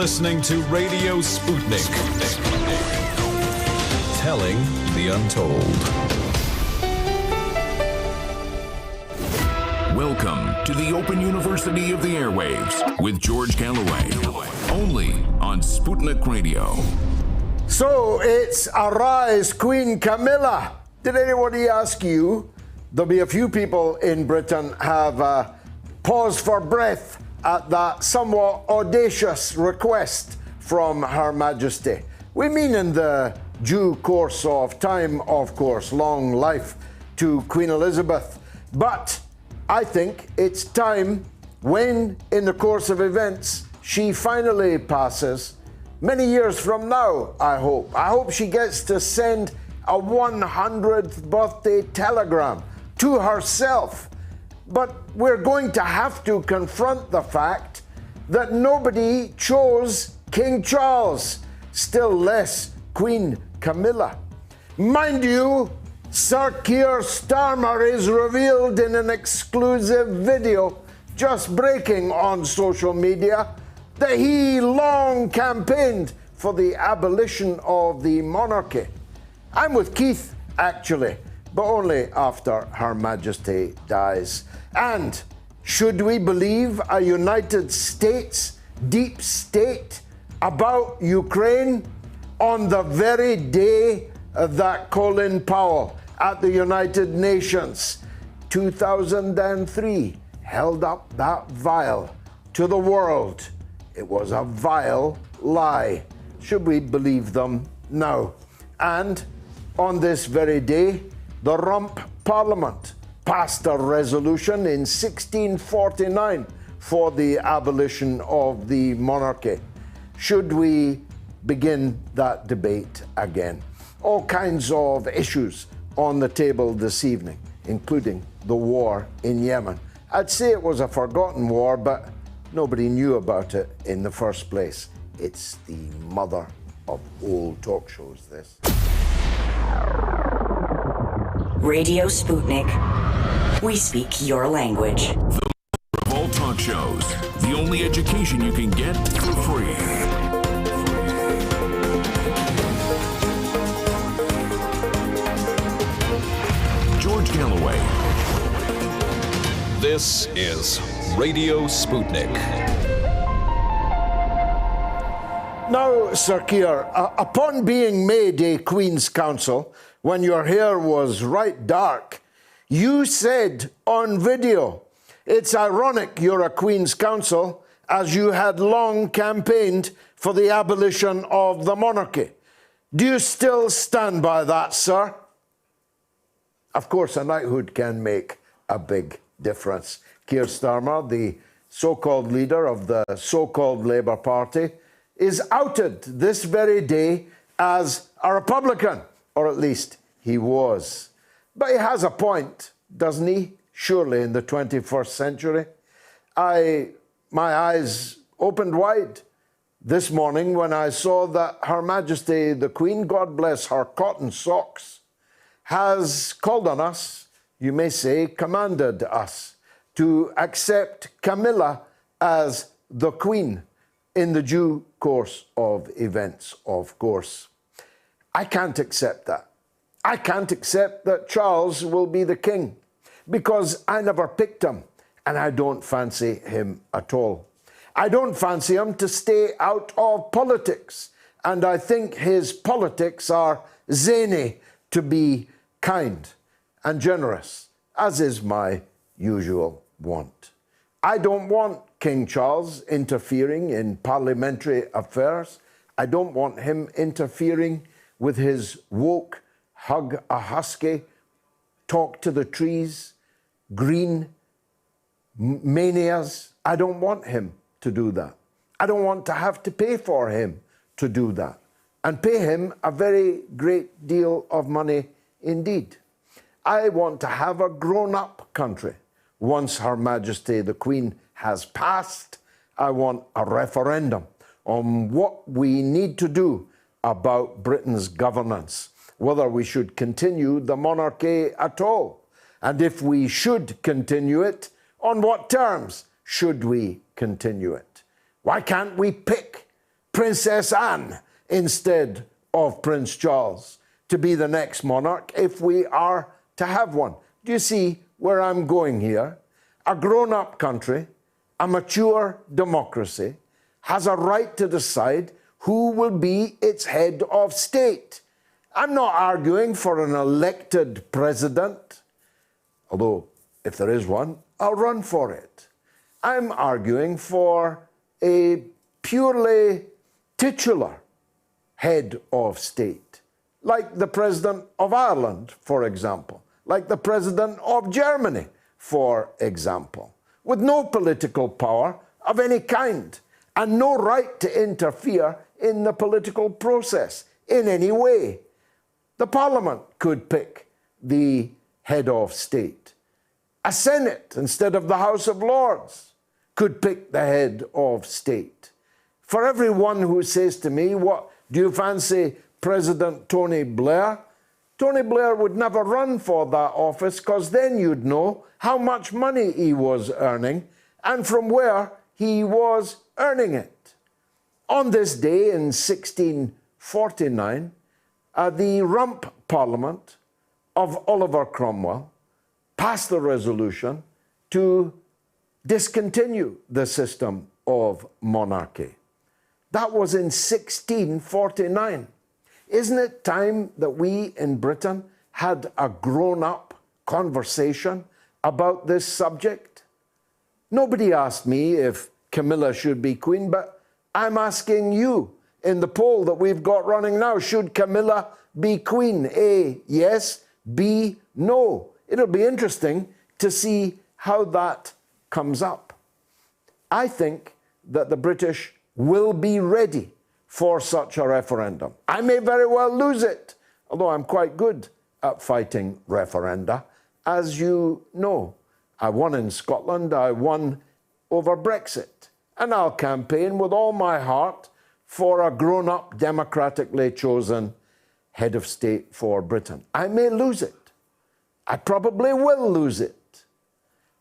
listening to Radio Sputnik. Telling the untold. Welcome to the Open University of the Airwaves with George Galloway. Only on Sputnik Radio. So it's Arise Queen Camilla. Did anybody ask you? There'll be a few people in Britain have paused for breath at that somewhat audacious request from Her Majesty. We mean in the due course of time, of course, long life to Queen Elizabeth. But I think it's time when, in the course of events, she finally passes, many years from now, I hope. I hope she gets to send a 100th birthday telegram to herself. But we're going to have to confront the fact that nobody chose King Charles, still less Queen Camilla. Mind you, Sir Keir Starmer is revealed in an exclusive video just breaking on social media that he long campaigned for the abolition of the monarchy. I'm with Keith, actually, but only after Her Majesty dies. And should we believe a United States deep state about Ukraine on the very day that Colin Powell at the United Nations 2003 held up that vial to the world? It was a vile lie. Should we believe them now? And on this very day, the Rump Parliament passed a resolution in 1649 for the abolition of the monarchy. Should we begin that debate again? All kinds of issues on the table this evening, including the war in Yemen. I'd say it was a forgotten war, but nobody knew about it in the first place. It's the mother of all talk shows, this. Radio Sputnik. We speak your language. The mother of all talk shows. The only education you can get for free. George Galloway. This is Radio Sputnik. Now, Sir Keir, upon being made a Queen's Counsel, when your hair was right dark, you said on video, it's ironic you're a Queen's Counsel as you had long campaigned for the abolition of the monarchy. Do you still stand by that, sir? Of course, a knighthood can make a big difference. Keir Starmer, the so-called leader of the so-called Labour Party, is outed this very day as a Republican, or at least he was. But he has a point, doesn't he? Surely in the 21st century. My eyes opened wide this morning when I saw that Her Majesty the Queen, God bless her cotton socks, has called on us, you may say, commanded us, to accept Camilla as the Queen in the due course of events, of course. I can't accept that. I can't accept that Charles will be the king because I never picked him and I don't fancy him at all. I don't fancy him to stay out of politics, and I think his politics are zany to be kind and generous, as is my usual want. I don't want King Charles interfering in parliamentary affairs. I don't want him interfering with his woke, hug a husky, talk to the trees, green manias. I don't want him to do that. I don't want to have to pay for him to do that, and pay him a very great deal of money indeed. I want to have a grown-up country. Once Her Majesty the Queen has passed, I want a referendum on what we need to do about Britain's governance, whether we should continue the monarchy at all, and if we should continue it, on what terms should we continue it? Why can't we pick Princess Anne instead of Prince Charles to be the next monarch if we are to have one. Do you see where I'm going here? A grown-up country, a mature democracy, has a right to decide who will be its head of state. I'm not arguing for an elected president, although if there is one, I'll run for it. I'm arguing for a purely titular head of state, like the President of Ireland, for example, like the President of Germany, for example, with no political power of any kind and no right to interfere in the political process in any way. The Parliament could pick the head of state. A Senate, instead of the House of Lords, could pick the head of state. For everyone who says to me, what, do you fancy President Tony Blair? Tony Blair would never run for that office, because then you'd know how much money he was earning and from where he was earning it. On this day in 1649, the Rump Parliament of Oliver Cromwell passed the resolution to discontinue the system of monarchy. That was in 1649. Isn't it time that we in Britain had a grown-up conversation about this subject? Nobody asked me if Camilla should be queen, but I'm asking you in the poll that we've got running now, should Camilla be queen? A, yes. B, no. It'll be interesting to see how that comes up. I think that the British will be ready for such a referendum. I may very well lose it, although I'm quite good at fighting referenda. As you know, I won in Scotland, I won over Brexit, and I'll campaign with all my heart for a grown-up, democratically chosen head of state for Britain. I may lose it. I probably will lose it.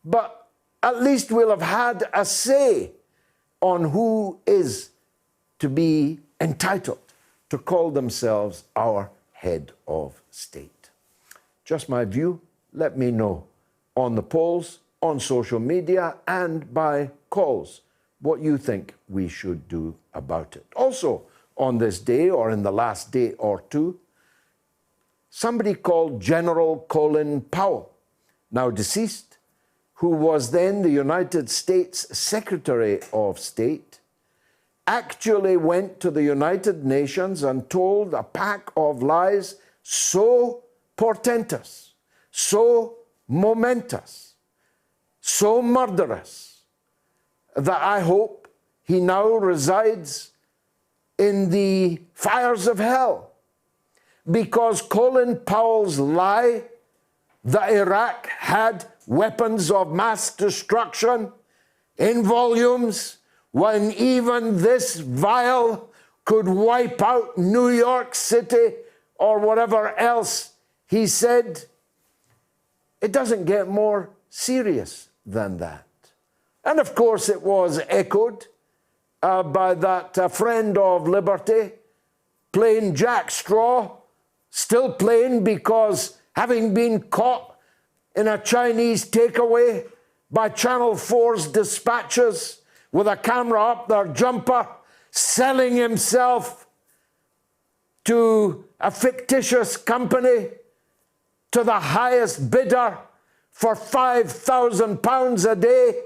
But at least we'll have had a say on who is to be entitled to call themselves our head of state. Just my view. Let me know on the polls, on social media, and by calls what you think we should do about it. Also, on this day or in the last day or two, somebody called General Colin Powell, now deceased, who was then the United States Secretary of State, actually went to the United Nations and told a pack of lies so portentous, so momentous, so murderous, that I hope he now resides in the fires of hell, because Colin Powell's lie that Iraq had weapons of mass destruction in volumes when even this vial could wipe out New York City or whatever else he said, it doesn't get more serious than that. And of course it was echoed by that friend of liberty, plain Jack Straw, still plain because having been caught in a Chinese takeaway by Channel 4's dispatches with a camera up their jumper, selling himself to a fictitious company to the highest bidder for £5,000 a day.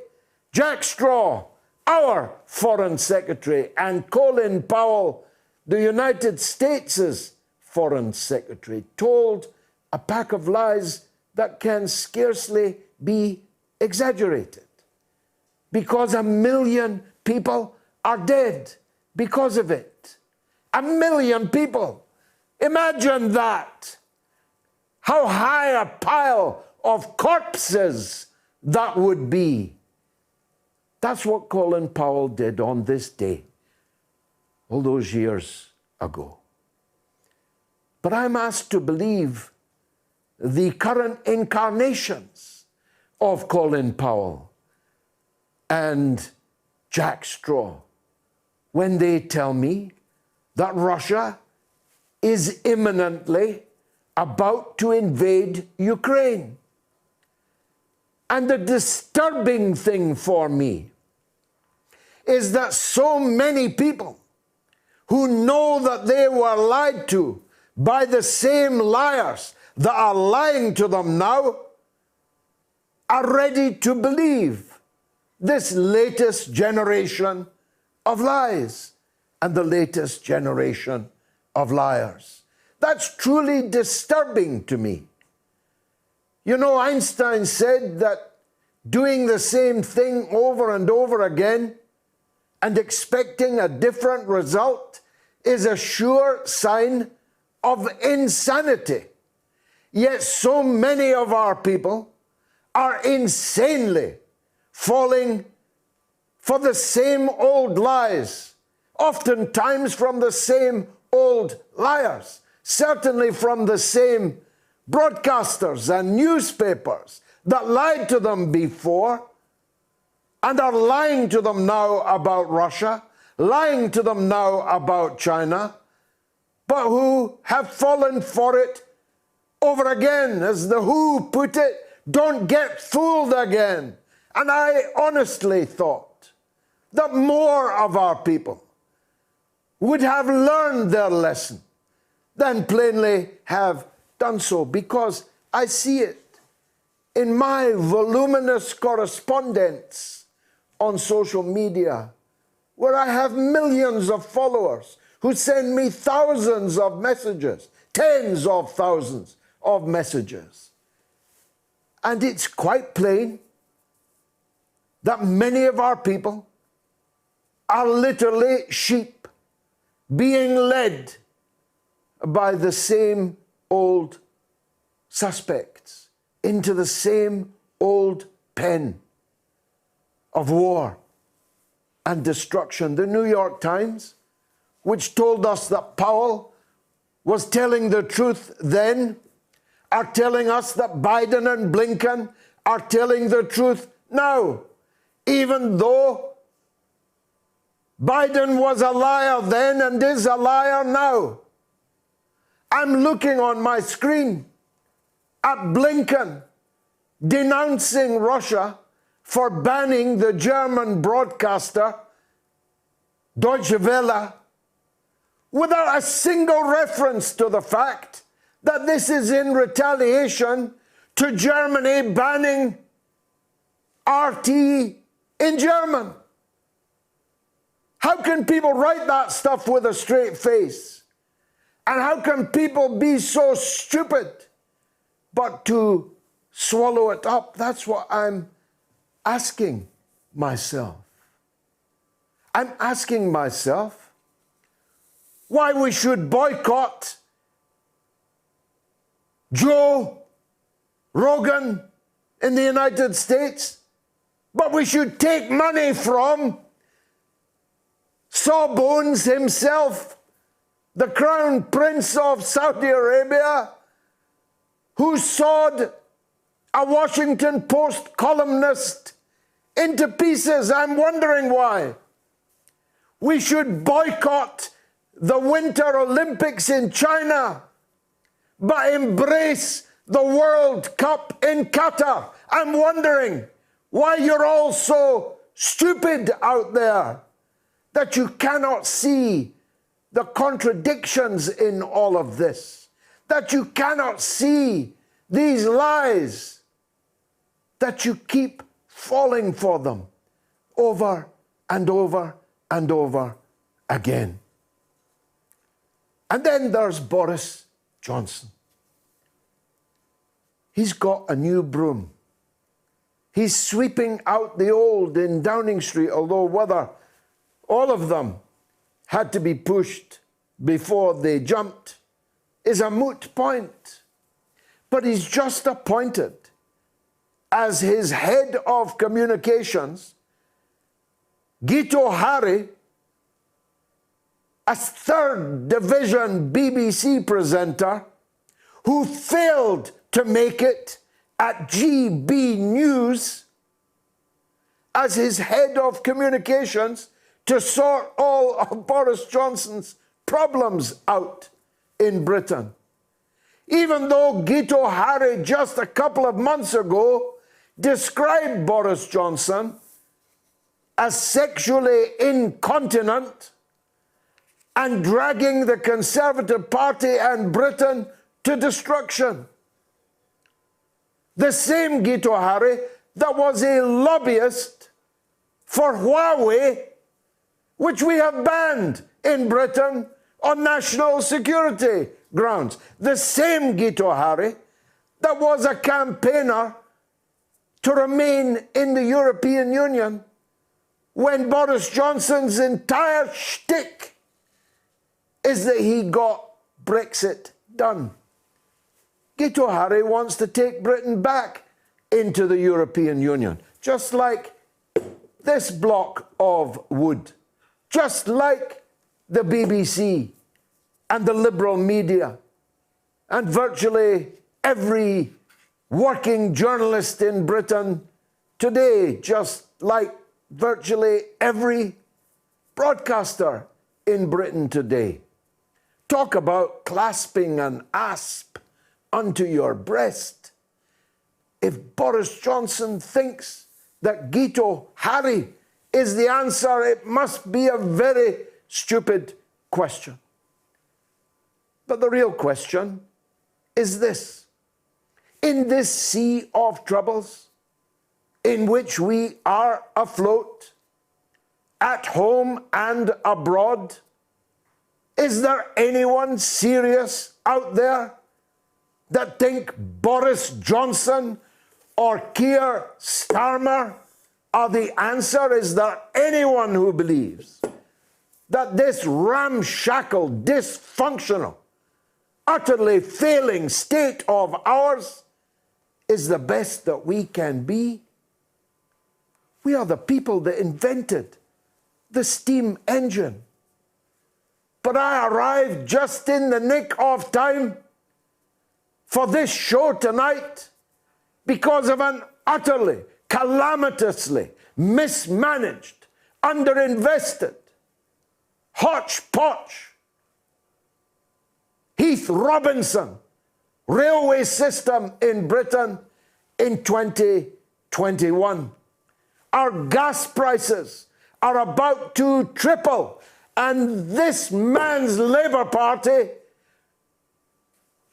Jack Straw, our Foreign Secretary, and Colin Powell, the United States' Foreign Secretary, told a pack of lies that can scarcely be exaggerated. Because 1 million people are dead because of it. 1 million people. Imagine that. How high a pile of corpses that would be. That's what Colin Powell did on this day, all those years ago. But I'm asked to believe the current incarnations of Colin Powell and Jack Straw when they tell me that Russia is imminently about to invade Ukraine. And the disturbing thing for me is that so many people who know that they were lied to by the same liars that are lying to them now are ready to believe this latest generation of lies and the latest generation of liars. That's truly disturbing to me. You know, Einstein said that doing the same thing over and over again and expecting a different result is a sure sign of insanity. Yet so many of our people are insanely falling for the same old lies, oftentimes from the same old liars, certainly from the same broadcasters and newspapers that lied to them before and are lying to them now about Russia, lying to them now about China, but who have fallen for it over again. As the Who put it, don't get fooled again. And I honestly thought that more of our people would have learned their lesson than plainly have done so, because I see it in my voluminous correspondence on social media, where I have millions of followers who send me thousands of messages, tens of thousands of messages. And it's quite plain that many of our people are literally sheep being led by the same old suspects into the same old pen of war and destruction. The New York Times, which told us that Powell was telling the truth then, are telling us that Biden and Blinken are telling the truth now, even though Biden was a liar then and is a liar now. I'm looking on my screen at Blinken denouncing Russia for banning the German broadcaster Deutsche Welle without a single reference to the fact that this is in retaliation to Germany banning RT in German. How can people write that stuff with a straight face? And how can people be so stupid but to swallow it up? That's what I'm asking myself. I'm asking myself why we should boycott Joe Rogan in the United States, but we should take money from Sawbones himself, the Crown Prince of Saudi Arabia, who sawed a Washington Post columnist into pieces. I'm wondering why. We should boycott the Winter Olympics in China, but embrace the World Cup in Qatar. I'm wondering why you're all so stupid out there that you cannot see the contradictions in all of this, that you cannot see these lies, that you keep falling for them over and over and over again. And then there's Boris Johnson. He's got a new broom. He's sweeping out the old in Downing Street, although whether all of them had to be pushed before they jumped is a moot point. But he's just appointed as his head of communications Guito Hari, a third division BBC presenter who failed to make it at GB News, as his head of communications to sort all of Boris Johnson's problems out in Britain. Even though Guido Hari just a couple of months ago described Boris Johnson as sexually incontinent and dragging the Conservative Party and Britain to destruction. The same Guido Hari that was a lobbyist for Huawei, which we have banned in Britain on national security grounds. The same Guido Hari that was a campaigner to remain in the European Union when Boris Johnson's entire shtick is that he got Brexit done. Guido Hari wants to take Britain back into the European Union, just like this block of wood, just like the BBC and the liberal media, and virtually every working journalist in Britain today, just like virtually every broadcaster in Britain today. Talk about clasping an asp unto your breast. If Boris Johnson thinks that Guido Hari is the answer, it must be a very stupid question. But the real question is this. In this sea of troubles in which we are afloat, at home and abroad, is there anyone serious out there that think Boris Johnson or Keir Starmer are the answer? Is there anyone who believes that this ramshackle, dysfunctional, utterly failing state of ours is the best that we can be? We are the people that invented the steam engine. But I arrived just in the nick of time for this show tonight because of an utterly, calamitously mismanaged, underinvested, hodgepodge, Heath Robinson railway system in Britain in 2021. Our gas prices are about to triple, and this man's Labour Party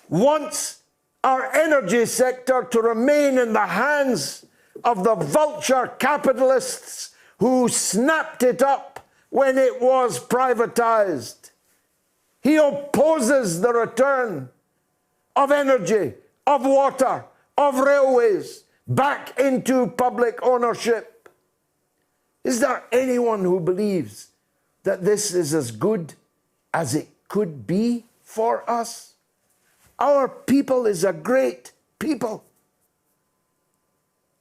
wants our energy sector to remain in the hands of the vulture capitalists who snapped it up when it was privatized. He opposes the return of energy, of water, of railways back into public ownership. Is there anyone who believes that this is as good as it could be for us? Our people is a great people.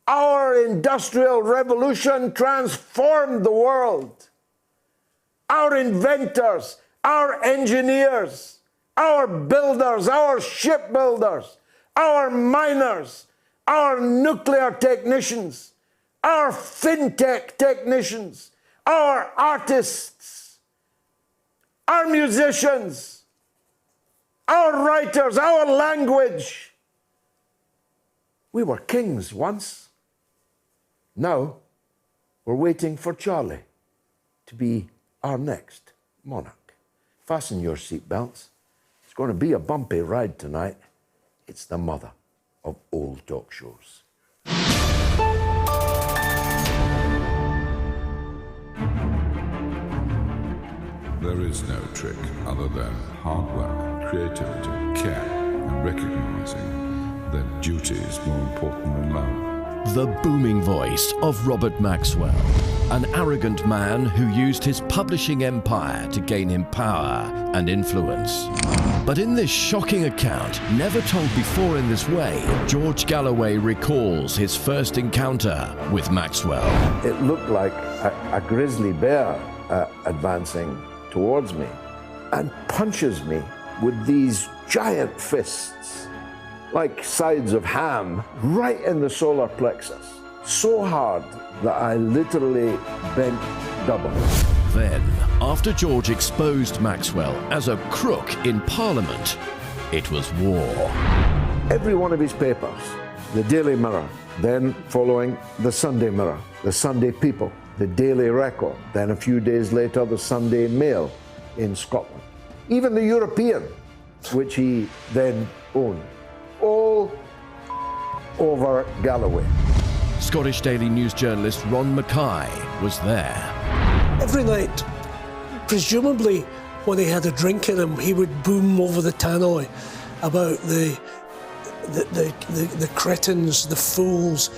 Our industrial revolution transformed the world. Our inventors, our engineers, our builders, our shipbuilders, our miners, our nuclear technicians, our fintech technicians, our artists, our musicians, our writers, our language. We were kings once. Now we're waiting for Charlie to be our next monarch. Fasten your seatbelts. It's going to be a bumpy ride tonight. It's the mother of old talk shows. There is no trick other than hard work, creativity, care, and recognizing that duty is more important than love. The booming voice of Robert Maxwell, an arrogant man who used his publishing empire to gain him power and influence. But in this shocking account, never told before in this way, George Galloway recalls his first encounter with Maxwell. It looked like a grizzly bear advancing towards me and punches me with these giant fists, like sides of ham, right in the solar plexus. So hard that I literally bent double. then, after George exposed Maxwell as a crook in Parliament, it was war. Every one of his papers, the Daily Mirror, then following the Sunday Mirror, the Sunday People, the Daily Record, then a few days later the Sunday Mail in Scotland. Even the European, which he then owned, all over Galloway. Scottish Daily News journalist Ron Mackay was there. Every night, presumably when he had a drink in him, he would boom over the tannoy about the cretins, the fools.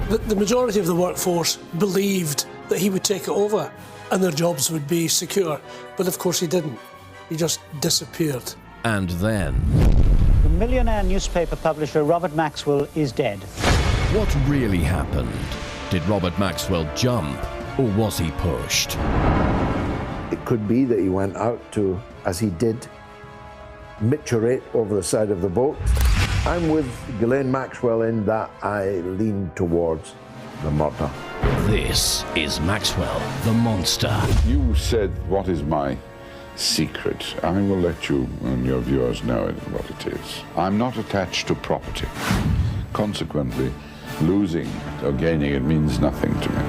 The majority of the workforce believed that he would take it over and their jobs would be secure. But of course he didn't. He just disappeared. And then... The millionaire newspaper publisher Robert Maxwell is dead. What really happened? Did Robert Maxwell jump, or was he pushed? It could be that he went out to, as he did, micturate over the side of the boat. I'm with Ghislaine Maxwell in that I lean towards the murder. This is Maxwell, the monster. You said, what is my secret? I will let you and your viewers know what it is. I'm not attached to property. Consequently, losing or gaining it means nothing to me.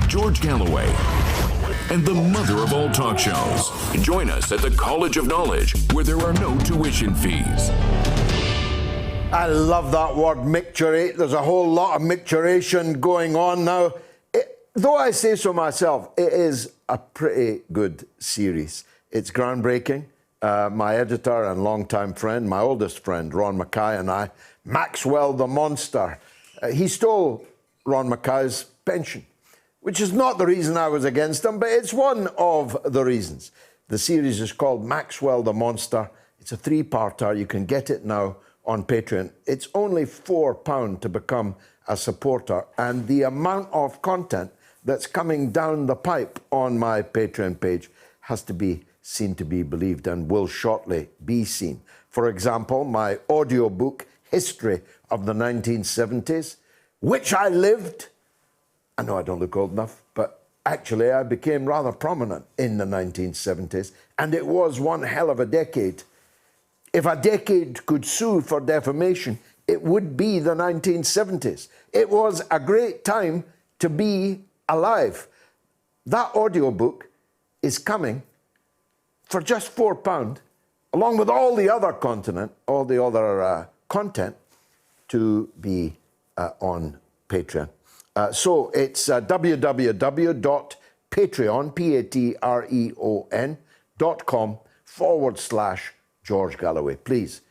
George Galloway, and the mother of all talk shows. Join us at the College of Knowledge, where there are no tuition fees. I love that word, micturate. There's a whole lot of micturation going on now. Though I say so myself, it is a pretty good series. It's groundbreaking. My editor and longtime friend, my oldest friend, Ron Mackay, and I, Maxwell the Monster. He stole Ron Mackay's pension, which is not the reason I was against him, but it's one of the reasons. The series is called Maxwell the Monster. It's a 3-parter. You can get it now on Patreon. It's only £4 to become a supporter, and the amount of content that's coming down the pipe on my Patreon page has to be seen to be believed and will shortly be seen. For example, my audiobook, History of the 1970s, which I lived. I know I don't look old enough, but actually I became rather prominent in the 1970s, and it was one hell of a decade. If a decade could sue for defamation, it would be the 1970s. It was a great time to be alive. That audiobook is coming for just £4, along with all the other content, content to be on Patreon. So it's www.patreon.com/George Galloway. Please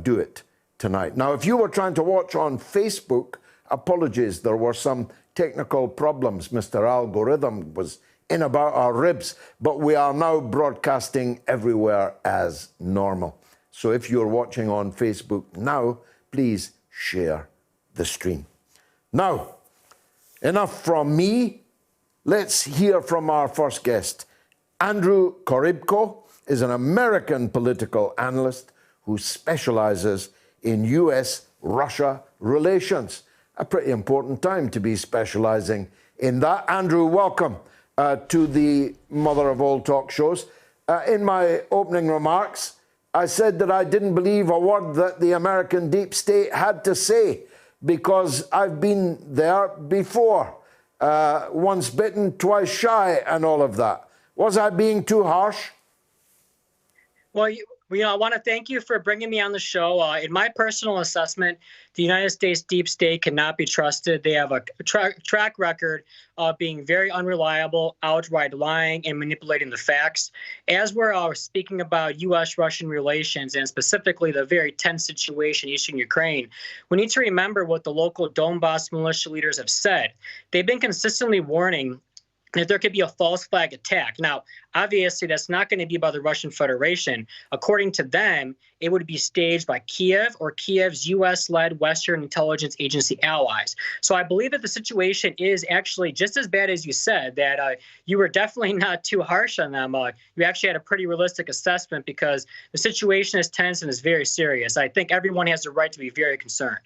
do it tonight. Now, if you were trying to watch on Facebook, apologies, there were some technical problems. Mr. Algorithm was in about our ribs, but we are now broadcasting everywhere as normal. So if you're watching on Facebook now, please share the stream. Now, enough from me. Let's hear from our first guest. Andrew Korybko is an American political analyst who specializes in US-Russia relations. A pretty important time to be specializing in that. Andrew, welcome to the mother of all talk shows. In my opening remarks, I said that I didn't believe a word that the American deep state had to say because I've been there before. Once bitten, twice shy, and all of that. Was I being too harsh? Well, I want to thank you for bringing me on the show. In my personal assessment, the United States deep state cannot be trusted. They have a track record of being very unreliable, outright lying, and manipulating the facts. As we're speaking about U.S.-Russian relations, and specifically the very tense situation in eastern Ukraine, we need to remember what the local Donbass militia leaders have said. They've been consistently warning that there could be a false flag attack. Now, obviously, that's not going to be by the Russian Federation. According to them, it would be staged by Kiev or Kiev's U.S.-led Western intelligence agency allies. So I believe that the situation is actually just as bad as you said, that you were definitely not too harsh on them. You actually had a pretty realistic assessment because the situation is tense and is very serious. I think everyone has the right to be very concerned.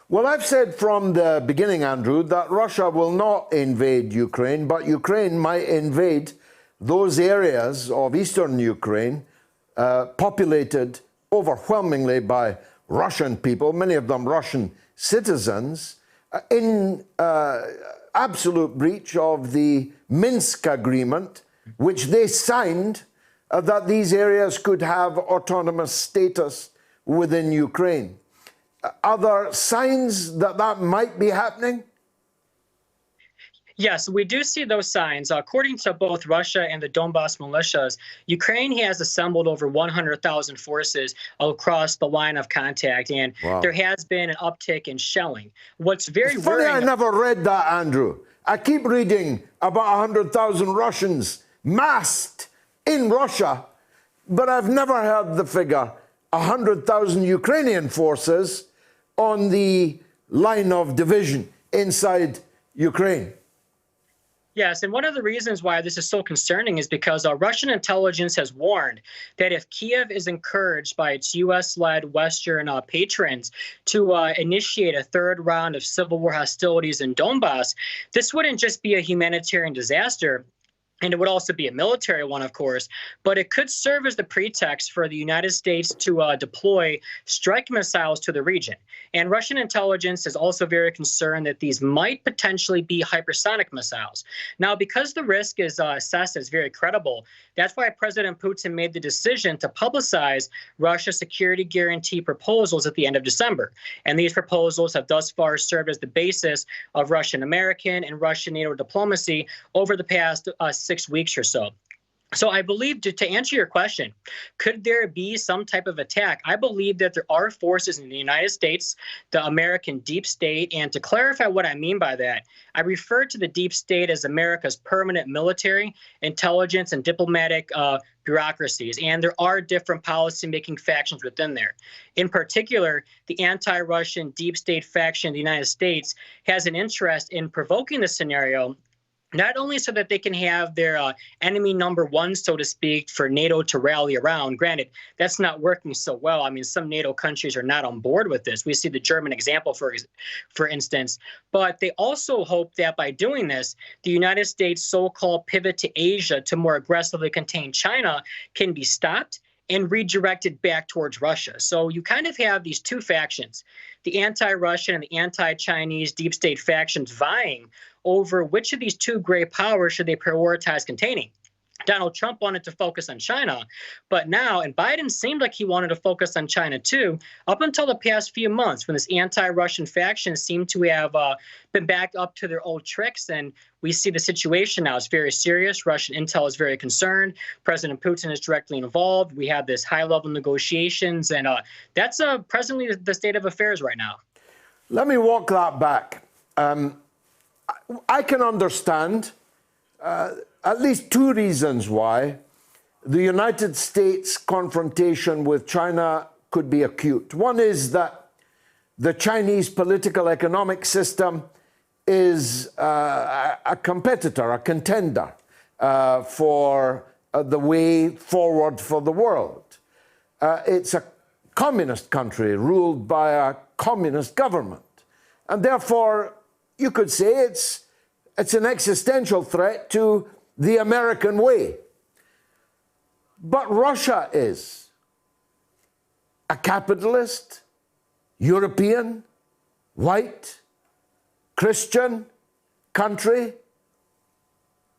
Well, I've said from the beginning, Andrew, that Russia will not invade Ukraine, but Ukraine might invade those areas of eastern Ukraine populated overwhelmingly by Russian people, many of them Russian citizens, in absolute breach of the Minsk agreement, which they signed, that these areas could have autonomous status within Ukraine. Are there signs that that might be happening? Yes, we do see those signs. According to both Russia and the Donbas militias, Ukraine has assembled over 100,000 forces across the line of contact, and there has been an uptick in shelling. What's very it's funny, I never read that, Andrew. I keep reading about 100,000 Russians massed in Russia, but I've never heard the figure 100,000 Ukrainian forces on the line of division inside Ukraine. Yes, and one of the reasons why this is so concerning is because Russian intelligence has warned that if Kiev is encouraged by its U.S.-led Western patrons to initiate a third round of civil war hostilities in Donbas, this wouldn't just be a humanitarian disaster, and it would also be a military one, of course, but it could serve as the pretext for the United States to deploy strike missiles to the region. And Russian intelligence is also very concerned that these might potentially be hypersonic missiles. Now, because the risk is assessed as very credible, that's why President Putin made the decision to publicize Russia's security guarantee proposals at the end of December. And these proposals have thus far served as the basis of Russian-American and Russian-NATO diplomacy over the past 6 weeks or so. So I believe, to answer your question, could there be some type of attack? I believe that there are forces in the United States, the American deep state, and to clarify what I mean by that, I refer to the deep state as America's permanent military, intelligence, and diplomatic bureaucracies, and there are different policy-making factions within there. In particular, the anti-Russian deep state faction in the United States has an interest in provoking the scenario, not only so that they can have their enemy number one, so to speak, for NATO to rally around. Granted, that's not working so well. I mean, some NATO countries are not on board with this. We see the German example, for instance. But they also hope that by doing this, the United States' so-called pivot to Asia to more aggressively contain China can be stopped and redirected back towards Russia. So you kind of have these two factions, the anti-Russian and the anti-Chinese deep state factions vying over which of these two great powers should they prioritize containing. Donald Trump wanted to focus on China, but now, and Biden seemed like he wanted to focus on China too, up until the past few months when this anti-Russian faction seemed to have been back up to their old tricks. And we see the situation now is very serious. Russian intel is very concerned. President Putin is directly involved. We have this high-level negotiations, and that's presently the state of affairs right now. Let me walk that back. I can understand at least two reasons why the United States confrontation with China could be acute. One is that the Chinese political economic system is a competitor, a contender for the way forward for the world. It's a communist country ruled by a communist government. And therefore, you could say it's an existential threat to the American way. But Russia is a capitalist, European, white, Christian country.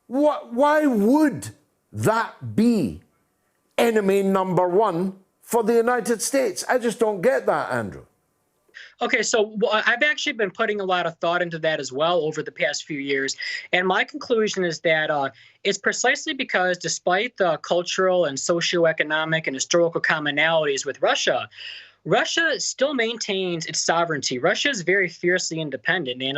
Why would that be enemy number one for the United States? I just don't get that, Andrew. Okay, so I've actually been putting a lot of thought into that as well over the past few years. And my conclusion is that it's precisely because despite the cultural and socioeconomic and historical commonalities with Russia, Russia still maintains its sovereignty. Russia is very fiercely independent. And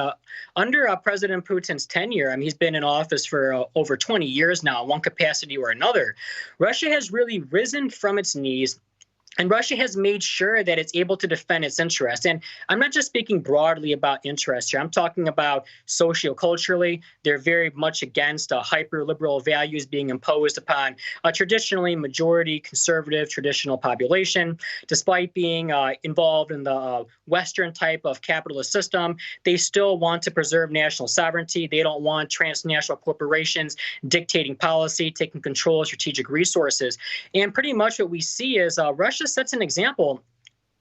under President Putin's tenure, he's been in office for over 20 years now, in one capacity or another. Russia has really risen from its knees And Russia has made sure that it's able to defend its interests. And I'm not just speaking broadly about interests here. I'm talking about socioculturally. They're very much against hyper-liberal values being imposed upon a traditionally majority conservative traditional population. Despite being involved in the Western type of capitalist system, they still want to preserve national sovereignty. They don't want transnational corporations dictating policy, taking control of strategic resources. And pretty much what we see is Russia sets an example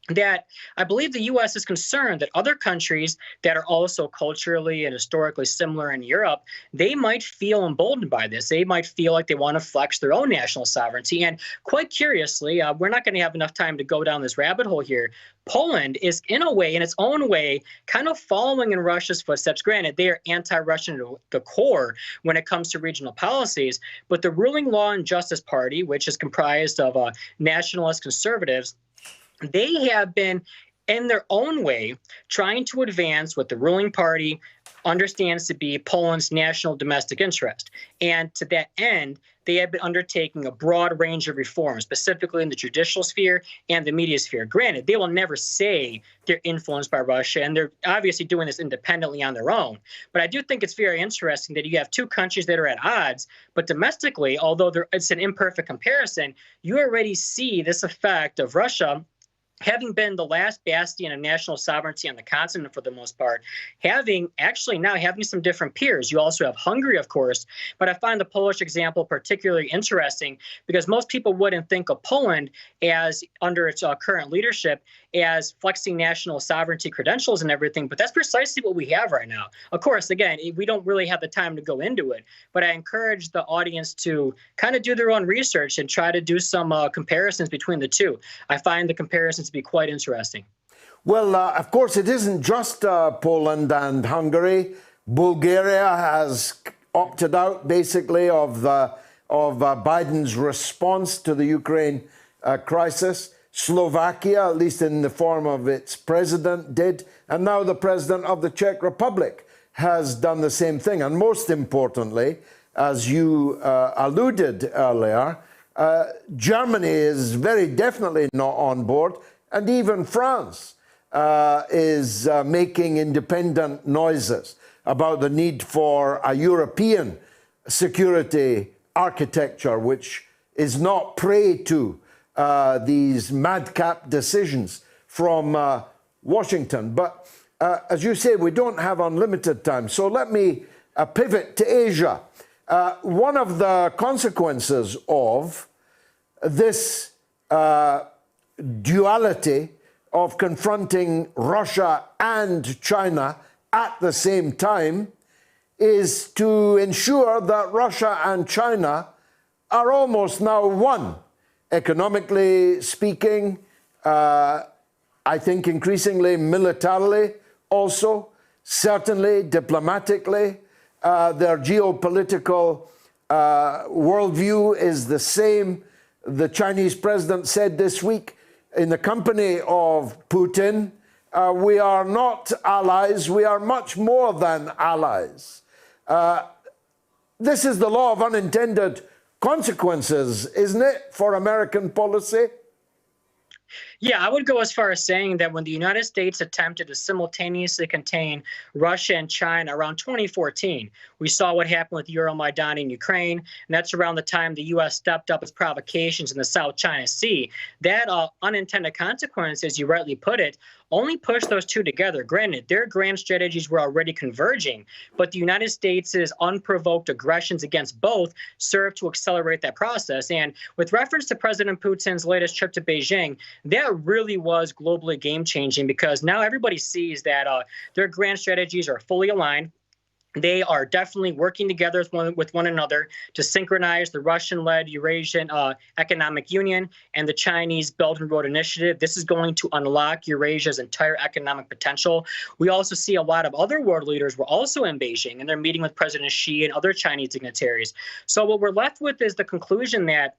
that I believe the U.S. is concerned that other countries that are also culturally and historically similar in Europe, they might feel emboldened by this. They might feel like they want to flex their own national sovereignty. And quite curiously, we're not going to have enough time to go down this rabbit hole here. Poland is, in a way, in its own way, kind of following in Russia's footsteps. Granted, they are anti-Russian to the core when it comes to regional policies, but the ruling Law and Justice Party, which is comprised of nationalist conservatives, they have been, in their own way, trying to advance what the ruling party understands to be Poland's national domestic interest. And to that end, they have been undertaking a broad range of reforms, specifically in the judicial sphere and the media sphere. Granted, they will never say they're influenced by Russia, and they're obviously doing this independently on their own. But I do think it's very interesting that you have two countries that are at odds, but domestically, although it's an imperfect comparison, you already see this effect of Russia having been the last bastion of national sovereignty on the continent for the most part, having some different peers. You also have Hungary, of course, but I find the Polish example particularly interesting because most people wouldn't think of Poland as, under its current leadership, as flexing national sovereignty credentials and everything, but that's precisely what we have right now. Of course, again, we don't really have the time to go into it, but I encourage the audience to kind of do their own research and try to do some comparisons between the two. I find the comparisons to be quite interesting. Well, of course, it isn't just Poland and Hungary. Bulgaria has opted out, basically, of Biden's response to the Ukraine crisis. Slovakia, at least in the form of its president, did. And now the president of the Czech Republic has done the same thing. And most importantly, as you alluded earlier, Germany is very definitely not on board. And even France is making independent noises about the need for a European security architecture, which is not prey to these madcap decisions from Washington. But as you say, we don't have unlimited time. So let me pivot to Asia. One of the consequences of this duality of confronting Russia and China at the same time is to ensure that Russia and China are almost now one. Economically speaking, I think increasingly militarily also, certainly diplomatically. Their geopolitical worldview is the same. The Chinese president said this week in the company of Putin, we are not allies, we are much more than allies. This is the law of unintended consequences, isn't it, for American policy? Yeah, I would go as far as saying that when the United States attempted to simultaneously contain Russia and China around 2014, we saw what happened with Euromaidan in Ukraine, and that's around the time the U.S. stepped up its provocations in the South China Sea. That unintended consequence, as you rightly put it, only pushed those two together. Granted, their grand strategies were already converging, but the United States' unprovoked aggressions against both served to accelerate that process. And with reference to President Putin's latest trip to Beijing, that really was globally game-changing because now everybody sees that their grand strategies are fully aligned. They are definitely working together with one another to synchronize the Russian-led Eurasian Economic Union and the Chinese Belt and Road Initiative. This is going to unlock Eurasia's entire economic potential. We also see a lot of other world leaders were also in Beijing, and they're meeting with President Xi and other Chinese dignitaries. So what we're left with is the conclusion that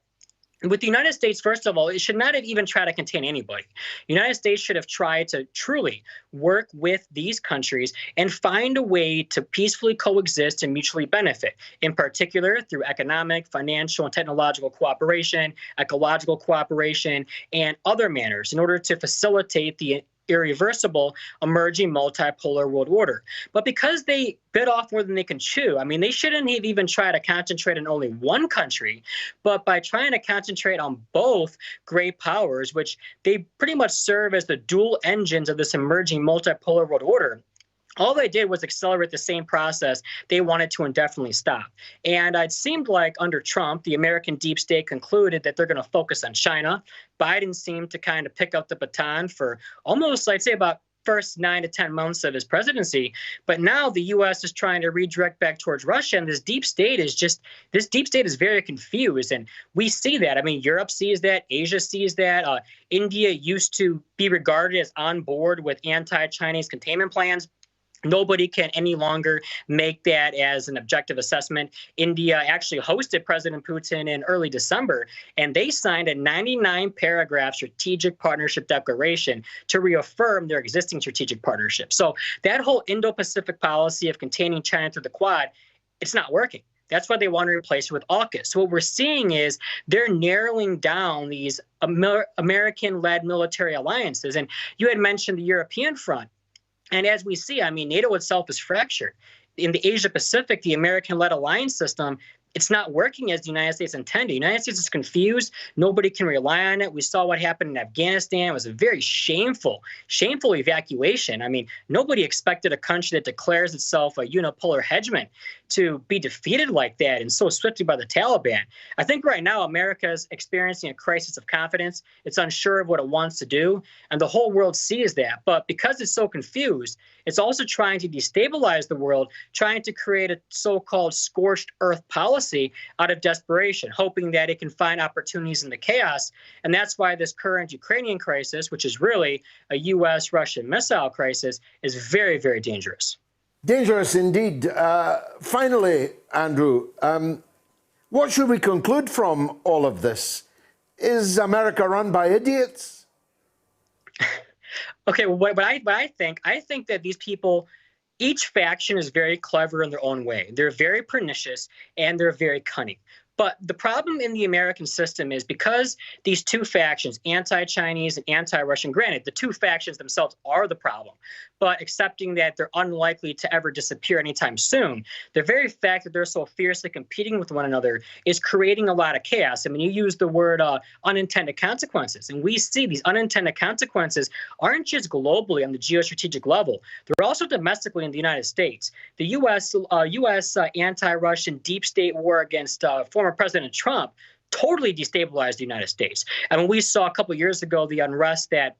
with the United States, first of all, it should not have even tried to contain anybody. The United States should have tried to truly work with these countries and find a way to peacefully coexist and mutually benefit, in particular through economic, financial, and technological cooperation, ecological cooperation, and other manners in order to facilitate the irreversible emerging multipolar world order. But because they bit off more than they can chew, I mean, they shouldn't have even tried to concentrate on only one country, but by trying to concentrate on both great powers, which they pretty much serve as the dual engines of this emerging multipolar world order, all they did was accelerate the same process they wanted to indefinitely stop. And it seemed like under Trump, the American deep state concluded that they're going to focus on China. Biden seemed to kind of pick up the baton for almost, I'd say, about first 9 to 10 months of his presidency. But now the U.S. is trying to redirect back towards Russia, and this deep state is very confused. And we see that. I mean, Europe sees that. Asia sees that. India used to be regarded as on board with anti-Chinese containment plans. Nobody can any longer make that as an objective assessment. India actually hosted President Putin in early December, and they signed a 99-paragraph strategic partnership declaration to reaffirm their existing strategic partnership. So that whole Indo-Pacific policy of containing China through the Quad, it's not working. That's why they want to replace it with AUKUS. So what we're seeing is they're narrowing down these American-led military alliances. And you had mentioned the European front. And as we see, I mean, NATO itself is fractured. In the Asia-Pacific, the American-led alliance system, it's not working as the United States intended. The United States is confused. Nobody can rely on it. We saw what happened in Afghanistan. It was a very shameful evacuation. I mean, nobody expected a country that declares itself a unipolar hegemon to be defeated like that and so swiftly by the Taliban. I think right now America is experiencing a crisis of confidence. It's unsure of what it wants to do, and the whole world sees that. But because it's so confused, it's also trying to destabilize the world, trying to create a so-called scorched earth policy out of desperation, hoping that it can find opportunities in the chaos. And that's why this current Ukrainian crisis, which is really a U.S.-Russian missile crisis, is very, very dangerous. Dangerous indeed. Finally, Andrew, what should we conclude from all of this? Is America run by idiots? Okay, well, what I think that these people, each faction is very clever in their own way. They're very pernicious and they're very cunning. But the problem in the American system is because these two factions, anti-Chinese and anti-Russian, granted, the two factions themselves are the problem, but accepting that they're unlikely to ever disappear anytime soon, the very fact that they're so fiercely competing with one another is creating a lot of chaos. I mean, you use the word unintended consequences, and we see these unintended consequences aren't just globally on the geostrategic level. They're also domestically in the United States. The U.S. Anti-Russian deep state war against former President Trump totally destabilized the United States. I mean, we saw a couple of years ago the unrest that,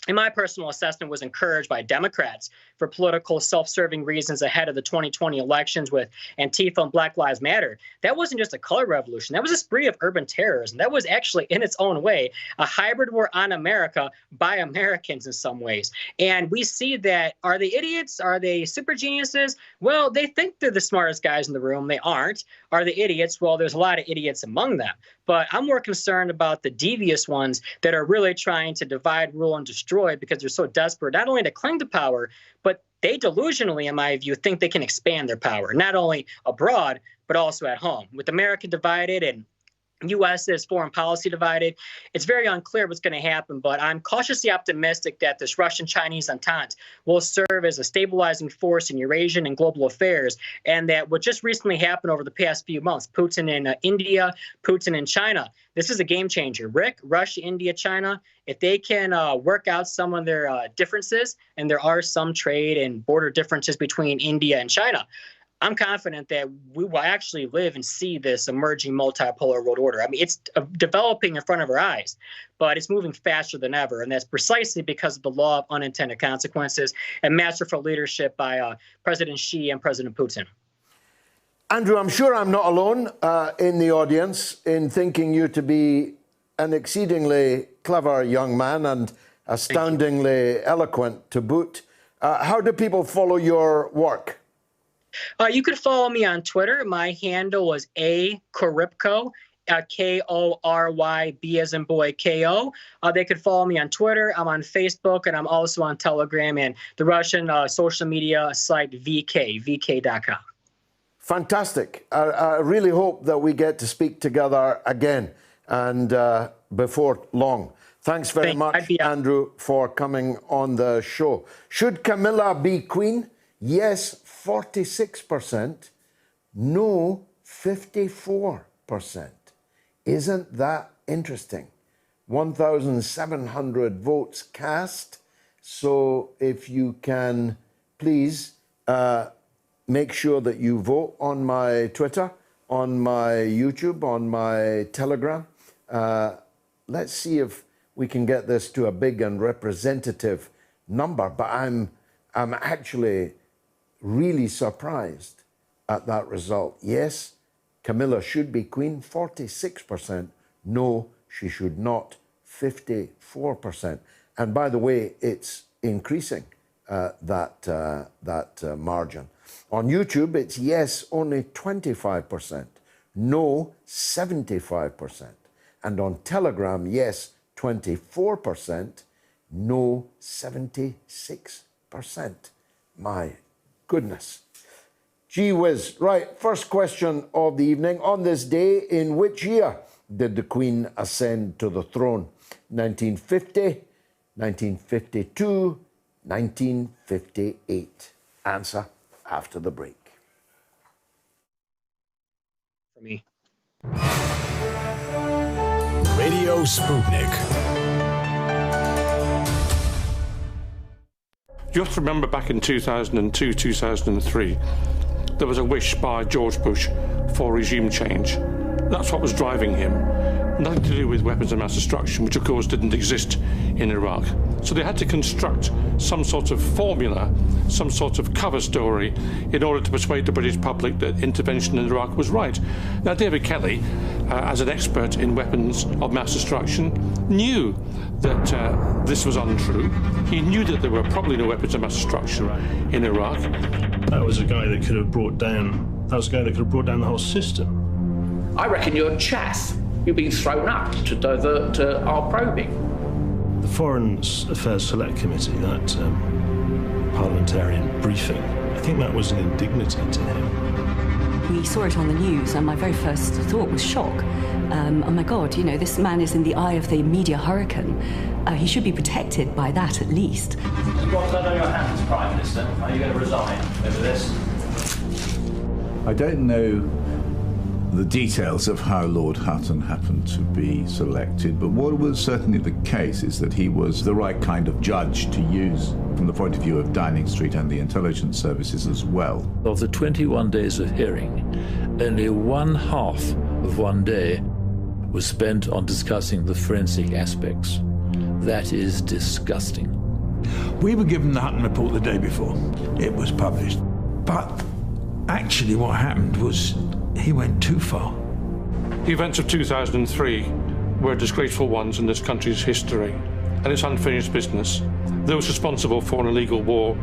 in my personal assessment, was encouraged by Democrats for political self-serving reasons ahead of the 2020 elections with Antifa and Black Lives Matter. That wasn't just a color revolution. That was a spree of urban terrorism. That was actually, in its own way, a hybrid war on America by Americans in some ways. And we see that, are they idiots? Are they super geniuses? Well, they think they're the smartest guys in the room. They aren't. Are they idiots? Well, there's a lot of idiots among them. But I'm more concerned about the devious ones that are really trying to divide, rule, and destroy because they're so desperate, not only to cling to power, but they delusionally, in my view, think they can expand their power, not only abroad, but also at home. With America divided and U.S.'s foreign policy divided, it's very unclear what's going to happen, but I'm cautiously optimistic that this Russian-Chinese entente will serve as a stabilizing force in Eurasian and global affairs, and that what just recently happened over the past few months, Putin in India, Putin in China, this is a game changer. Rick, Russia, India, China, if they can work out some of their differences, and there are some trade and border differences between India and China, I'm confident that we will actually live and see this emerging multipolar world order. I mean, it's developing in front of our eyes, but it's moving faster than ever. And that's precisely because of the law of unintended consequences and masterful leadership by President Xi and President Putin. Andrew, I'm sure I'm not alone in the audience in thinking you to be an exceedingly clever young man and astoundingly eloquent to boot. How do people follow your work? You could follow me on Twitter. My handle was Korybko, Korybko, as in boy, KO. They could follow me on Twitter. I'm on Facebook, and I'm also on Telegram and the Russian social media site vk.com. Fantastic. I really hope that we get to speak together again and before long. Thanks very much, Andrew, for coming on the show. Should Camilla be queen? Yes, 46%. No, 54%. Isn't that interesting? 1,700 votes cast. So if you can please make sure that you vote on my Twitter, on my YouTube, on my Telegram. Let's see if we can get this to a big and representative number. But I'm actually really surprised at that result. Yes, Camilla should be queen, 46%. No, she should not, 54%. And by the way, it's increasing that margin. On YouTube, it's yes, only 25%. No, 75%. And on Telegram, yes, 24%. No, 76%. My goodness. Gee whiz. Right, first question of the evening. On this day, in which year did the Queen ascend to the throne? 1950, 1952, 1958. Answer after the break. For me. Radio Sputnik. You have to remember back in 2002, 2003, there was a wish by George Bush for regime change. That's what was driving him. Nothing to do with weapons of mass destruction, which of course didn't exist in Iraq. So they had to construct some sort of formula, some sort of cover story in order to persuade the British public that intervention in Iraq was right. Now, David Kelly, as an expert in weapons of mass destruction, knew that this was untrue. He knew that there were probably no weapons of mass destruction in Iraq. That was a guy that could have brought down, the whole system. I reckon you're chaff. You've been thrown up to divert our probing. The Foreign Affairs Select Committee, that parliamentarian briefing, I think that was an indignity to him. We saw it on the news, and my very first thought was shock. Oh my God, you know, this man is in the eye of the media hurricane. He should be protected by that at least. You've got blood on your hands, Prime Minister. Are you going to resign over this? I don't know the details of how Lord Hutton happened to be selected, but what was certainly the case is that he was the right kind of judge to use from the point of view of Downing Street and the intelligence services as well. Of the 21 days of hearing, only one half of one day was spent on discussing the forensic aspects. That is disgusting. We were given the Hutton report the day before it was published, but actually what happened was he went too far. The events of 2003 were disgraceful ones in this country's history, and it's unfinished business. Those responsible for an illegal war,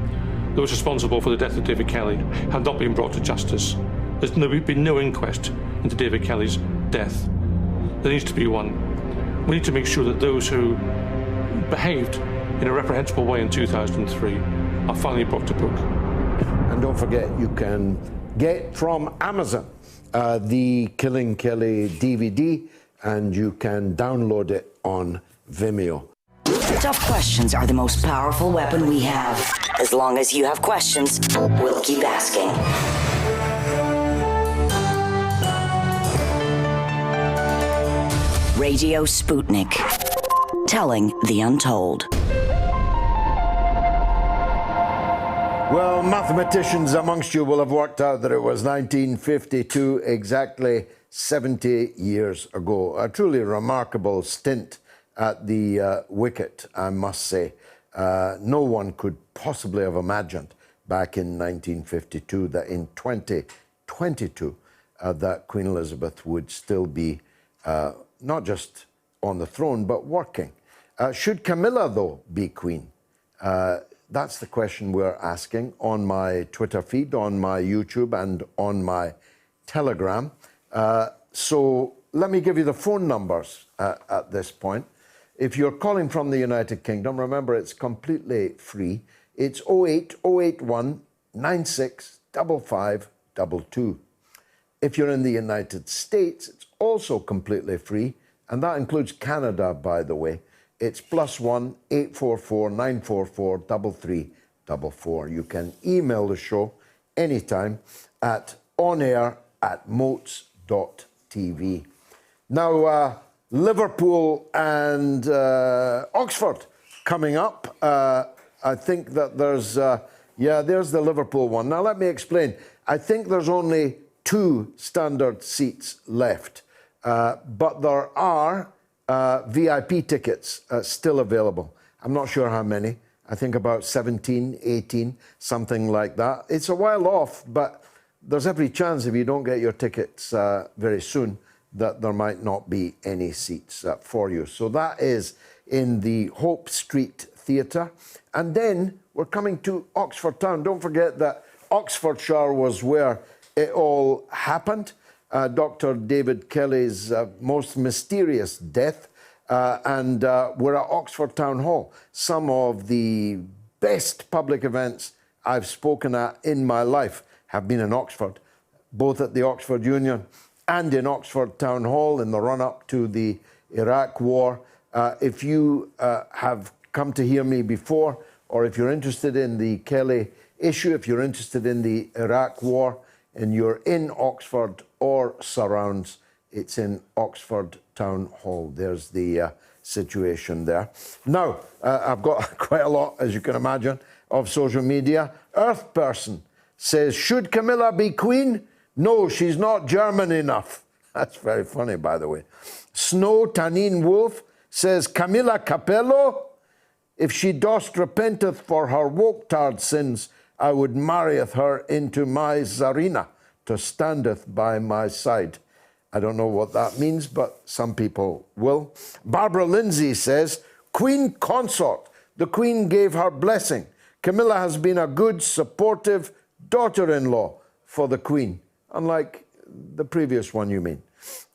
those responsible for the death of David Kelly, have not been brought to justice. There's been no inquest into David Kelly's death. There needs to be one. We need to make sure that those who behaved in a reprehensible way in 2003 are finally brought to book. And don't forget, you can get from Amazon the Killing Kelly DVD, and you can download it on Vimeo. Tough questions are the most powerful weapon we have. As long as you have questions, we'll keep asking. Radio Sputnik. Telling the untold. Well, mathematicians amongst you will have worked out that it was 1952, exactly 70 years ago. A truly remarkable stint at the wicket, I must say. No one could possibly have imagined back in 1952 that in 2022 that Queen Elizabeth would still be not just on the throne, but working. Should Camilla, though, be queen? That's the question we're asking on my Twitter feed, on my YouTube, and on my Telegram. So let me give you the phone numbers at this point. If you're calling from the United Kingdom, remember it's completely free. It's 08081 96 5522. If you're in the United States, it's also completely free, and that includes Canada, by the way. It's +1 844 944 3344. You can email the show anytime at onair@moats.tv. Now, Liverpool and Oxford coming up. I think that there's, there's the Liverpool one. Now, let me explain. I think there's only 2 standard seats left, but there are VIP tickets still available. I'm not sure how many. I think about 17, 18, something like that. It's a while off, but there's every chance if you don't get your tickets very soon that there might not be any seats for you. So that is in the Hope Street Theatre. And then we're coming to Oxford Town. Don't forget that Oxfordshire was where it all happened. Dr. David Kelly's most mysterious death. And we're at Oxford Town Hall. Some of the best public events I've spoken at in my life have been in Oxford, both at the Oxford Union and in Oxford Town Hall in the run-up to the Iraq War. If you have come to hear me before, or if you're interested in the Kelly issue, if you're interested in the Iraq War, and you're in Oxford or surrounds, it's in Oxford Town Hall. There's the situation there. Now, I've got quite a lot, as you can imagine, of social media. Earth Person says, should Camilla be Queen? No, she's not German enough. That's very funny, by the way. Snow Tanine Wolf says, Camilla Capello? If she dost repenteth for her woke-tard sins, I would marrieth her into my Tsarina, to standeth by my side. I don't know what that means, but some people will. Barbara Lindsay says, Queen Consort. The Queen gave her blessing. Camilla has been a good, supportive daughter-in-law for the Queen, unlike the previous one you mean.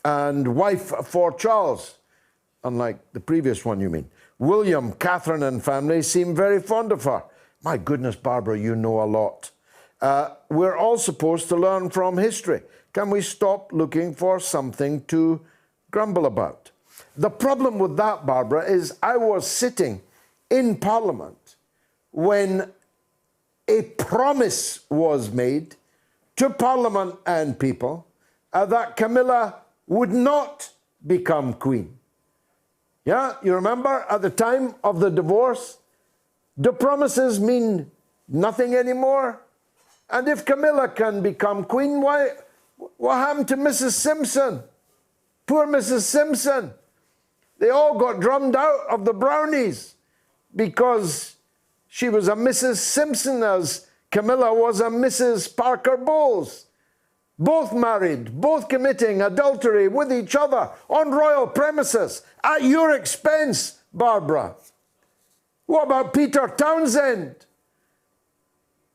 And wife for Charles, unlike the previous one you mean. William, Catherine and family seem very fond of her. My goodness, Barbara, you know a lot. We're all supposed to learn from history. Can we stop looking for something to grumble about? The problem with that, Barbara, is I was sitting in Parliament when a promise was made to Parliament and people that Camilla would not become Queen. Yeah, you remember at the time of the divorce? Do promises mean nothing anymore? And if Camilla can become Queen, what happened to Mrs. Simpson? Poor Mrs. Simpson. They all got drummed out of the brownies because she was a Mrs. Simpson as Camilla was a Mrs. Parker Bowles. Both married, both committing adultery with each other on royal premises at your expense, Barbara. What about Peter Townsend?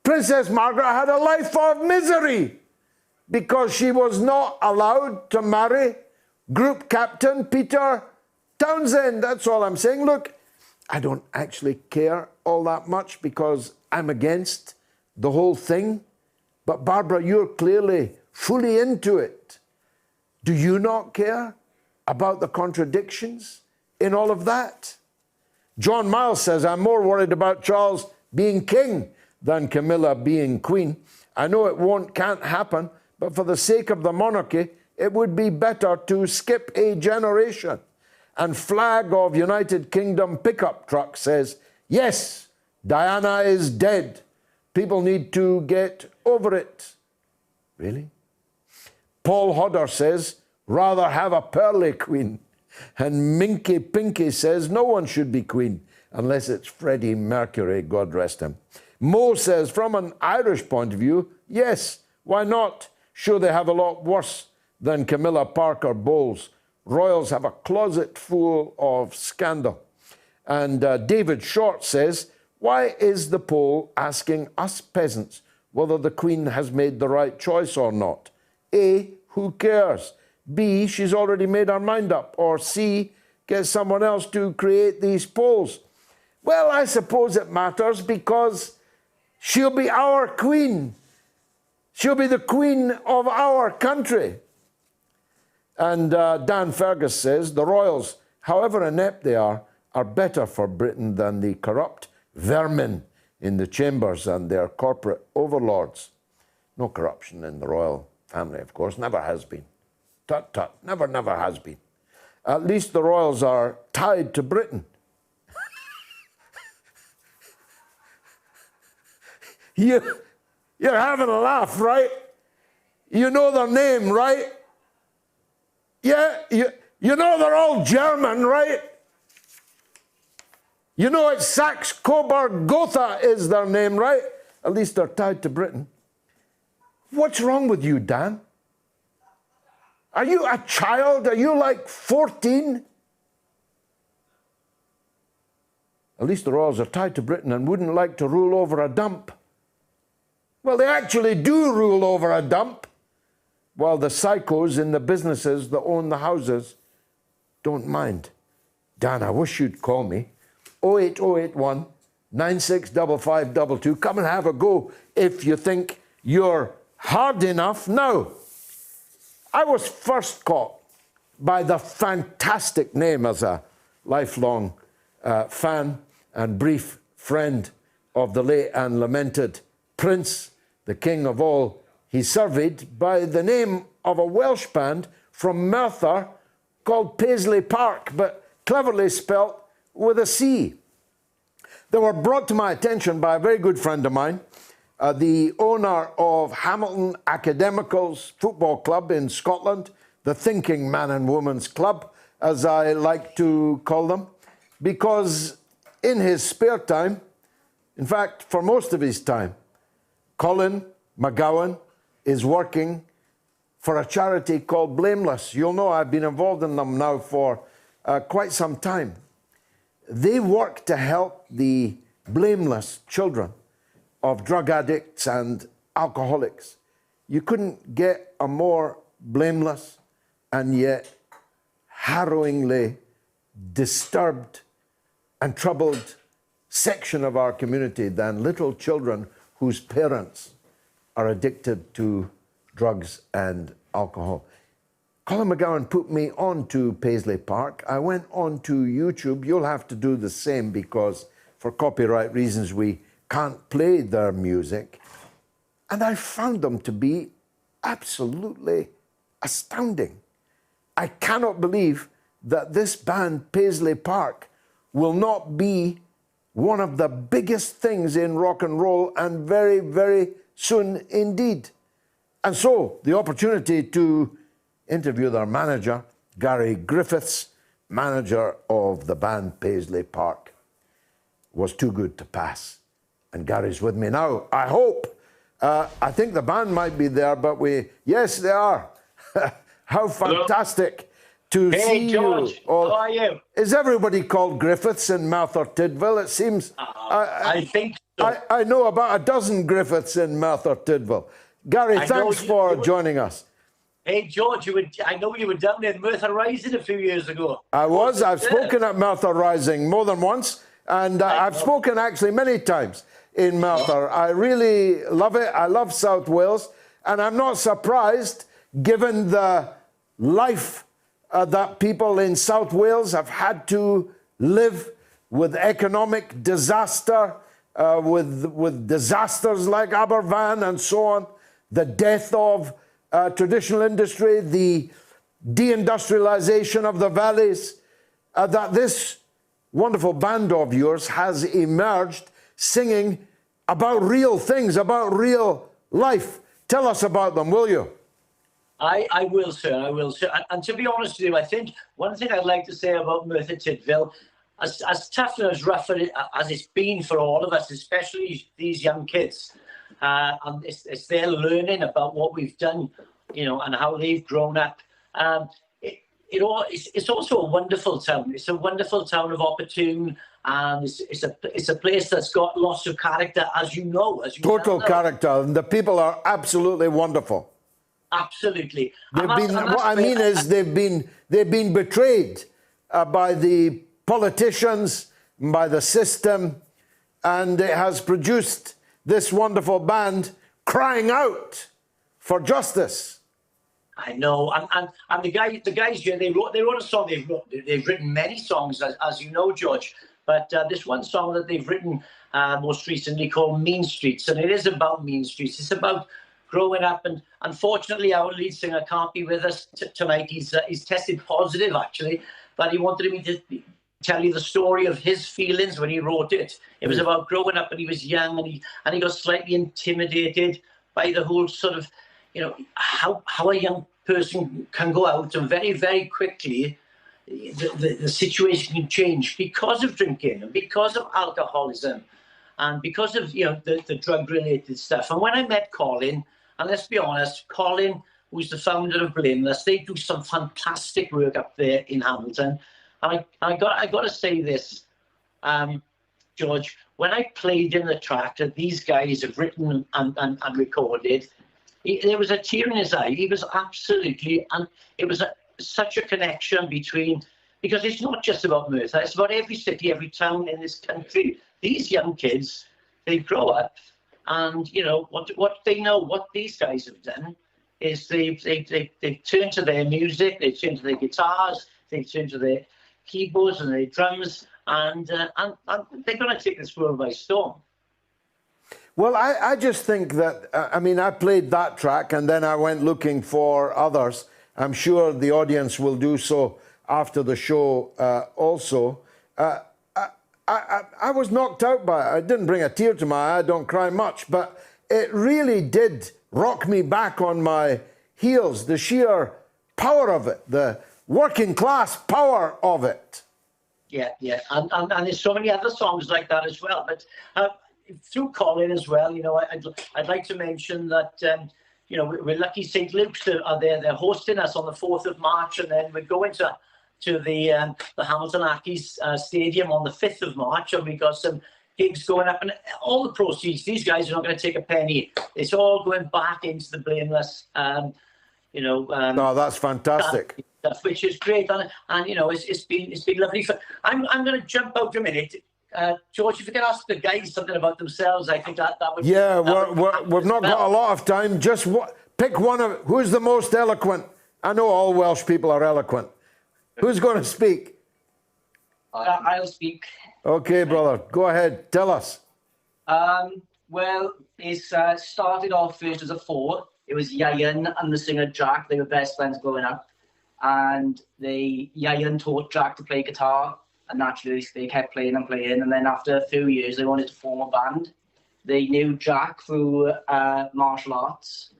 Princess Margaret had a life of misery because she was not allowed to marry Group Captain Peter Townsend. That's all I'm saying. Look, I don't actually care all that much because I'm against the whole thing. But Barbara, you're clearly fully into it. Do you not care about the contradictions in all of that? John Miles says, I'm more worried about Charles being king than Camilla being queen. I know it can't happen, but for the sake of the monarchy, it would be better to skip a generation. And Flag of United Kingdom pickup truck says, yes, Diana is dead. People need to get over it. Really? Paul Hodder says, rather have a pearly queen. And Minky Pinky says, no one should be queen unless it's Freddie Mercury, God rest him. Mo says, from an Irish point of view, yes, why not? Sure, they have a lot worse than Camilla Parker Bowles. Royals have a closet full of scandal. And David Short says, why is the poll asking us peasants whether the Queen has made the right choice or not? A, who cares? B, she's already made her mind up, or C, get someone else to create these polls? Well, I suppose it matters because she'll be our queen. She'll be the queen of our country. And Dan Fergus says, the royals, however inept they are better for Britain than the corrupt vermin in the chambers and their corporate overlords. No corruption in the royal family, of course, never has been. Tut, tut, never, never has been. At least the royals are tied to Britain. You're having a laugh, right? You know their name, right? Yeah, you know they're all German, right? You know it's Saxe-Coburg-Gotha is their name, right? At least they're tied to Britain. What's wrong with you, Dan? Are you a child? Are you like 14? At least the royals are tied to Britain and wouldn't like to rule over a dump. Well, they actually do rule over a dump, while the psychos in the businesses that own the houses don't mind. Dan, I wish you'd call me. 08081 965522. Come and have a go if you think you're hard enough. Now, I was first caught by the fantastic name as a lifelong fan and brief friend of the late and lamented Prince, the king of all he surveyed, by the name of a Welsh band from Merthyr called Paisley Parc, but cleverly spelt with a C. They were brought to my attention by a very good friend of mine, the owner of Hamilton Academicals Football Club in Scotland, the thinking man and woman's club, as I like to call them, because in his spare time, in fact, for most of his time, Colin McGowan is working for a charity called Blameless. You'll know I've been involved in them now for quite some time. They work to help the blameless children of drug addicts and alcoholics. You couldn't get a more blameless and yet harrowingly disturbed and troubled section of our community than little children whose parents are addicted to drugs and alcohol. Colin McGowan put me on to Paisley Parc. I went on to YouTube. You'll have to do the same because for copyright reasons we can't play their music. And I found them to be absolutely astounding. I cannot believe that this band, Paisley Parc, will not be one of the biggest things in rock and roll, and very, very soon indeed. And so the opportunity to interview their manager, Gary Griffiths, manager of the band Paisley Parc, was too good to pass. And Gary's with me now, I hope. I think the band might be there, but yes, they are. How fantastic to see George, you. Oh, how are you? Is everybody called Griffiths in Merthyr Tydfil? It seems. I think so. I know about a dozen Griffiths in Merthyr Tydfil. Gary, thanks for joining us. Hey, George, I know you were down in Merthyr Rising a few years ago. I was. I've spoken at Merthyr Rising more than once, and I've spoken actually many times in Merthyr. I really love it. I love South Wales, and I'm not surprised given the life that people in South Wales have had to live with economic disaster, with disasters like Aberfan and so on, the death of traditional industry, the deindustrialization of the valleys, that this wonderful band of yours has emerged singing about real things, about real life. Tell us about them, will you? I will, sir. I will, sir. And to be honest with you, I think one thing I'd like to say about Merthyr Tydfil, as tough and as rough as it's been for all of us, especially these young kids, and it's their learning about what we've done, and how they've grown up. It's also a wonderful town. It's a wonderful town of opportune, and it's a place that's got lots of character, as you know. Total character, and the people are absolutely wonderful. Absolutely. What I mean is they've been betrayed by the politicians, by the system, and it has produced this wonderful band crying out for justice. I know, and the guys here, they wrote a song. They've written many songs, as you know, George. But this one song that they've written most recently called Mean Streets, and it is about mean streets. It's about growing up, and unfortunately our lead singer can't be with us tonight. He's tested positive, actually, but he wanted me to tell you the story of his feelings when he wrote it. It was about growing up, and he was young, and he got slightly intimidated by the whole sort of, how a young person can go out and very, very quickly the situation can change because of drinking and because of alcoholism and because of the drug-related stuff. And when I met Colin, and let's be honest, Colin, who's the founder of Blameless, they do some fantastic work up there in Hamilton. And I got to say this, George, when I played in the track that these guys have written and recorded, there was a tear in his eye. He was absolutely, and it was such a connection between, because it's not just about Merthyr, it's about every city, every town in this country. These young kids, they grow up, and what they know, what these guys have done is they turn to their music, they turn to their guitars, they turn to their keyboards and their drums, and they're going to take this world by storm. Well, I just think that, I played that track and then I went looking for others. I'm sure the audience will do so after the show also. I was knocked out by it. It didn't bring a tear to my eye. I don't cry much, but it really did rock me back on my heels. The sheer power of it, the working class power of it. Yeah, and there's so many other songs like that as well. But through Colin as well, I'd like to mention that we're lucky St. Luke's are there. They're hosting us on the 4th of March, and then we're going to the Hamilton Accies Stadium on the 5th of March, and we got some gigs going up, and all the proceeds, these guys are not going to take a penny. It's all going back into the Blameless. No, that's fantastic. Stuff, which is great, and it's been lovely. I'm going to jump out a minute. George, if you could ask the guys something about themselves, I think that would. Yeah, we've not got a lot of time. Just pick one of who's the most eloquent. I know all Welsh people are eloquent. Who's going to speak? I'll speak. Okay, brother, go ahead. Tell us. Well, it's started off first as a four. It was Ieuan and the singer Jack. They were best friends growing up, and Ieuan taught Jack to play guitar. And naturally, they kept playing, and then after a few years, they wanted to form a band. They knew Jack through martial arts,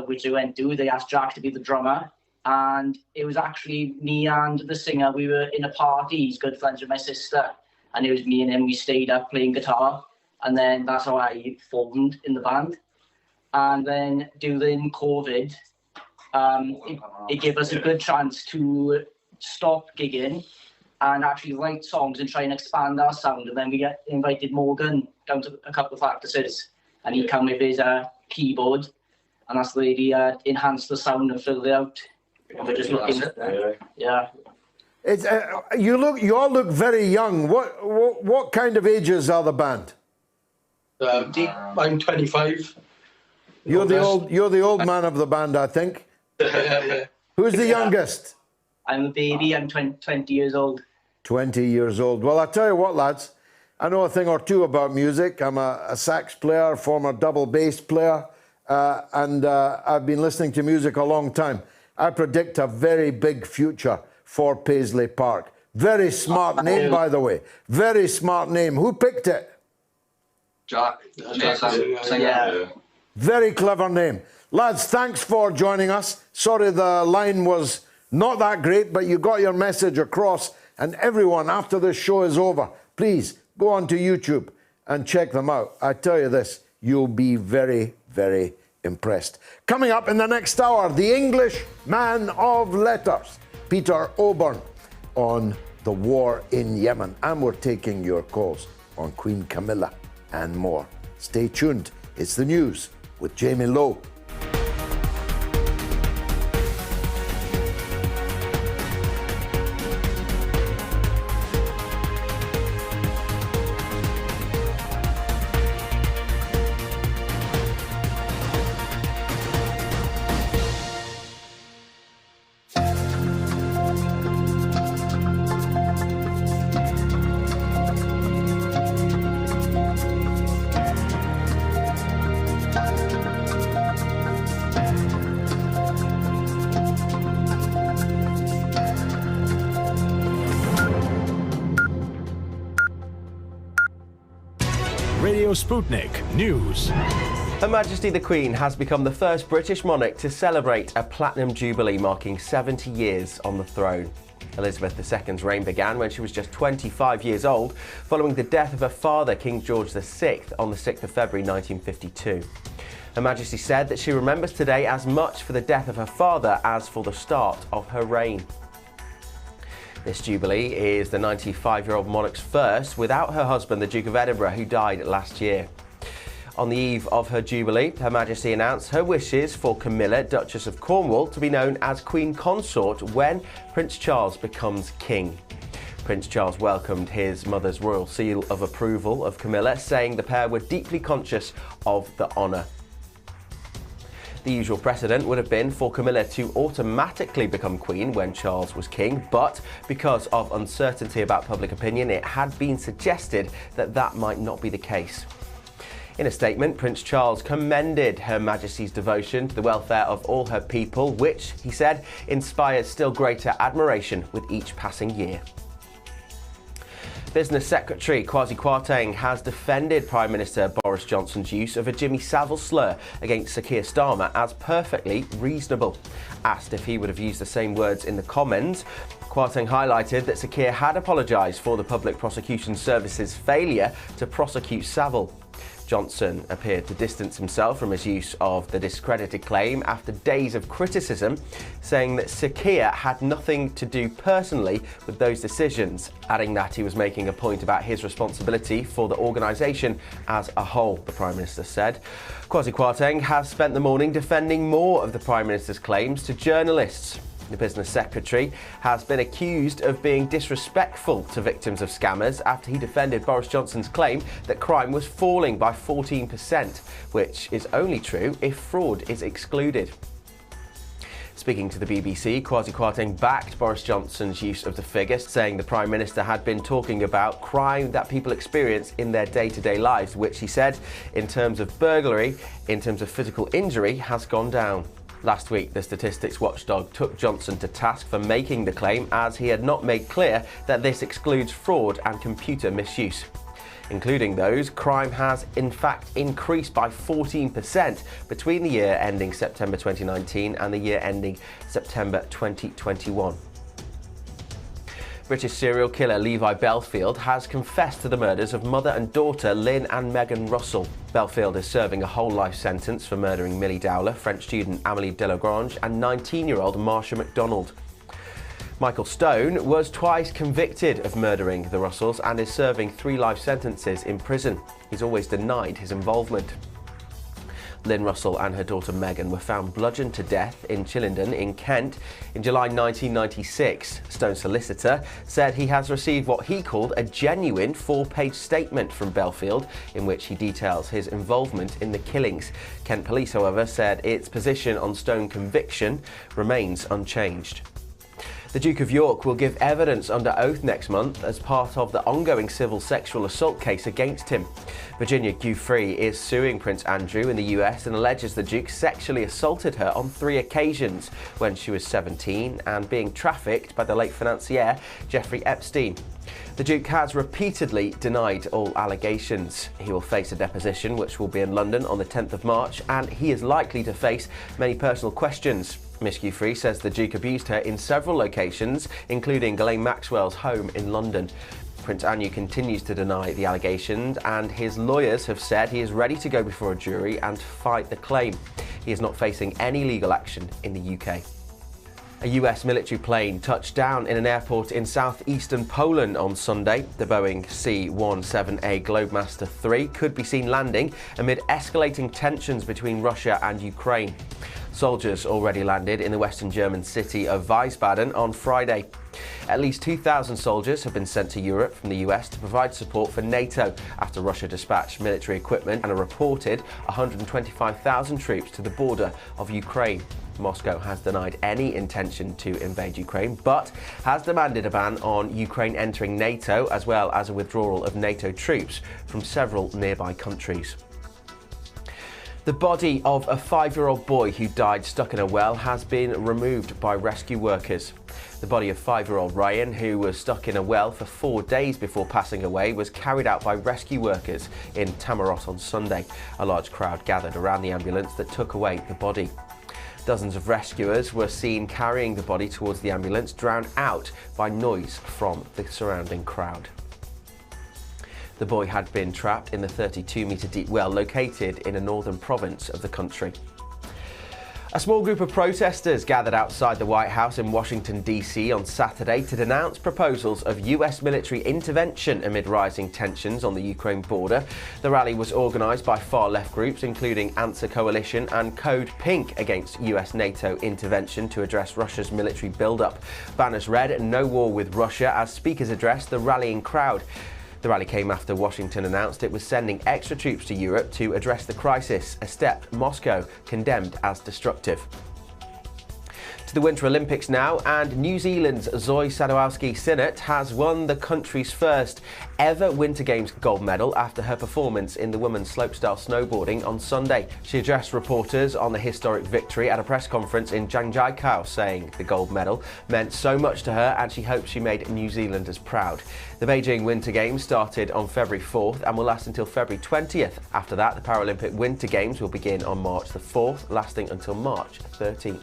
which they went to. They asked Jack to be the drummer, and it was actually me and the singer. We were in a party. He's good friends with my sister, and it was me and him. We stayed up playing guitar, and then that's how I formed in the band. And then during COVID, it gave us a good chance to stop gigging and actually write songs and try and expand our sound. And then we invited Morgan down to a couple of practices, and he came with his keyboard, and that's the way he enhanced the sound and filled it out. And we're just looking at that. Yeah. It's you all look very young. What kind of ages are the band? I'm 25. You're the old man of the band, I think. Yeah. Who's the youngest? I'm a baby. I'm 20 years old. 20 years old. Well, I tell you what, lads, I know a thing or two about music. I'm a sax player, former double bass player, and I've been listening to music a long time. I predict a very big future for Paisley Parc. Very smart name, by the way. Very smart name. Who picked it? Jack. Yeah. Very clever name. Lads, thanks for joining us. Sorry the line was not that great, but you got your message across. And everyone, after this show is over, please go onto YouTube and check them out. I tell you this, you'll be very, very impressed. Coming up in the next hour, the English man of letters, Peter Obourne, on the war in Yemen. And we're taking your calls on Queen Camilla and more. Stay tuned. It's the news with Jamie Lowe. Sputnik News. Her Majesty the Queen has become the first British monarch to celebrate a platinum jubilee marking 70 years on the throne. Elizabeth II's reign began when she was just 25 years old, following the death of her father, King George VI, on the 6th of February 1952. Her Majesty said that she remembers today as much for the death of her father as for the start of her reign. This jubilee is the 95-year-old monarch's first without her husband, the Duke of Edinburgh, who died last year. On the eve of her jubilee, Her Majesty announced her wishes for Camilla, Duchess of Cornwall, to be known as Queen Consort when Prince Charles becomes king. Prince Charles welcomed his mother's royal seal of approval of Camilla, saying the pair were deeply conscious of the honour. The usual precedent would have been for Camilla to automatically become queen when Charles was king, but because of uncertainty about public opinion, it had been suggested that that might not be the case. In a statement, Prince Charles commended Her Majesty's devotion to the welfare of all her people, which, he said, inspires still greater admiration with each passing year. Business Secretary Kwasi Kwarteng has defended Prime Minister Boris Johnson's use of a Jimmy Savile slur against Sir Keir Starmer as perfectly reasonable. Asked if he would have used the same words in the Commons, Kwarteng highlighted that Sir Keir had apologised for the Public Prosecution Service's failure to prosecute Savile. Johnson appeared to distance himself from his use of the discredited claim after days of criticism, saying that Sir Keir had nothing to do personally with those decisions, adding that he was making a point about his responsibility for the organisation as a whole, the Prime Minister said. Kwasi Kwarteng has spent the morning defending more of the Prime Minister's claims to journalists. The Business Secretary has been accused of being disrespectful to victims of scammers after he defended Boris Johnson's claim that crime was falling by 14%, which is only true if fraud is excluded. Speaking to the BBC, Kwasi Kwarteng backed Boris Johnson's use of the figure, saying the Prime Minister had been talking about crime that people experience in their day-to-day lives, which he said, in terms of burglary, in terms of physical injury, has gone down. Last week, the statistics watchdog took Johnson to task for making the claim, as he had not made clear that this excludes fraud and computer misuse. Including those, crime has in fact increased by 14% between the year ending September 2019 and the year ending September 2021. British serial killer Levi Belfield has confessed to the murders of mother and daughter Lynn and Megan Russell. Belfield is serving a whole life sentence for murdering Millie Dowler, French student Amélie Delagrange and 19-year-old Marsha MacDonald. Michael Stone was twice convicted of murdering the Russells and is serving 3 life sentences in prison. He's always denied his involvement. Lynn Russell and her daughter Megan were found bludgeoned to death in Chillenden in Kent in July 1996. Stone's solicitor said he has received what he called a genuine 4-page statement from Belfield in which he details his involvement in the killings. Kent Police, however, said its position on Stone conviction remains unchanged. The Duke of York will give evidence under oath next month as part of the ongoing civil sexual assault case against him. Virginia Giuffre is suing Prince Andrew in the US and alleges the Duke sexually assaulted her on 3 occasions when she was 17 and being trafficked by the late financier Jeffrey Epstein. The Duke has repeatedly denied all allegations. He will face a deposition which will be in London on the 10th of March, and he is likely to face many personal questions. Miss Giuffre says the Duke abused her in several locations, including Ghislaine Maxwell's home in London. Prince Andrew continues to deny the allegations, and his lawyers have said he is ready to go before a jury and fight the claim. He is not facing any legal action in the UK. A US military plane touched down in an airport in southeastern Poland on Sunday. The Boeing C-17A Globemaster III could be seen landing amid escalating tensions between Russia and Ukraine. Soldiers already landed in the western German city of Wiesbaden on Friday. At least 2,000 soldiers have been sent to Europe from the US to provide support for NATO after Russia dispatched military equipment and a reported 125,000 troops to the border of Ukraine. Moscow has denied any intention to invade Ukraine, but has demanded a ban on Ukraine entering NATO, as well as a withdrawal of NATO troops from several nearby countries. The body of a 5-year-old boy who died stuck in a well has been removed by rescue workers. The body of 5-year-old Ryan, who was stuck in a well for 4 days before passing away, was carried out by rescue workers in Tamarot on Sunday. A large crowd gathered around the ambulance that took away the body. Dozens of rescuers were seen carrying the body towards the ambulance, drowned out by noise from the surrounding crowd. The boy had been trapped in the 32-metre deep well located in a northern province of the country. A small group of protesters gathered outside the White House in Washington, D.C. on Saturday to denounce proposals of US military intervention amid rising tensions on the Ukraine border. The rally was organised by far-left groups including Answer Coalition and Code Pink against US NATO intervention to address Russia's military build-up. Banners read "No War with Russia" as speakers addressed the rallying crowd. The rally came after Washington announced it was sending extra troops to Europe to address the crisis, a step Moscow condemned as destructive. To the Winter Olympics now, and New Zealand's Zoe Sadowski-Synnott has won the country's first ever Winter Games gold medal after her performance in the women's slopestyle snowboarding on Sunday. She addressed reporters on the historic victory at a press conference in Zhangjiakou, saying the gold medal meant so much to her and she hopes she made New Zealanders proud. The Beijing Winter Games started on February 4th and will last until February 20th. After that, the Paralympic Winter Games will begin on March the 4th, lasting until March 13th.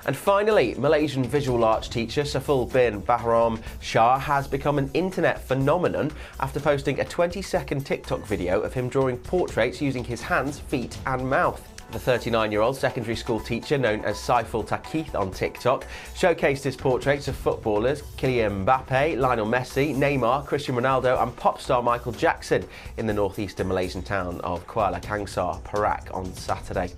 And finally, Malaysian visual arts teacher Saiful bin Bahram Shah has become an internet phenomenon after posting a 20-second TikTok video of him drawing portraits using his hands, feet and mouth. The 39-year-old secondary school teacher, known as Saiful Takith on TikTok, showcased his portraits of footballers Kylian Mbappe, Lionel Messi, Neymar, Cristiano Ronaldo and pop star Michael Jackson in the northeastern Malaysian town of Kuala Kangsar, Perak on Saturday.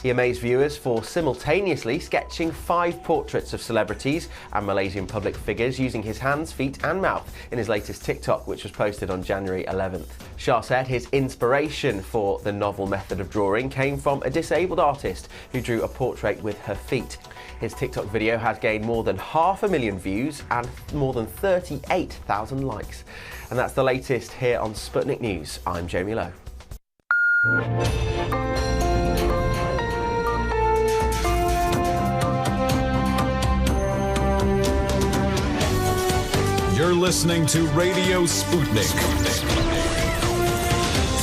He amazed viewers for simultaneously sketching 5 portraits of celebrities and Malaysian public figures using his hands, feet and mouth in his latest TikTok, which was posted on January 11th. Shah said his inspiration for the novel method of drawing came from a disabled artist who drew a portrait with her feet. His TikTok video has gained more than 500,000 views and more than 38,000 likes. And that's the latest here on Sputnik News. I'm Jamie Lowe. You're listening to Radio Sputnik.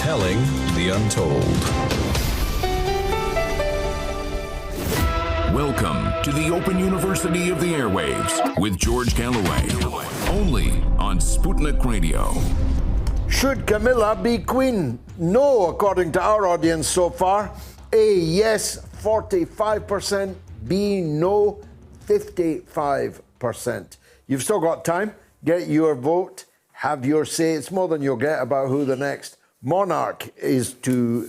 Telling the untold. Welcome to the Open University of the Airwaves with George Galloway. Only on Sputnik Radio. Should Camilla be queen? No, according to our audience so far. A, yes, 45%. B, no, 55%. You've still got time. Get your vote. Have your say. It's more than you'll get about who the next monarch is to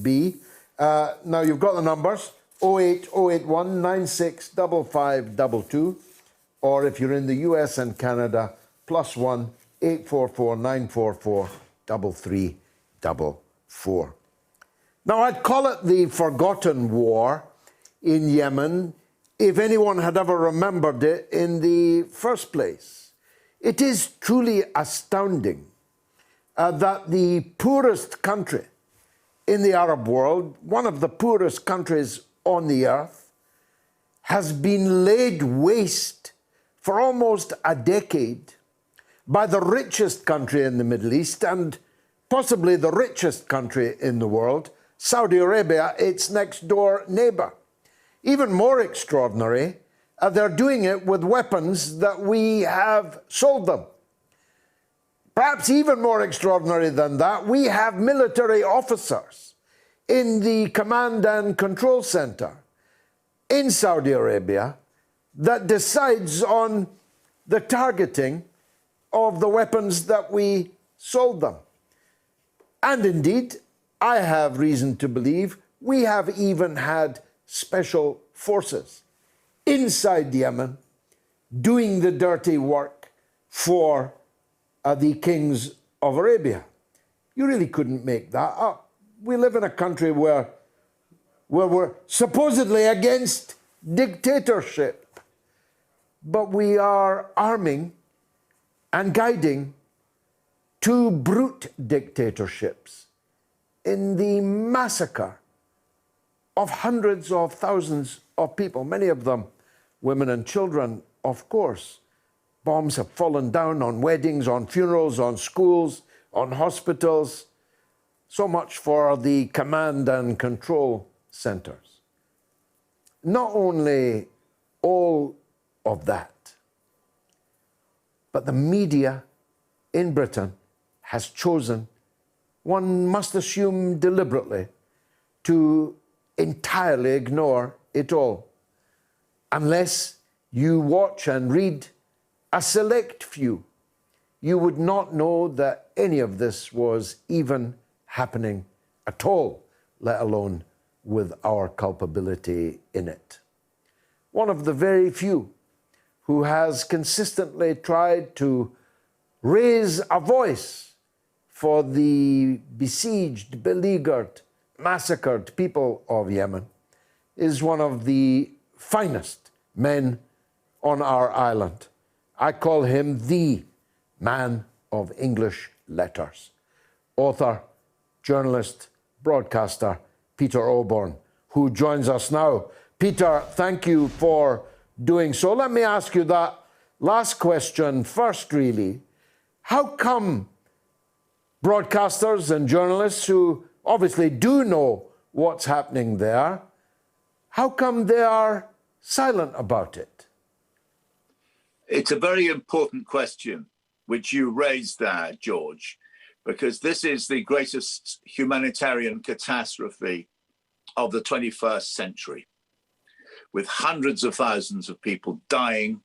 be. Now, you've got the numbers. 08081 965522, or if you're in the US and Canada, +1 844 944 3344. Now, I'd call it the forgotten war in Yemen if anyone had ever remembered it in the first place. It is truly astounding that the poorest country in the Arab world, one of the poorest countries on the earth, has been laid waste for almost a decade by the richest country in the Middle East and possibly the richest country in the world, Saudi Arabia, its next door neighbor. Even more extraordinary, they're doing it with weapons that we have sold them. Perhaps even more extraordinary than that, we have military officers in the command and control center in Saudi Arabia that decides on the targeting of the weapons that we sold them. And indeed, I have reason to believe we have even had special forces inside Yemen doing the dirty work for the kings of Arabia. You really couldn't make that up. We live in a country where we're supposedly against dictatorship, but we are arming and guiding 2 brute dictatorships in the massacre of hundreds of thousands of people, many of them women and children, of course. Bombs have fallen down on weddings, on funerals, on schools, on hospitals. So much for the command and control centers. Not only all of that, but the media in Britain has chosen, one must assume deliberately, to entirely ignore it all. Unless you watch and read a select few, you would not know that any of this was even happening at all, let alone with our culpability in it. One of the very few who has consistently tried to raise a voice for the besieged, beleaguered, massacred people of Yemen is one of the finest men on our island. I call him the man of English letters. Author, journalist, broadcaster, Peter Obourne, who joins us now. Peter, thank you for doing so. Let me ask you that last question first, really. How come broadcasters and journalists who obviously do know what's happening there, how come they are silent about it? It's a very important question which you raised there, George, because this is the greatest humanitarian catastrophe of the 21st century, with hundreds of thousands of people dying,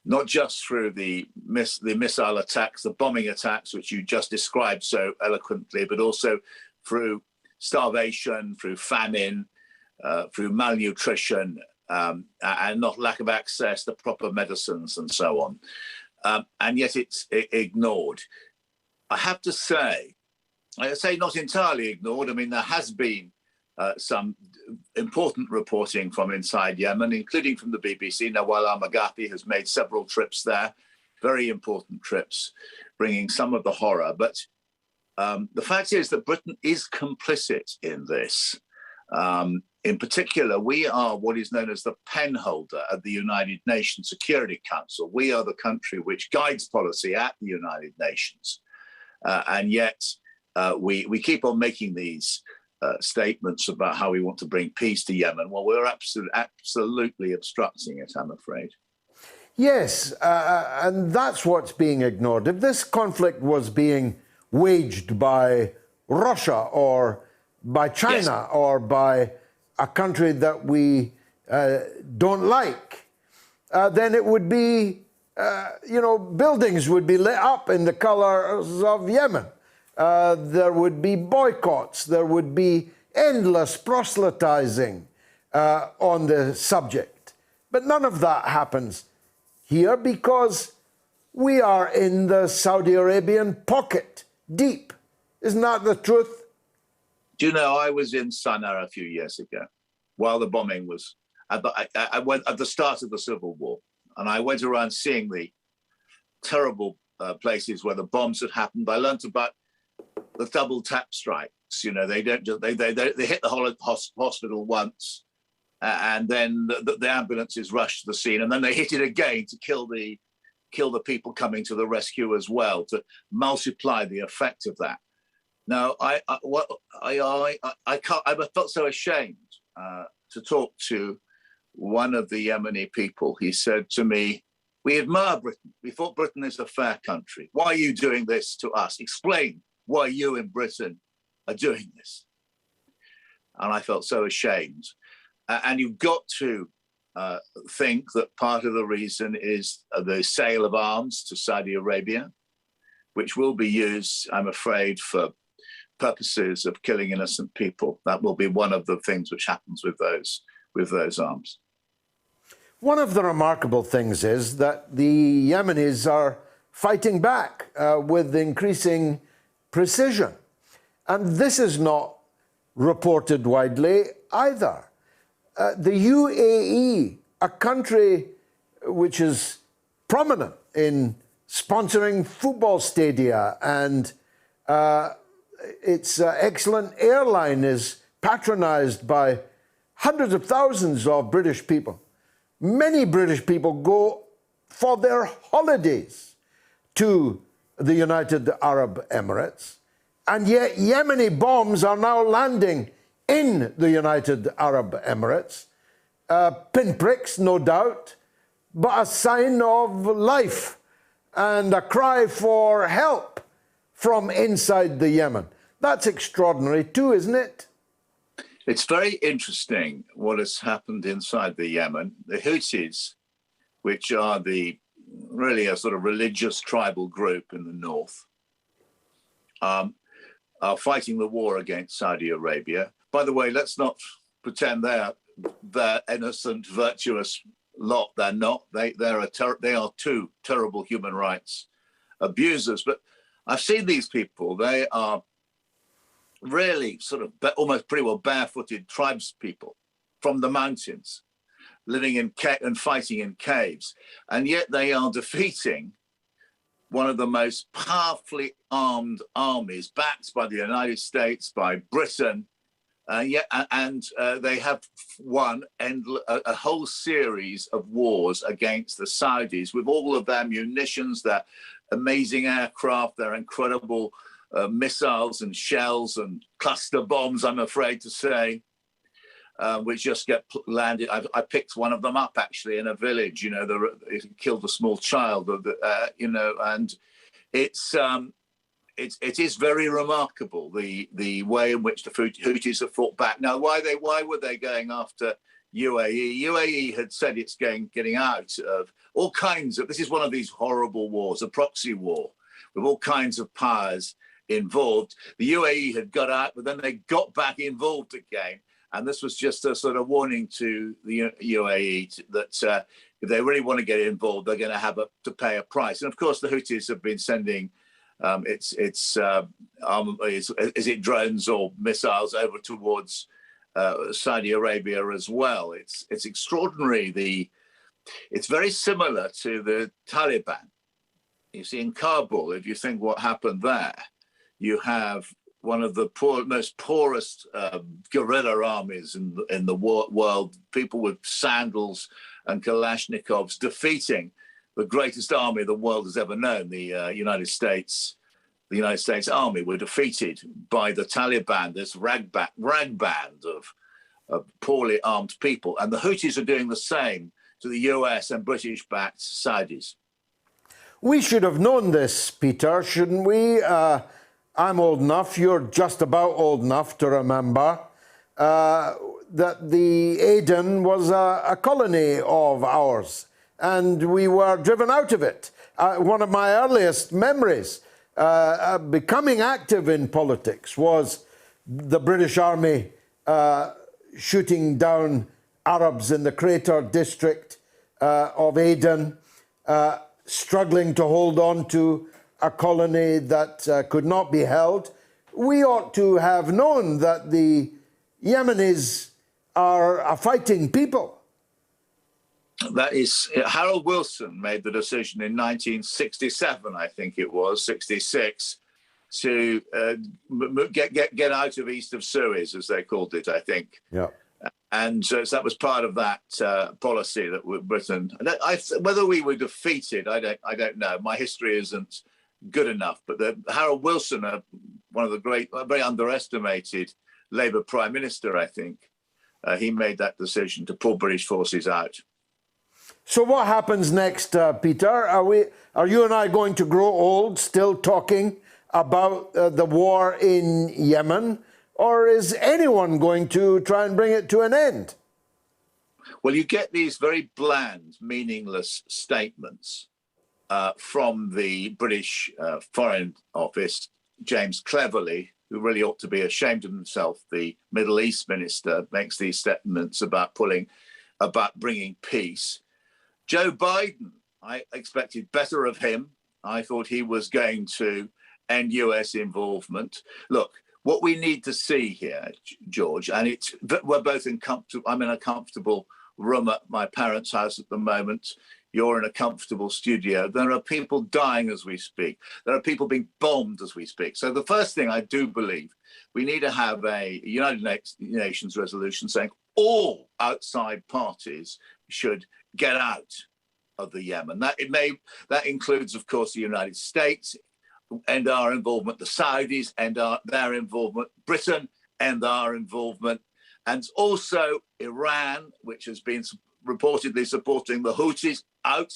not just through the missile attacks, the bombing attacks, which you just described so eloquently, but also through starvation, through famine, through malnutrition, and not lack of access to proper medicines and so on. And yet it's ignored. I have to say, I say not entirely ignored. I mean, there has been some important reporting from inside Yemen, including from the BBC. Nawal al-Maghafi has made several trips there, very important trips, bringing some of the horror. But the fact is that Britain is complicit in this. In particular, we are what is known as the pen holder at the United Nations Security Council. We are the country which guides policy at the United Nations. And yet we keep on making these statements about how we want to bring peace to Yemen. Well, we're absolutely obstructing it, I'm afraid. Yes, and that's what's being ignored. If this conflict was being waged by Russia or by China, yes, or by a country that we don't like, then it would be, buildings would be lit up in the colors of Yemen. There would be boycotts. There would be endless proselytizing on the subject. But none of that happens here because we are in the Saudi Arabian pocket, deep. Isn't that the truth? Do you know, I was in Sana'a a few years ago while the bombing was, I went at the start of the Civil War, and I went around seeing the terrible places where the bombs had happened. I learned about the double tap strikes. You know, they hit the whole hospital once, and then the ambulances rushed to the scene, and then they hit it again to kill the people coming to the rescue as well, to multiply the effect of that. Now, I felt so ashamed to talk to one of the Yemeni people. He said to me, "We admire Britain. We thought Britain is a fair country. Why are you doing this to us? Explain why you in Britain are doing this." And I felt so ashamed. And you've got to think that part of the reason is the sale of arms to Saudi Arabia, which will be used, I'm afraid, for purposes of killing innocent people. That will be one of the things which happens with those arms. One of the remarkable things is that the Yemenis are fighting back with increasing precision. And this is not reported widely either. The UAE, a country which is prominent in sponsoring football stadia, and its excellent airline is patronized by hundreds of thousands of British people, Many British people go for their holidays to the United Arab Emirates, and yet Yemeni bombs are now landing in the United Arab Emirates. Pinpricks, no doubt, but a sign of life and a cry for help from inside the Yemen. That's extraordinary too, isn't it? It's very interesting what has happened inside the Yemen. The Houthis, which are really a sort of religious tribal group in the north, are fighting the war against Saudi Arabia. By the way, let's not pretend they're innocent, virtuous lot. They're not. They are two terrible human rights abusers. But I've seen these people. They are really sort of almost pretty well barefooted tribespeople from the mountains, living in and fighting in caves, and yet they are defeating one of the most powerfully armed armies, backed by the United States, by Britain, and they have won a whole series of wars against the Saudis with all of their munitions, their amazing aircraft, their incredible missiles and shells and cluster bombs, I'm afraid to say, which just get landed. I picked one of them up actually in a village. It killed a small child. And it is very remarkable the way in which the Houthis have fought back. Now, why were they going after UAE? UAE had said it's getting out of all kinds of. This is one of these horrible wars, a proxy war with all kinds of powers involved. The UAE had got out, but then they got back involved again. And this was just a sort of warning to the UAE that if they really want to get involved, they're going to have to pay a price. And of course, the Houthis have been sending its drones or missiles over towards Saudi Arabia as well. It's extraordinary. It's very similar to the Taliban. You see, in Kabul, if you think what happened there, you have one of the most poorest guerrilla armies in the world, people with sandals and Kalashnikovs defeating the greatest army the world has ever known, the United States. The United States Army were defeated by the Taliban, this rag band of poorly armed people. And the Houthis are doing the same to the US and British-backed Saudis. We should have known this, Peter, shouldn't we? I'm old enough, you're just about old enough to remember that the Aden was a colony of ours, and we were driven out of it. One of my earliest memories becoming active in politics was the British Army shooting down Arabs in the Crater district of Aden, struggling to hold on to a colony that could not be held. We ought to have known that the Yemenis are a fighting people. That is, Harold Wilson made the decision in 1967, I think it was, 66, to get out of east of Suez, as they called it, I think. Yeah. And so that was part of that policy that Britain. Whether we were defeated, I don't know. My history isn't good enough. But Harold Wilson, one of the great, very underestimated Labour Prime Minister, I think, he made that decision to pull British forces out. So what happens next, Peter? Are you and I going to grow old still talking about the war in Yemen? Or is anyone going to try and bring it to an end? Well, you get these very bland, meaningless statements from the British Foreign Office. James Cleverly, who really ought to be ashamed of himself, the Middle East minister, makes these statements about bringing peace. Joe Biden, I expected better of him. I thought he was going to end US involvement. Look, what we need to see here, George, and we're both I'm in a comfortable room at my parents' house at the moment. You're in a comfortable studio. There are people dying as we speak. There are people being bombed as we speak. So the first thing I do believe, we need to have a United Nations resolution saying all outside parties should get out of the Yemen. That includes, of course, the United States and our involvement, the Saudis and their involvement, Britain and our involvement, and also Iran, which has been reportedly supporting the Houthis, out.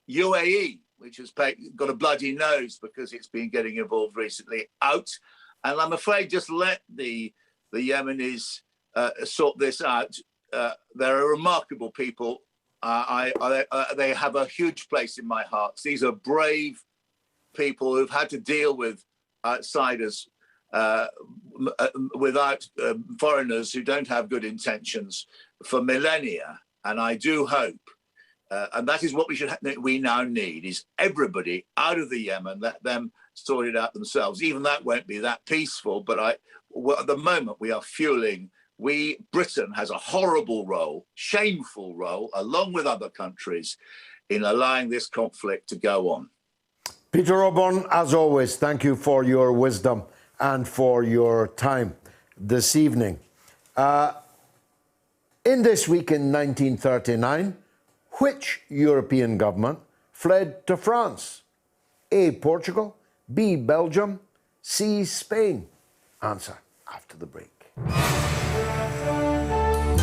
UAE, which has got a bloody nose because it's been getting involved recently, out. And I'm afraid just let the Yemenis sort this out. They're remarkable people. They have a huge place in my heart. These are brave people who've had to deal with outsiders, without foreigners who don't have good intentions for millennia. And I do hope, and that is what we now need, is everybody out of the Yemen, let them sort it out themselves. Even that won't be that peaceful, but at the moment we are fueling. Britain has a horrible role, shameful role, along with other countries, in allowing this conflict to go on. Peter Obourne, as always, thank you for your wisdom and for your time this evening. In this week in 1939, which European government fled to France? A, Portugal, B, Belgium, C, Spain. Answer after the break.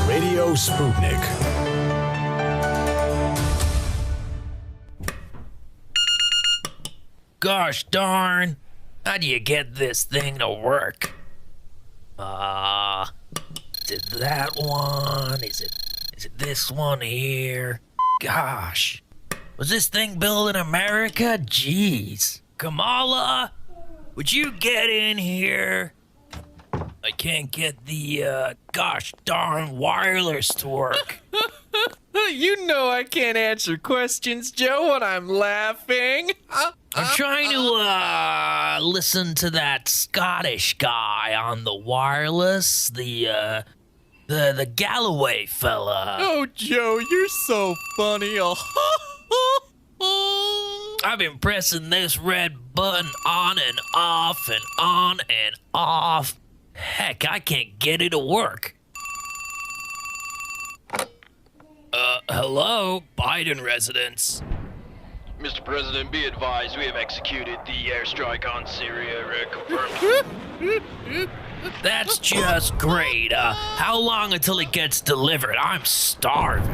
Radio Sputnik. Gosh darn, how do you get this thing to work? Is it that one? Is it this one here? Gosh, was this thing built in America? Jeez. Kamala, would you get in here? I can't get the, gosh darn wireless to work. You know I can't answer questions, Joe, when I'm laughing. I'm trying to, listen to that Scottish guy on the wireless, the Galloway fella. Oh, Joe, you're so funny. I've been pressing this red button on and off and on and off. Heck, I can't get it to work. Hello, Biden residence. Mr. President, be advised, we have executed the airstrike on Syria. Confirmed. That's just great. How long until it gets delivered? I'm starving.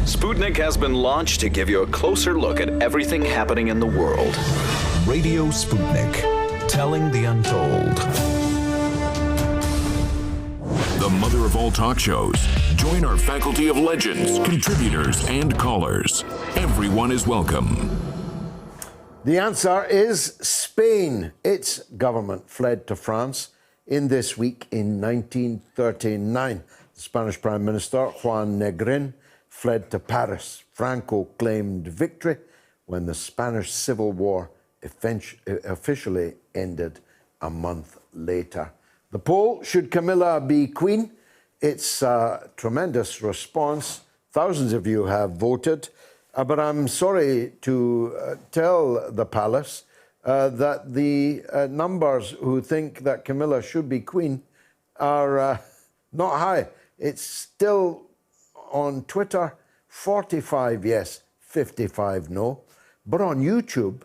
Sputnik has been launched to give you a closer look at everything happening in the world. Radio Sputnik, telling the untold. The mother of all talk shows. Join our faculty of legends, contributors, and callers. Everyone is welcome. The answer is Spain. Its government fled to France in this week in 1939. The Spanish Prime Minister, Juan Negrin, fled to Paris. Franco claimed victory when the Spanish Civil War officially ended a month later. The poll, should Camilla be queen? It's a tremendous response. Thousands of you have voted, but I'm sorry to tell the palace that the numbers who think that Camilla should be queen are not high. It's still on Twitter, 45 yes, 55 no. But on YouTube,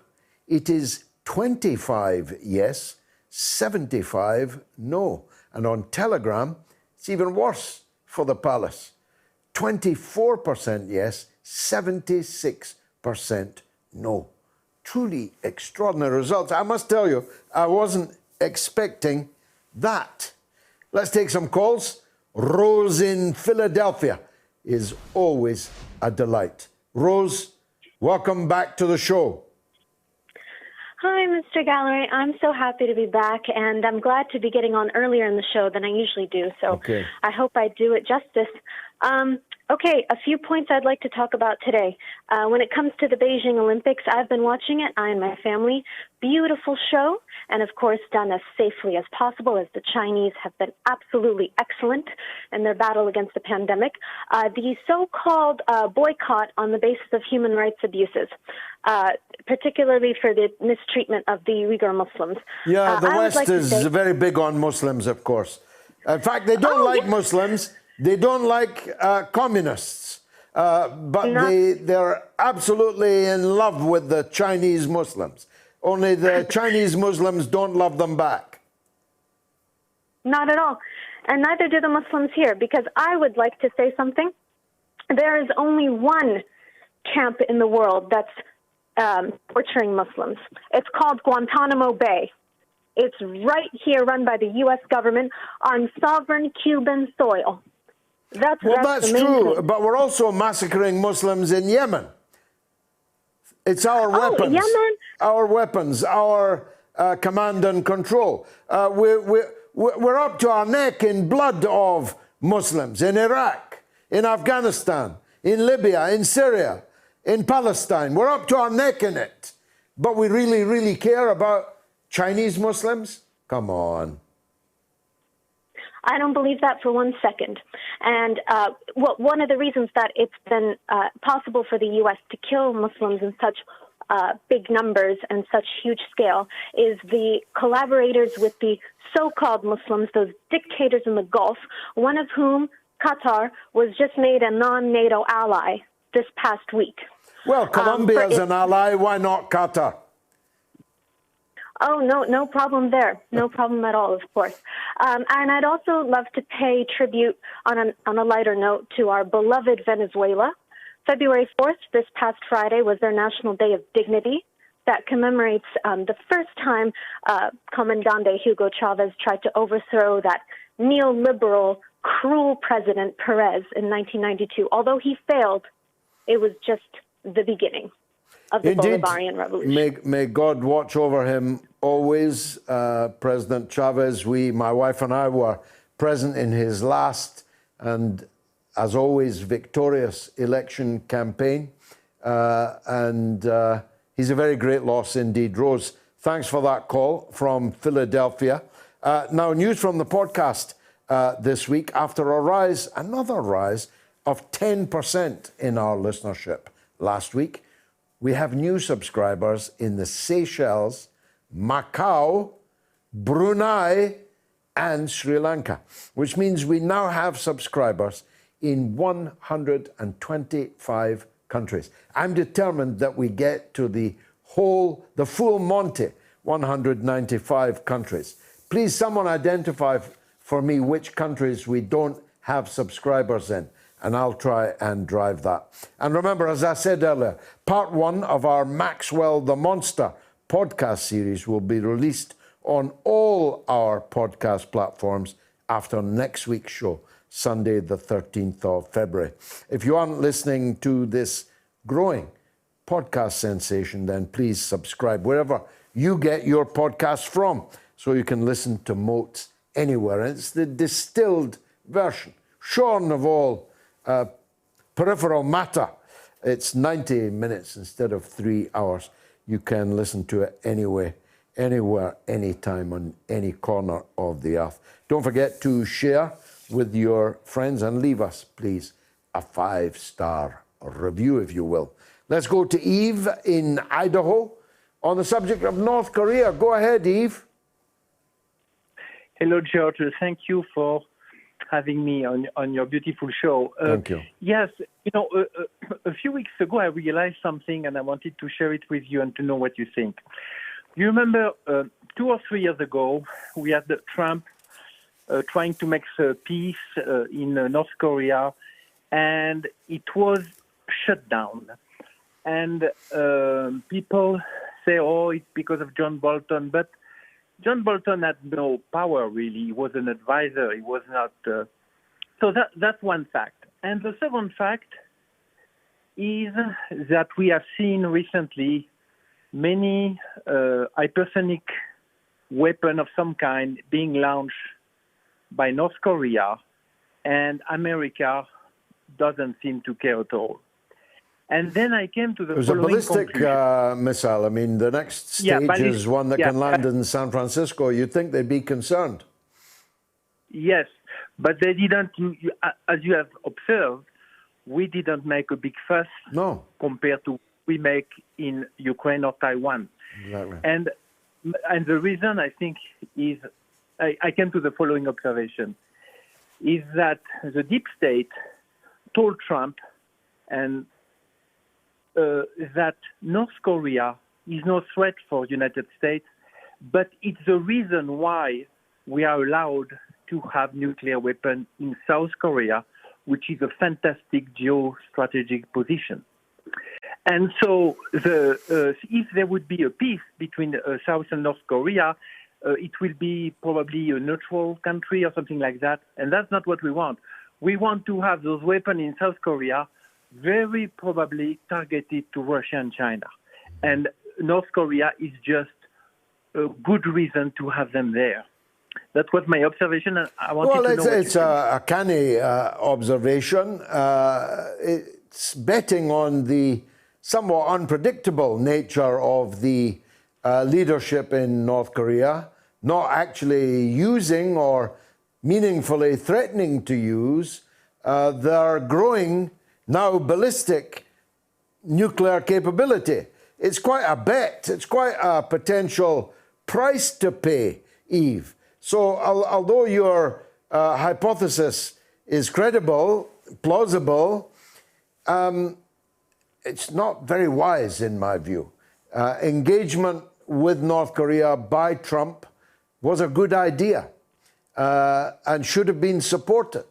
it is 25 yes, 75 no. And on Telegram, it's even worse for the palace. 24% yes, 76% no. Truly extraordinary results. I must tell you, I wasn't expecting that. Let's take some calls. Rose in Philadelphia is always a delight. Rose, welcome back to the show. Hi, Mr. Galloway. I'm so happy to be back, and I'm glad to be getting on earlier in the show than I usually do, so okay. I hope I do it justice. Okay, a few points I'd like to talk about today. When it comes to the Beijing Olympics, I've been watching it, I and my family. Beautiful show, and of course done as safely as possible, as the Chinese have been absolutely excellent in their battle against the pandemic. The so-called boycott on the basis of human rights abuses, particularly for the mistreatment of the Uyghur Muslims. Yeah, the West is very big on Muslims, of course. In fact, they don't like Muslims. They don't like communists, but they're absolutely in love with the Chinese Muslims. Only the Chinese Muslims don't love them back. Not at all. And neither do the Muslims here, because I would like to say something. There is only one camp in the world that's torturing Muslims. It's called Guantanamo Bay. It's right here, run by the U.S. government on sovereign Cuban soil. That's true, but we're also massacring Muslims in Yemen. It's our weapons. Yemen? Our weapons, our command and control. We're up to our neck in blood of Muslims in Iraq, in Afghanistan, in Libya, in Syria, in Palestine. We're up to our neck in it. But we really, really care about Chinese Muslims? Come on. I don't believe that for 1 second. And one of the reasons that it's been possible for the U.S. to kill Muslims in such big numbers and such huge scale is the collaborators with the so-called Muslims, those dictators in the Gulf, one of whom, Qatar, was just made a non-NATO ally this past week. Well, Colombia is an ally. Why not Qatar? Oh, no problem there. No problem at all, of course. And I'd also love to pay tribute on a lighter note to our beloved Venezuela. February 4th, this past Friday, was their National Day of Dignity that commemorates the first time Comandante Hugo Chavez tried to overthrow that neoliberal, cruel president Perez in 1992. Although he failed, it was just the beginning of the Bolivarian Revolution. May God watch over him always. President Chavez, my wife and I were present in his last and, as always, victorious election campaign. He's a very great loss indeed. Rose, thanks for that call from Philadelphia. Now, news from the podcast this week. After another rise of 10% in our listenership last week, we have new subscribers in the Seychelles, Macau, Brunei, and Sri Lanka, which means we now have subscribers in 125 countries. I'm determined that we get to the full Monty, 195 countries. Please, someone identify for me which countries we don't have subscribers in, and I'll try and drive that. And remember, as I said earlier, part 1 of our Maxwell the Monster podcast series will be released on all our podcast platforms after next week's show, Sunday the 13th of February. If you aren't listening to this growing podcast sensation, then please subscribe wherever you get your podcasts from so you can listen to Moats anywhere. And it's the distilled version, shorn of all peripheral matter. It's 90 minutes instead of 3 hours. You can listen to it anywhere, anytime, on any corner of the earth. Don't forget to share with your friends and leave us, please, a 5-star review, if you will. Let's go to Eve in Idaho on the subject of North Korea. Go ahead, Eve. Hello, George. Thank you for having me on your beautiful show. Thank you. Yes, a few weeks ago I realized something and I wanted to share it with you and to know what you think. You remember 2 or 3 years ago, we had Trump trying to make peace in North Korea, and it was shut down. And people say, oh, it's because of John Bolton, but John Bolton had no power, really. He was an advisor. He was not... So that's one fact. And the second fact is that we have seen recently many hypersonic weapons of some kind being launched by North Korea, and America doesn't seem to care at all. And then I came to the There's a following ballistic missile. I mean, the next stage is one that can land in San Francisco. You'd think they'd be concerned. Yes, but they didn't, as you have observed, we didn't make a big fuss compared to what we make in Ukraine or Taiwan. Exactly. And the reason, I think, is I came to the following observation. is that the deep state told Trump and that North Korea is no threat for the United States, but it's the reason why we are allowed to have nuclear weapons in South Korea, which is a fantastic geostrategic position. And so if there would be a peace between South and North Korea, it will be probably a neutral country or something like that. And that's not what we want. We want to have those weapons in South Korea very probably targeted to Russia and China. And North Korea is just a good reason to have them there. That was my observation, and I wanted to know. Well, it's a canny observation. It's betting on the somewhat unpredictable nature of the leadership in North Korea, not actually using or meaningfully threatening to use their growing, now ballistic, nuclear capability. It's quite a bet. It's quite a potential price to pay, Eve. So although your hypothesis is credible, plausible, it's not very wise in my view. Engagement with North Korea by Trump was a good idea and should have been supported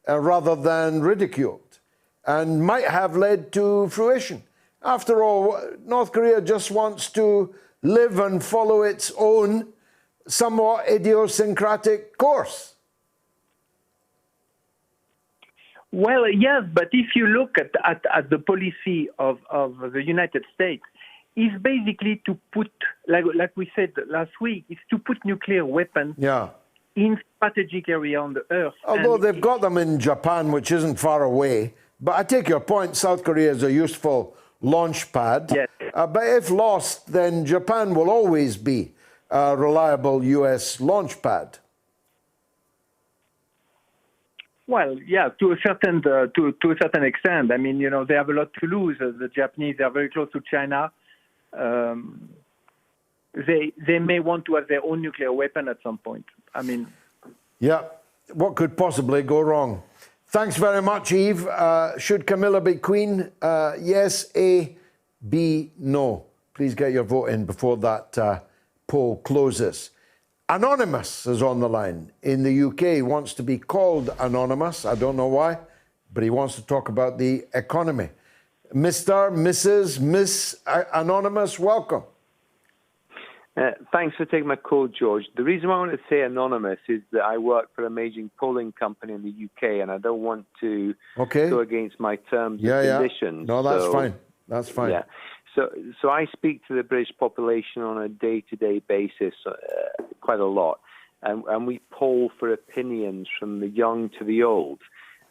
rather than ridiculed, and might have led to fruition. After all, North Korea just wants to live and follow its own somewhat idiosyncratic course. Well, yes, but if you look at the policy of the United States, it's basically to put, like we said last week, it's to put nuclear weapons in strategic area on the earth. Although they've got them in Japan, which isn't far away. But I take your point, South Korea is a useful launch pad. Yes. But if lost, then Japan will always be a reliable U.S. launch pad. Well, yeah, to a certain extent. I mean, you know, they have a lot to lose. The Japanese are very close to China. They may want to have their own nuclear weapon at some point. I mean, yeah, what could possibly go wrong? Thanks very much, Eve. Should Camilla be queen? Yes, A, B, no. Please get your vote in before that poll closes. Anonymous is on the line in the UK. He wants to be called Anonymous. I don't know why, but he wants to talk about the economy. Mr., Mrs., Miss Anonymous, welcome. Thanks for taking my call, George. The reason why I want to say anonymous is that I work for an amazing polling company in the UK, and I don't want to go against my terms and conditions. No, that's fine. That's fine. Yeah. So I speak to the British population on a day-to-day basis quite a lot, and we poll for opinions from the young to the old.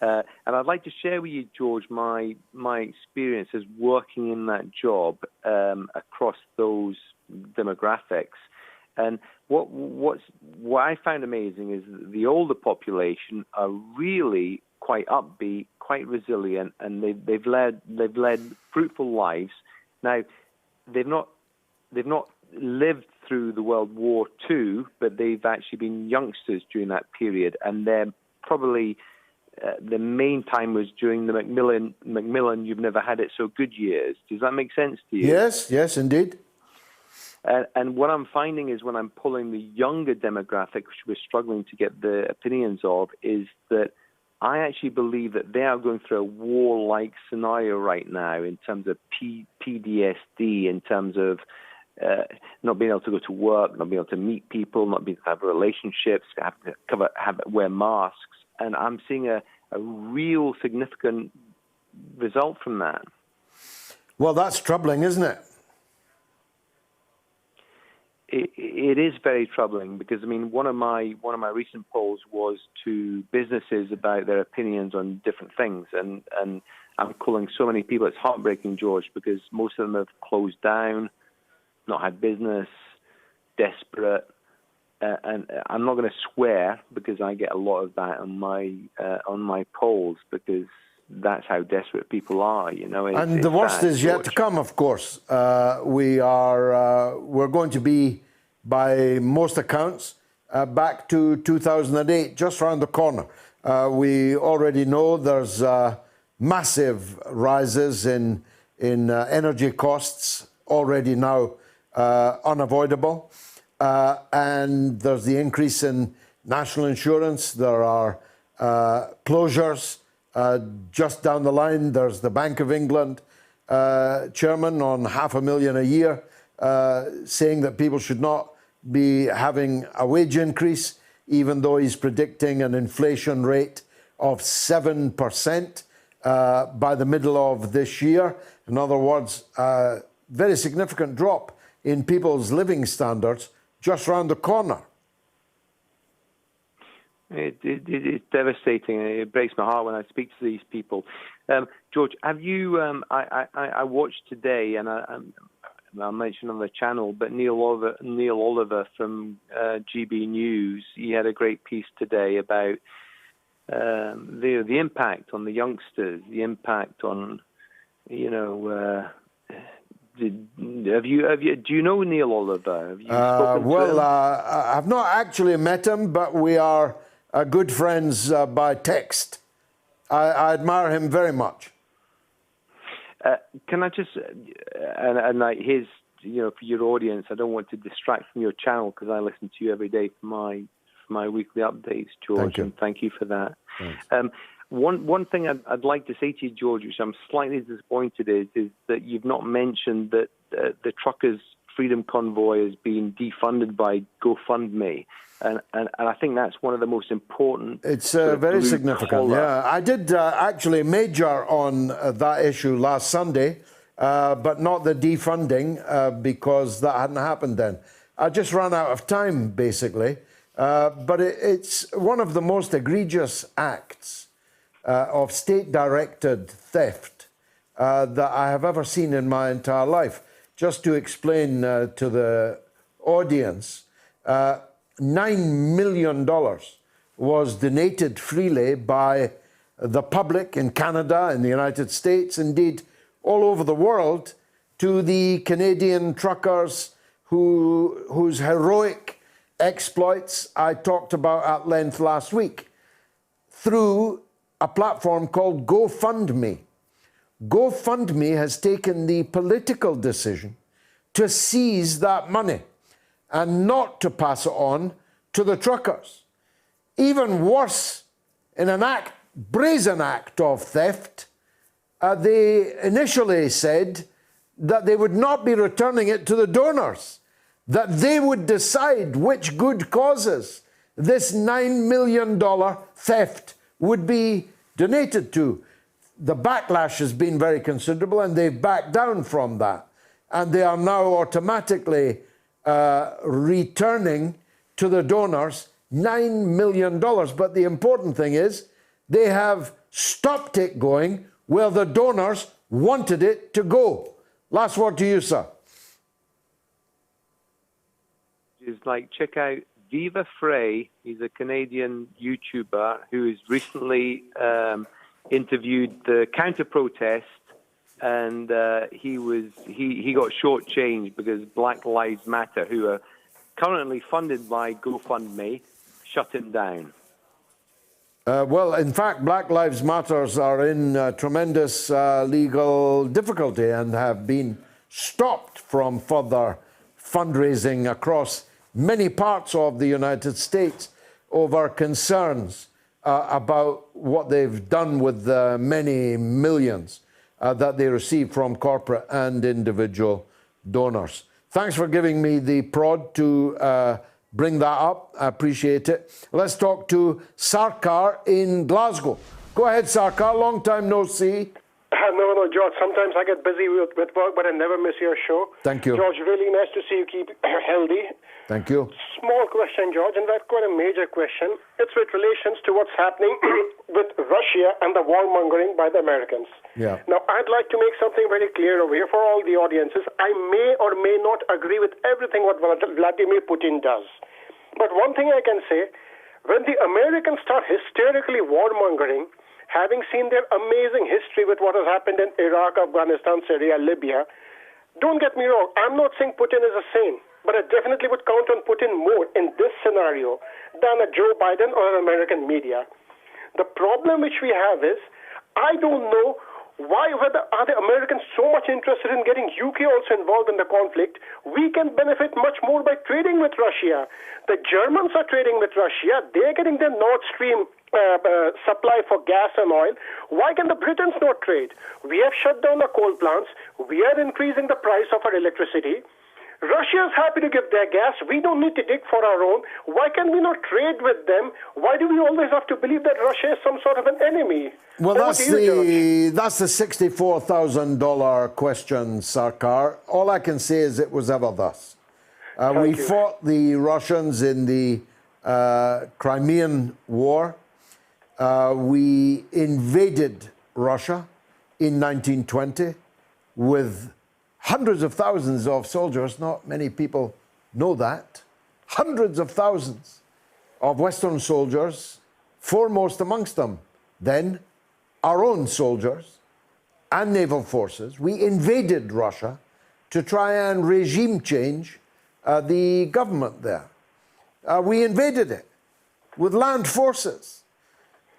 And I'd like to share with you, George, my experiences working in that job across those demographics. And what I found amazing is that the older population are really quite upbeat, quite resilient, and they've led fruitful lives. Now, they've not lived through the World War II, but they've actually been youngsters during that period, and they're probably the main time was during the Macmillan You've Never Had It So Good years. Does that make sense to you? Yes, indeed. And what I'm finding is when I'm pulling the younger demographic, which we're struggling to get the opinions of, is that I actually believe that they are going through a war-like scenario right now in terms of PTSD, in terms of not being able to go to work, not being able to meet people, not being able to have relationships, wear masks. And I'm seeing a real significant result from that. Well, that's troubling, isn't it? It is very troubling because, I mean, one of my recent polls was to businesses about their opinions on different things, and I'm calling so many people. It's heartbreaking, George, because most of them have closed down, not had business, desperate, and I'm not going to swear because I get a lot of that on my polls because that's how desperate people are, you know. And the worst is yet to come, of course. We're going to be, by most accounts, back to 2008, just around the corner. We already know there's massive rises in energy costs already now unavoidable. And there's the increase in national insurance. There are closures just down the line. There's the Bank of England chairman on $500,000 a year saying that people should not be having a wage increase, even though he's predicting an inflation rate of 7% by the middle of this year. In other words, a very significant drop in people's living standards just around the corner. It's devastating. It breaks my heart when I speak to these people. George, have you? I watched today, and I'll mention on the channel, but Neil Oliver from GB News, he had a great piece today about the impact on the youngsters, the impact on, do you know Neil Oliver? Have you spoken to him? I've not actually met him, but we are good friends by text. I admire him very much. Can I just, and like his, for your audience, I don't want to distract from your channel because I listen to you every day for my weekly updates, George, and thank you for that. One thing I'd like to say to you, George, which I'm slightly disappointed is that you've not mentioned that the Truckers' Freedom Convoy is being defunded by GoFundMe. And I think that's one of the most important. It's very significant, yeah. I did actually major on that issue last Sunday, but not the defunding because that hadn't happened then. I just ran out of time, basically. But it's one of the most egregious acts of state-directed theft that I have ever seen in my entire life. Just to explain to the audience, $9 million was donated freely by the public in Canada, in the United States, indeed all over the world, to the Canadian truckers whose heroic exploits I talked about at length last week through a platform called GoFundMe. GoFundMe has taken the political decision to seize that money and not to pass it on to the truckers. Even worse, in an brazen act of theft, they initially said that they would not be returning it to the donors, that they would decide which good causes this $9 million theft would be donated to. The backlash has been very considerable, and they've backed down from that. And they are now automatically returning to the donors $9 million. But the important thing is they have stopped it going where the donors wanted it to go. Last word to you, sir. It's like, check out Viva Frey. He's a Canadian YouTuber who has recently interviewed the counter-protest, and he got shortchanged because Black Lives Matter, who are currently funded by GoFundMe, shut him down. Well, in fact, Black Lives Matters are in tremendous legal difficulty and have been stopped from further fundraising across many parts of the United States over concerns about what they've done with the many millions that they receive from corporate and individual donors. Thanks for giving me the prod to bring that up. I appreciate it. Let's talk to Sarkar in Glasgow. Go ahead, Sarkar. Long time no see. No, George. Sometimes I get busy with work, but I never miss your show. Thank you. George, really nice to see you keep healthy. Thank you. Small question, George, and that's quite a major question. It's with relations to what's happening with Russia and the warmongering by the Americans. Yeah. Now, I'd like to make something very clear over here for all the audiences. I may or may not agree with everything what Vladimir Putin does. But one thing I can say, when the Americans start hysterically warmongering, having seen their amazing history with what has happened in Iraq, Afghanistan, Syria, Libya, don't get me wrong, I'm not saying Putin is a saint. but I definitely would count on Putin more in this scenario than a Joe Biden or an American media. The problem which we have is, I don't know are the Americans so much interested in getting UK also involved in the conflict. We can benefit much more by trading with Russia. The Germans are trading with Russia. They're getting their Nord Stream supply for gas and oil. Why can the Britons not trade? We have shut down our coal plants. We are increasing the price of our electricity. Russia is happy to give their gas. We don't need to dig for our own. Why can we not trade with them? Why do we always have to believe that Russia is some sort of an enemy? Well, that's the $64,000 question, Sarkar. All I can say is it was ever thus. We fought the Russians in the Crimean War. We invaded Russia in 1920 with hundreds of thousands of soldiers. Not many people know that. Hundreds of thousands of Western soldiers, foremost amongst them then our own soldiers and naval forces. We invaded Russia to try and regime change the government there. We invaded it with land forces.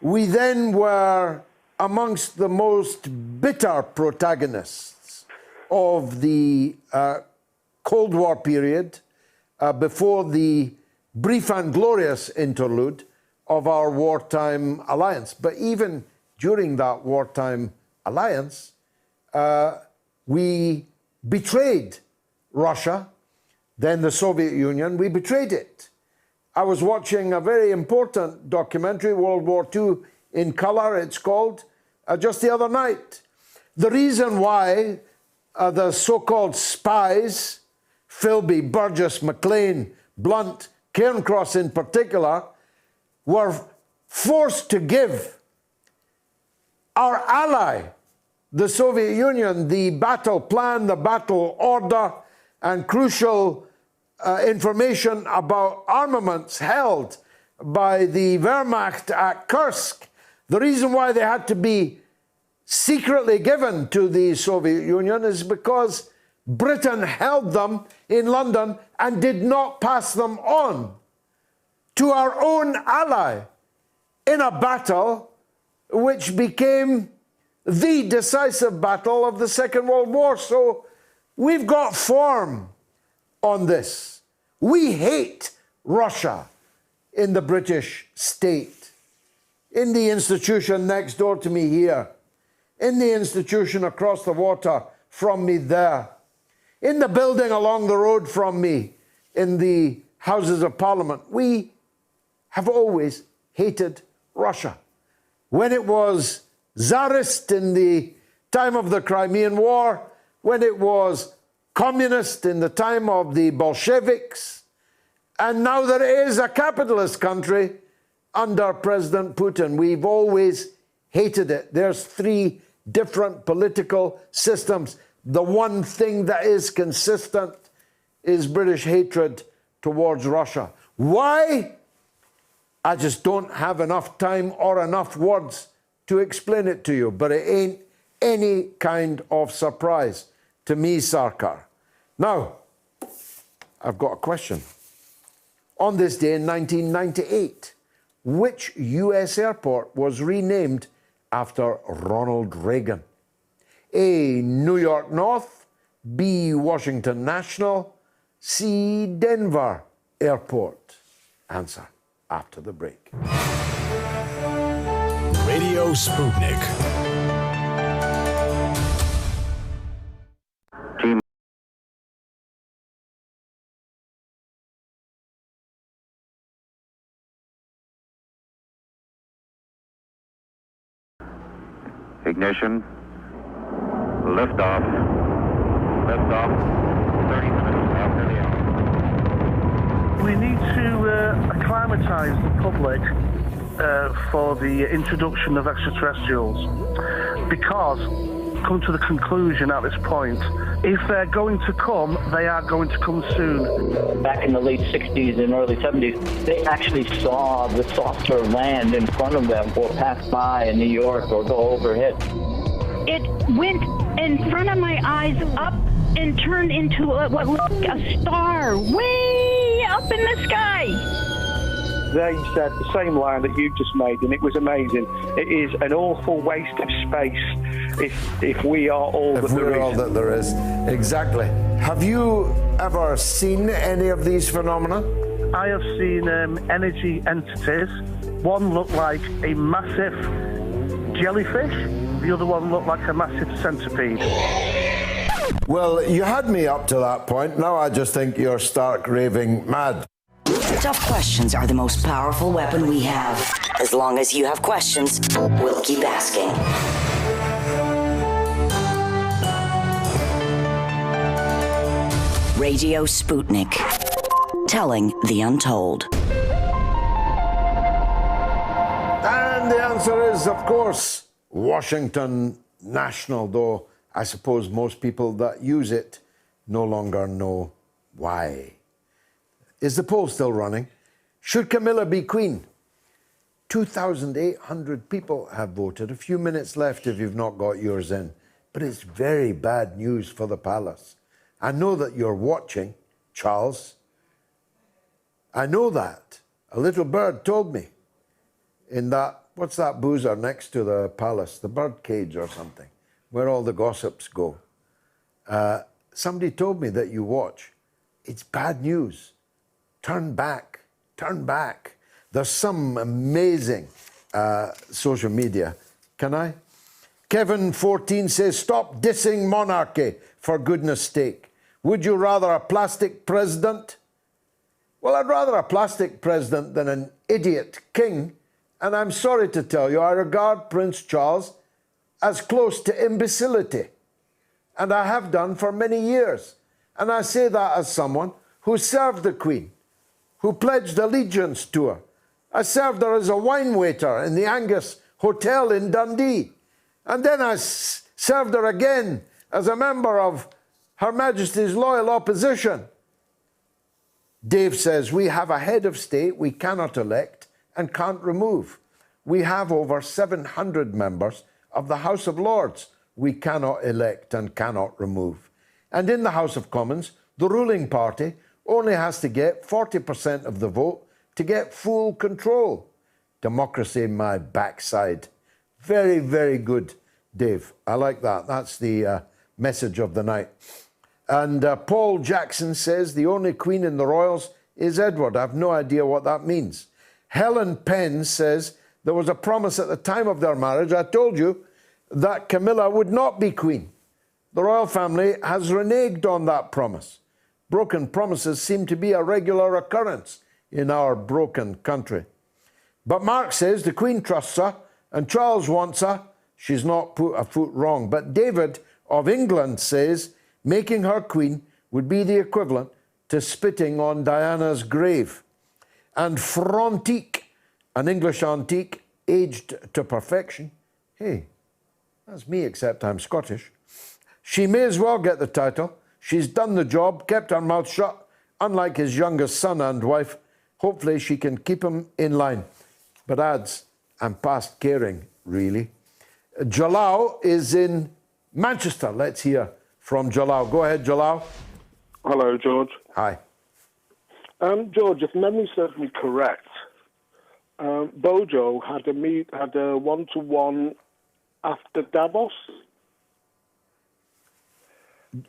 We then were amongst the most bitter protagonists of the Cold War period before the brief and glorious interlude of our wartime alliance. But even during that wartime alliance, we betrayed Russia, then the Soviet Union. We betrayed it. I was watching a very important documentary, World War II in Color, it's called, just the other night. The reason why the so-called spies, Philby, Burgess, McLean, Blunt, Cairncross in particular, were forced to give our ally, the Soviet Union, the battle plan, the battle order, and crucial information about armaments held by the Wehrmacht at Kursk. The reason why they had to be secretly given to the Soviet Union is because Britain held them in London and did not pass them on to our own ally in a battle which became the decisive battle of the Second World War. So we've got form on this. We hate Russia in the British state, in the institution next door to me here, in the institution across the water from me there, in the building along the road from me, in the Houses of Parliament. We have always hated Russia. When it was Tsarist in the time of the Crimean War, when it was communist in the time of the Bolsheviks, and now that it is a capitalist country under President Putin, we've always hated it. There's three different political systems. The one thing that is consistent is British hatred towards Russia. Why? I just don't have enough time or enough words to explain it to you, but it ain't any kind of surprise to me, Sarkar. Now, I've got a question. On this day in 1998, which US airport was renamed after Ronald Reagan? A, New York North, B, Washington National, C, Denver Airport. Answer after the break. Radio Sputnik. Ignition. Liftoff. Liftoff. 30 minutes after the hour. We need to acclimatise the public for the introduction of extraterrestrials, because, come to the conclusion at this point, if they're going to come, they are going to come soon. Back in the late 60s and early 70s, they actually saw the saucer land in front of them or pass by in New York or go overhead. It went in front of my eyes up and turned into what looked like a star way up in the sky. They said the same line that you just made, and it was amazing. It is an awful waste of space if we are all that there is. If we're all that there is. Exactly. Have you ever seen any of these phenomena? I have seen energy entities. One looked like a massive jellyfish. The other one looked like a massive centipede. Well, you had me up to that point. Now I just think you're stark raving mad. Tough questions are the most powerful weapon we have. As long as you have questions, we'll keep asking. Radio Sputnik. Telling the untold. And the answer is, of course, Washington National, though I suppose most people that use it no longer know why. Is the poll still running? Should Camilla be queen? 2,800 people have voted. A few minutes left if you've not got yours in. But it's very bad news for the palace. I know that you're watching, Charles. I know that. A little bird told me in that, what's that boozer next to the palace? The bird cage or something, where all the gossips go. Somebody told me that you watch. It's bad news. Turn back, turn back. There's some amazing social media. Can I? Kevin14 says, stop dissing monarchy, for goodness sake. Would you rather a plastic president? Well, I'd rather a plastic president than an idiot king. And I'm sorry to tell you, I regard Prince Charles as close to imbecility. And I have done for many years. And I say that as someone who served the Queen, who pledged allegiance to her. I served her as a wine waiter in the Angus Hotel in Dundee. And then I served her again as a member of Her Majesty's Loyal Opposition. Dave says, we have a head of state we cannot elect and can't remove. We have over 700 members of the House of Lords we cannot elect and cannot remove. And in the House of Commons, the ruling party only has to get 40% of the vote to get full control. Democracy, my backside. Very, very good, Dave. I like that. That's the message of the night. And Paul Jackson says the only queen in the royals is Edward. I have no idea what that means. Helen Penn says there was a promise at the time of their marriage, I told you, that Camilla would not be queen. The royal family has reneged on that promise. Broken promises seem to be a regular occurrence in our broken country. But Mark says the Queen trusts her and Charles wants her. She's not put a foot wrong. But David of England says making her queen would be the equivalent to spitting on Diana's grave. And Frontique, an English antique, aged to perfection. Hey, that's me, except I'm Scottish. She may as well get the title. She's done the job, kept her mouth shut, unlike his youngest son and wife. Hopefully she can keep him in line. But adds, I'm past caring, really. Jalal is in Manchester. Let's hear from Jalal. Go ahead, Jalal. Hello, George. Hi. George, if memory serves me correct, Bojo had a one-to-one after Davos.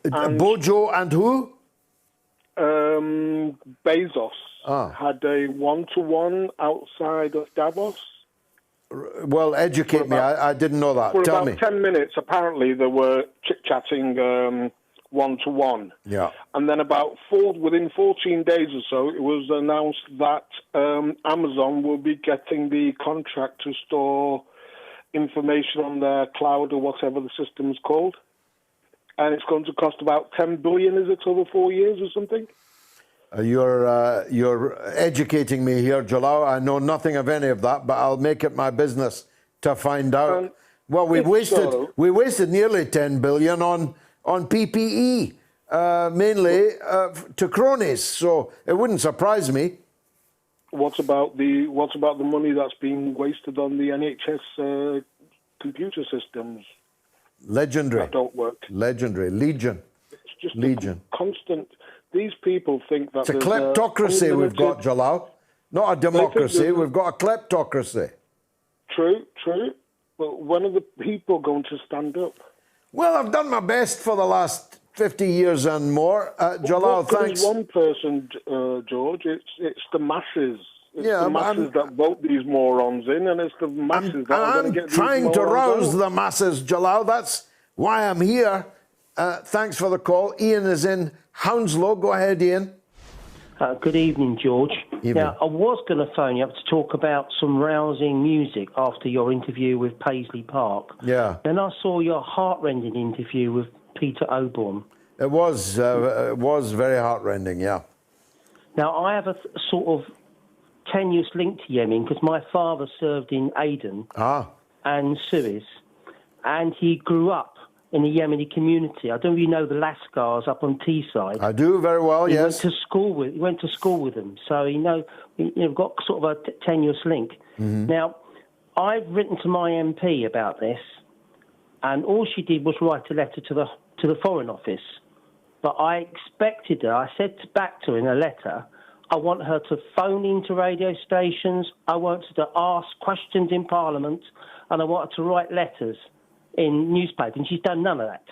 And Bojo and who? Bezos had a one-to-one outside of Davos. Well, educate me. I didn't know that. For Tell about me. 10 minutes, apparently, they were chit-chatting one-to-one. Yeah. And then within 14 days or so, it was announced that Amazon will be getting the contract to store information on their cloud or whatever the system's called. And it's going to cost about 10 billion, is it, over 4 years or something? You're educating me here, Jalal. I know nothing of any of that, but I'll make it my business to find out. Well, we wasted nearly 10 billion on PPE, mainly to cronies. So it wouldn't surprise me. What about the money that's being wasted on the NHS computer systems? Legendary. That don't work. Legendary. Legion. just Legion. constant. These people think that It's a there's kleptocracy we've got, Jalal. Not a democracy, we've got a kleptocracy. True. But when are the people going to stand up? Well, I've done my best for the last 50 years and more. Jalal, thanks. There's one person, George. It's the masses. It's the masses that vote these morons in, and it's the masses that are going to get these morons trying to rouse out. the masses, Jalal. That's why I'm here. Thanks for the call. Ian is in Hounslow. Go ahead, Ian. Good evening, George. Evening. Now, I was going to phone you up to talk about some rousing music after your interview with Paisley Parc. Yeah. Then I saw your heart-rending interview with Peter Obourne. It was very heart-rending, yeah. Now, I have a sort of tenuous link to Yemen because my father served in Aden and Suez, and he grew up in the Yemeni community. I don't really know the Lascars up on Teesside. I do very well, he yes. He went to school with them, so you've got sort of a tenuous link. Mm-hmm. Now, I've written to my MP about this, and all she did was write a letter to the Foreign Office. But I expected her. I said back to her in a letter, I want her to phone into radio stations. I want her to ask questions in Parliament, and I want her to write letters in newspapers, and she's done none of that.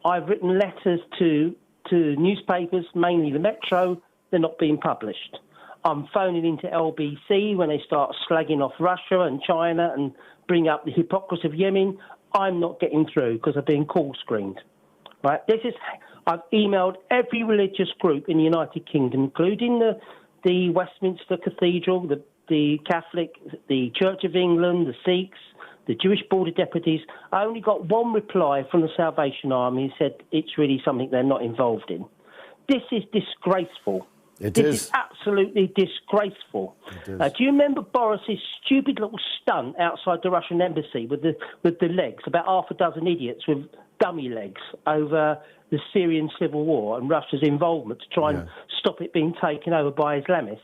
I've written letters to newspapers, mainly the Metro. They're not being published. I'm phoning into LBC when they start slagging off Russia and China and bring up the hypocrisy of Yemen. I'm not getting through because I've been call screened. Right? I've emailed every religious group in the United Kingdom, including the Westminster Cathedral, the Catholic, the Church of England, the Sikhs, the Jewish Border Deputies. I only got one reply from the Salvation Army who said it's really something they're not involved in. This is disgraceful. This is absolutely disgraceful. Do you remember Boris's stupid little stunt outside the Russian embassy with the legs, about half a dozen idiots with dummy legs over the Syrian civil war and Russia's involvement to try and stop it being taken over by Islamists?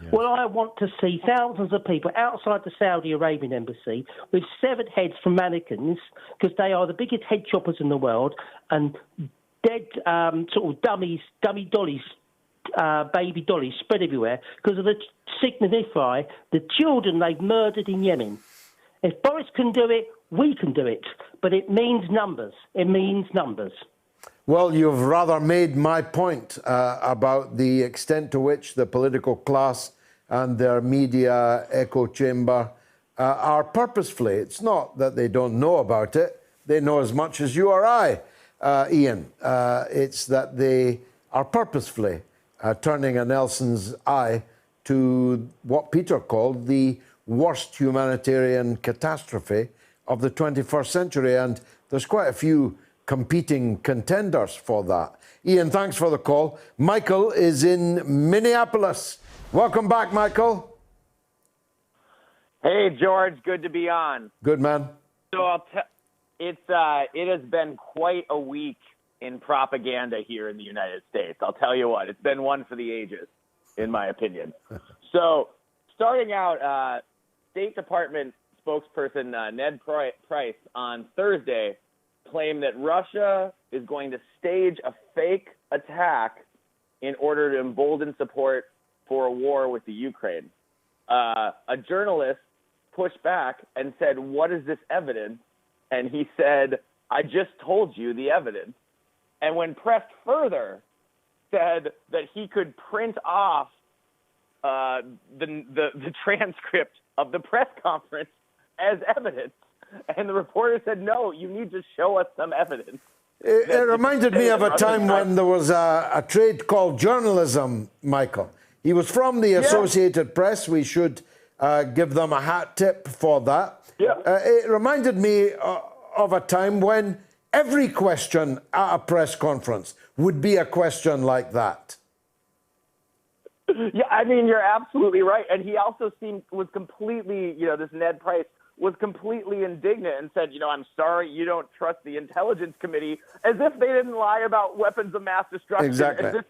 Yes. Well, I want to see thousands of people outside the Saudi Arabian embassy with severed heads from mannequins, because they are the biggest head choppers in the world, and dead sort of dummy dollies, baby dollies spread everywhere because of the signify the children they've murdered in Yemen. If Boris can do it, we can do it. But it means numbers. It means numbers. Well, you've rather made my point about the extent to which the political class and their media echo chamber are purposefully. It's not that they don't know about it. They know as much as you or I, Ian. It's that they are purposefully turning a Nelson's eye to what Peter called the worst humanitarian catastrophe of the 21st century. And there's quite a few competing contenders for that. Ian, thanks for the call. Michael is in Minneapolis. Welcome back, Michael. Hey, George. Good to be on. Good, man. So it has been quite a week in propaganda here in the United States. I'll tell you what, it's been one for the ages, in my opinion. So starting out, State Department spokesperson Ned Price on Thursday claimed that Russia is going to stage a fake attack in order to embolden support for a war with the Ukraine. A journalist pushed back and said, "What is this evidence?" And he said, "I just told you the evidence." And when pressed further, said that he could print off the transcript of the press conference as evidence. And the reporter said, "No, you need to show us some evidence." It reminded me of a time when there was a trade called journalism, Michael. He was from the Associated Press. We should give them a hat tip for that. It reminded me of a time when every question at a press conference would be a question like that. Yeah, I mean, you're absolutely right. And he also was completely, this Ned Price was completely indignant and said, "I'm sorry, you don't trust the Intelligence Committee," as if they didn't lie about weapons of mass destruction.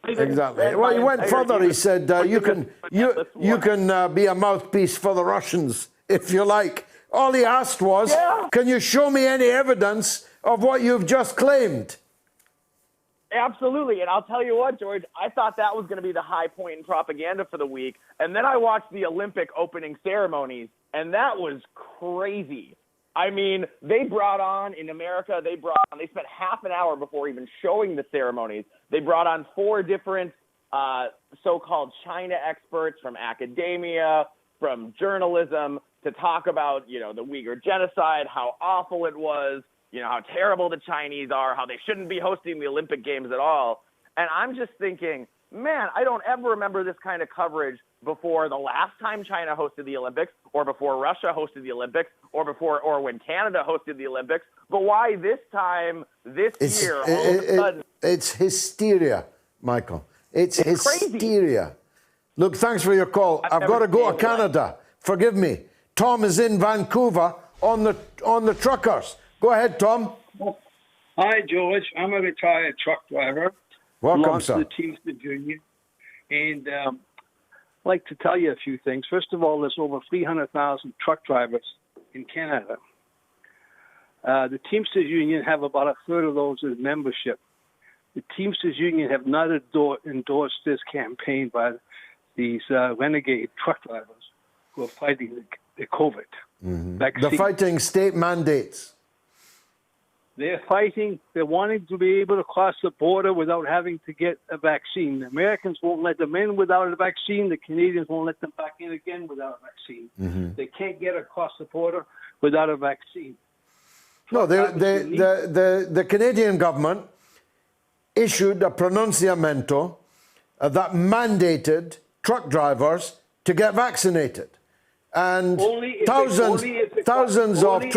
Exactly. Well, he went further. He said, you can be a mouthpiece for the Russians if you like. All he asked was, can you show me any evidence of what you've just claimed? Absolutely. And I'll tell you what, George, I thought that was going to be the high point in propaganda for the week. And then I watched the Olympic opening ceremonies, and that was crazy. I mean, they brought on, in America, they spent half an hour before even showing the ceremonies. They brought on 4 different so-called China experts from academia, from journalism, to talk about, the Uyghur genocide, how awful it was, how terrible the Chinese are, how they shouldn't be hosting the Olympic Games at all. And I'm just thinking, man, I don't ever remember this kind of coverage before the last time China hosted the Olympics, or before Russia hosted the Olympics, or when Canada hosted the Olympics. But why this time, this year, all of a sudden? It's hysteria, Michael. It's hysteria. Crazy. Look, thanks for your call. I've got to go to Canada. Forgive me. Tom is in Vancouver on the truckers. Go ahead, Tom. Hi, George. I'm a retired truck driver. Welcome, sir. To the Teamsters Union. And I'd like to tell you a few things. First of all, there's over 300,000 truck drivers in Canada. The Teamsters Union have about a third of those as membership. The Teamsters Union have not endorsed this campaign by these renegade truck drivers who are fighting the COVID vaccine. They're fighting state mandates. They're wanting to be able to cross the border without having to get a vaccine. The Americans won't let them in without a vaccine. The Canadians won't let them back in again without a vaccine. They can't get across the border without a vaccine. No, the Canadian government issued a pronunciamento that mandated truck drivers to get vaccinated. And thousands of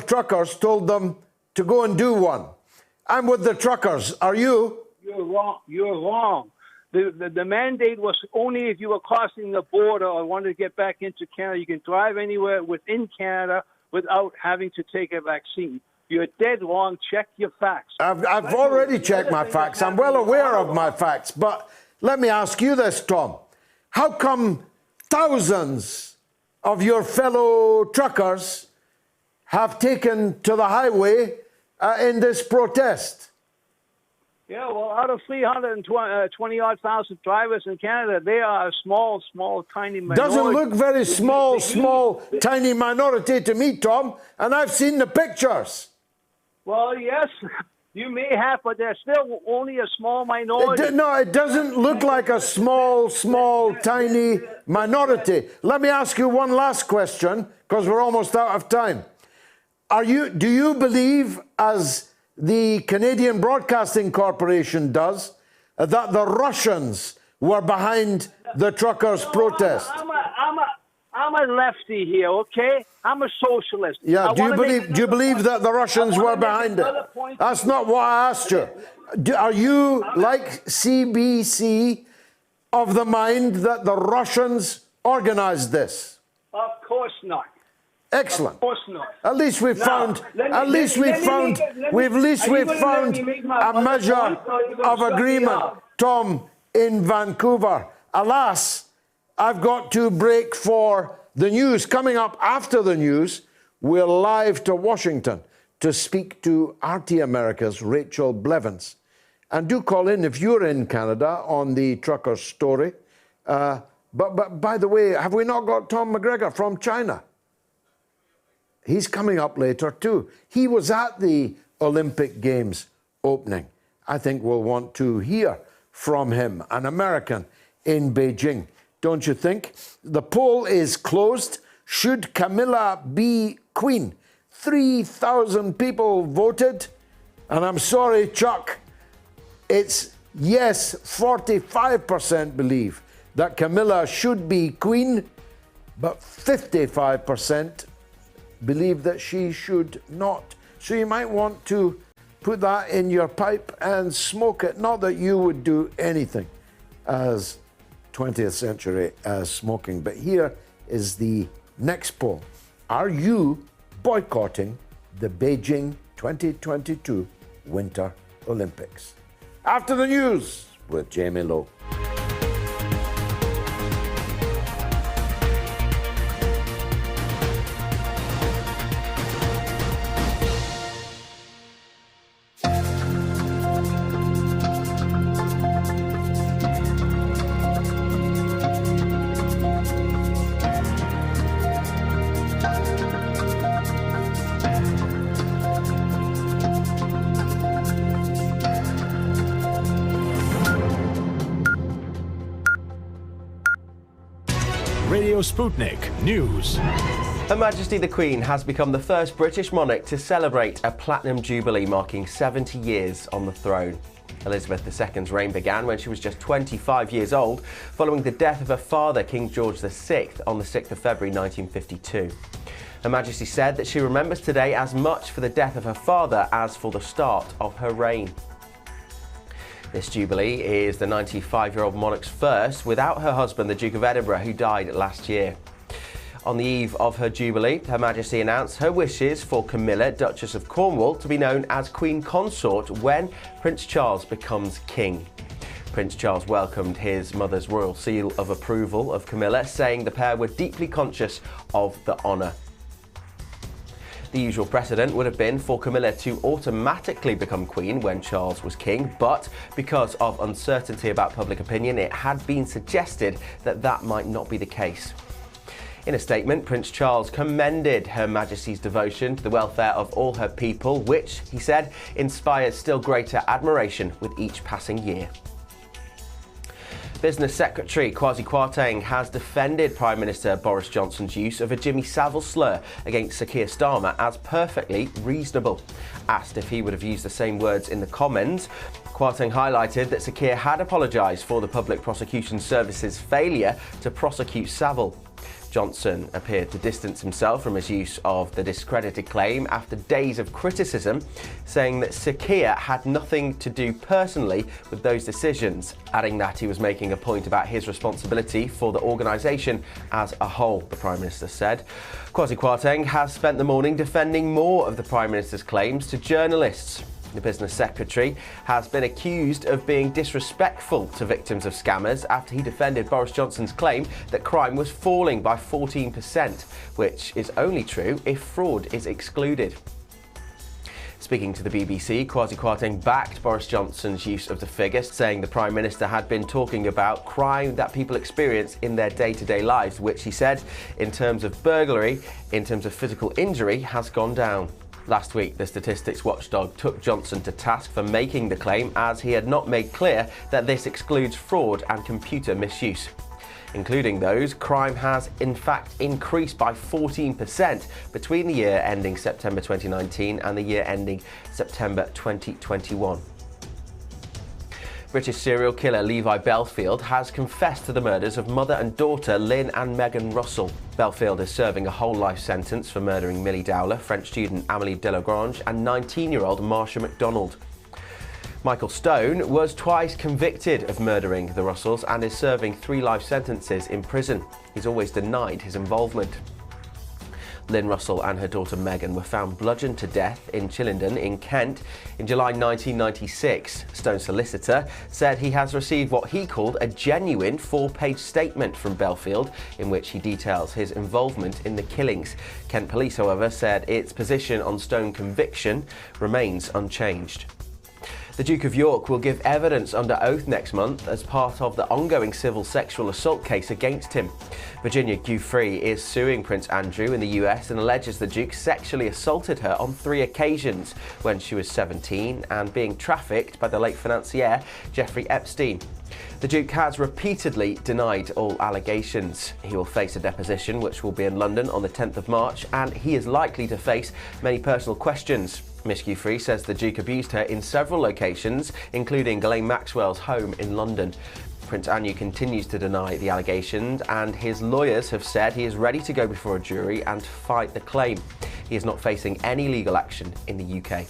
truckers told them to go and do one. I'm with the truckers. Are you? You're wrong. You're wrong. The mandate was only if you were crossing the border or wanted to get back into Canada. You can drive anywhere within Canada without having to take a vaccine. You're dead wrong. Check your facts. I've already checked my facts. I'm well aware of my facts. But let me ask you this, Tom. How come thousands of your fellow truckers have taken to the highway in this protest? Yeah, well, out of 320-odd thousand drivers in Canada, they are a small, tiny minority. Doesn't look very small, tiny minority to me, Tom, and I've seen the pictures. Well, yes, you may have, but they're still only a small minority. It doesn't look like a small, tiny minority. Let me ask you one last question, because we're almost out of time. Do you believe, as the Canadian Broadcasting Corporation does, that the Russians were behind the truckers' protest? I'm a lefty here, okay? I'm a socialist. Yeah, do you believe that the Russians were behind it? That's not what I asked you. Are you, like CBC, of the mind that the Russians organized this? Of course not. Excellent. Of course not. At least we've found a measure of agreement. Tom in Vancouver. Alas, I've got to break for the news. Coming up after the news, we're live to Washington to speak to RT America's Rachel Blevins. And do call in if you're in Canada on the trucker story. But by the way, have we not got Tom McGregor from China? He's coming up later too. He was at the Olympic Games opening. I think we'll want to hear from him, an American in Beijing. Don't you think? The poll is closed. Should Camilla be queen? 3,000 people voted. And I'm sorry, Chuck, it's yes, 45% believe that Camilla should be queen, but 55% believe that she should not. So you might want to put that in your pipe and smoke it. Not that you would do anything as 20th century as smoking, but here is the next poll. Are you boycotting the Beijing 2022 Winter Olympics? After the news with Jamie Lowe. Radio Sputnik News. Her Majesty the Queen has become the first British monarch to celebrate a Platinum Jubilee, marking 70 years on the throne. Elizabeth II's reign began when she was just 25 years old, following the death of her father, King George VI, on the 6th of February 1952. Her Majesty said that she remembers today as much for the death of her father as for the start of her reign. This Jubilee is the 95-year-old monarch's first without her husband, the Duke of Edinburgh, who died last year. On the eve of her Jubilee, Her Majesty announced her wishes for Camilla, Duchess of Cornwall, to be known as Queen Consort when Prince Charles becomes king. Prince Charles welcomed his mother's royal seal of approval of Camilla, saying the pair were deeply conscious of the honour. The usual precedent would have been for Camilla to automatically become queen when Charles was king, but because of uncertainty about public opinion, it had been suggested that that might not be the case. In a statement, Prince Charles commended Her Majesty's devotion to the welfare of all her people, which, he said, inspires still greater admiration with each passing year. Business Secretary Kwasi Kwarteng has defended Prime Minister Boris Johnson's use of a Jimmy Savile slur against Sir Keir Starmer as perfectly reasonable. Asked if he would have used the same words in the Commons, Kwarteng highlighted that Sir Keir had apologised for the Public Prosecution Service's failure to prosecute Savile. Johnson appeared to distance himself from his use of the discredited claim after days of criticism, saying that Sir Keir had nothing to do personally with those decisions, adding that he was making a point about his responsibility for the organisation as a whole, the Prime Minister said. Kwasi Kwarteng has spent the morning defending more of the Prime Minister's claims to journalists. The Business Secretary has been accused of being disrespectful to victims of scammers after he defended Boris Johnson's claim that crime was falling by 14%, which is only true if fraud is excluded. Speaking to the BBC, Kwasi Kwarteng backed Boris Johnson's use of the figure, saying the Prime Minister had been talking about crime that people experience in their day-to-day lives, which he said, in terms of burglary, in terms of physical injury, has gone down. Last week, the statistics watchdog took Johnson to task for making the claim, as he had not made clear that this excludes fraud and computer misuse. Including those, crime has in fact increased by 14% between the year ending September 2019 and the year ending September 2021. British serial killer Levi Belfield has confessed to the murders of mother and daughter Lynn and Megan Russell. Belfield is serving a whole life sentence for murdering Millie Dowler, French student Amélie Delagrange and 19-year-old Marsha MacDonald. Michael Stone was twice convicted of murdering the Russells and is serving 3 life sentences in prison. He's always denied his involvement. Lynn Russell and her daughter Megan were found bludgeoned to death in Chillenden in Kent in July 1996. Stone's solicitor said he has received what he called a genuine 4-page statement from Belfield in which he details his involvement in the killings. Kent Police, however, said its position on Stone conviction remains unchanged. The Duke of York will give evidence under oath next month as part of the ongoing civil sexual assault case against him. Virginia Giuffre is suing Prince Andrew in the US and alleges the Duke sexually assaulted her on 3 occasions when she was 17 and being trafficked by the late financier Jeffrey Epstein. The Duke has repeatedly denied all allegations. He will face a deposition which will be in London on the 10th of March, and he is likely to face many personal questions. Miss Giuffre says the Duke abused her in several locations, including Ghislaine Maxwell's home in London. Prince Andrew continues to deny the allegations, and his lawyers have said he is ready to go before a jury and fight the claim. He is not facing any legal action in the UK.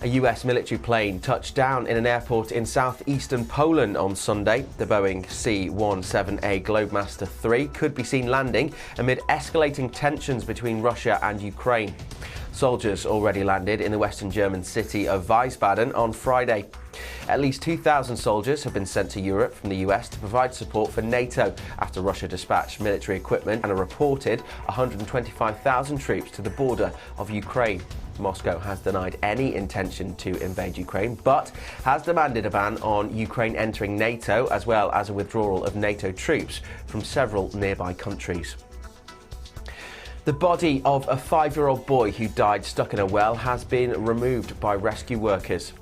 A US military plane touched down in an airport in southeastern Poland on Sunday. The Boeing C-17A Globemaster III could be seen landing amid escalating tensions between Russia and Ukraine. Soldiers already landed in the western German city of Wiesbaden on Friday. At least 2,000 soldiers have been sent to Europe from the US to provide support for NATO after Russia dispatched military equipment and a reported 125,000 troops to the border of Ukraine. Moscow has denied any intention to invade Ukraine, but has demanded a ban on Ukraine entering NATO, as well as a withdrawal of NATO troops from several nearby countries. The body of a 5-year-old boy who died stuck in a well has been removed by rescue workers.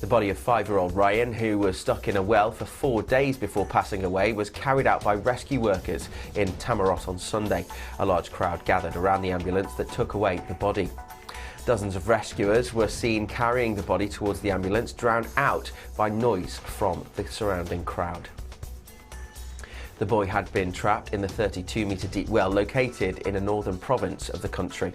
The body of 5-year-old Ryan, who was stuck in a well for 4 days before passing away, was carried out by rescue workers in Tamarot on Sunday. A large crowd gathered around the ambulance that took away the body. Dozens of rescuers were seen carrying the body towards the ambulance, drowned out by noise from the surrounding crowd. The boy had been trapped in the 32-metre deep well located in a northern province of the country.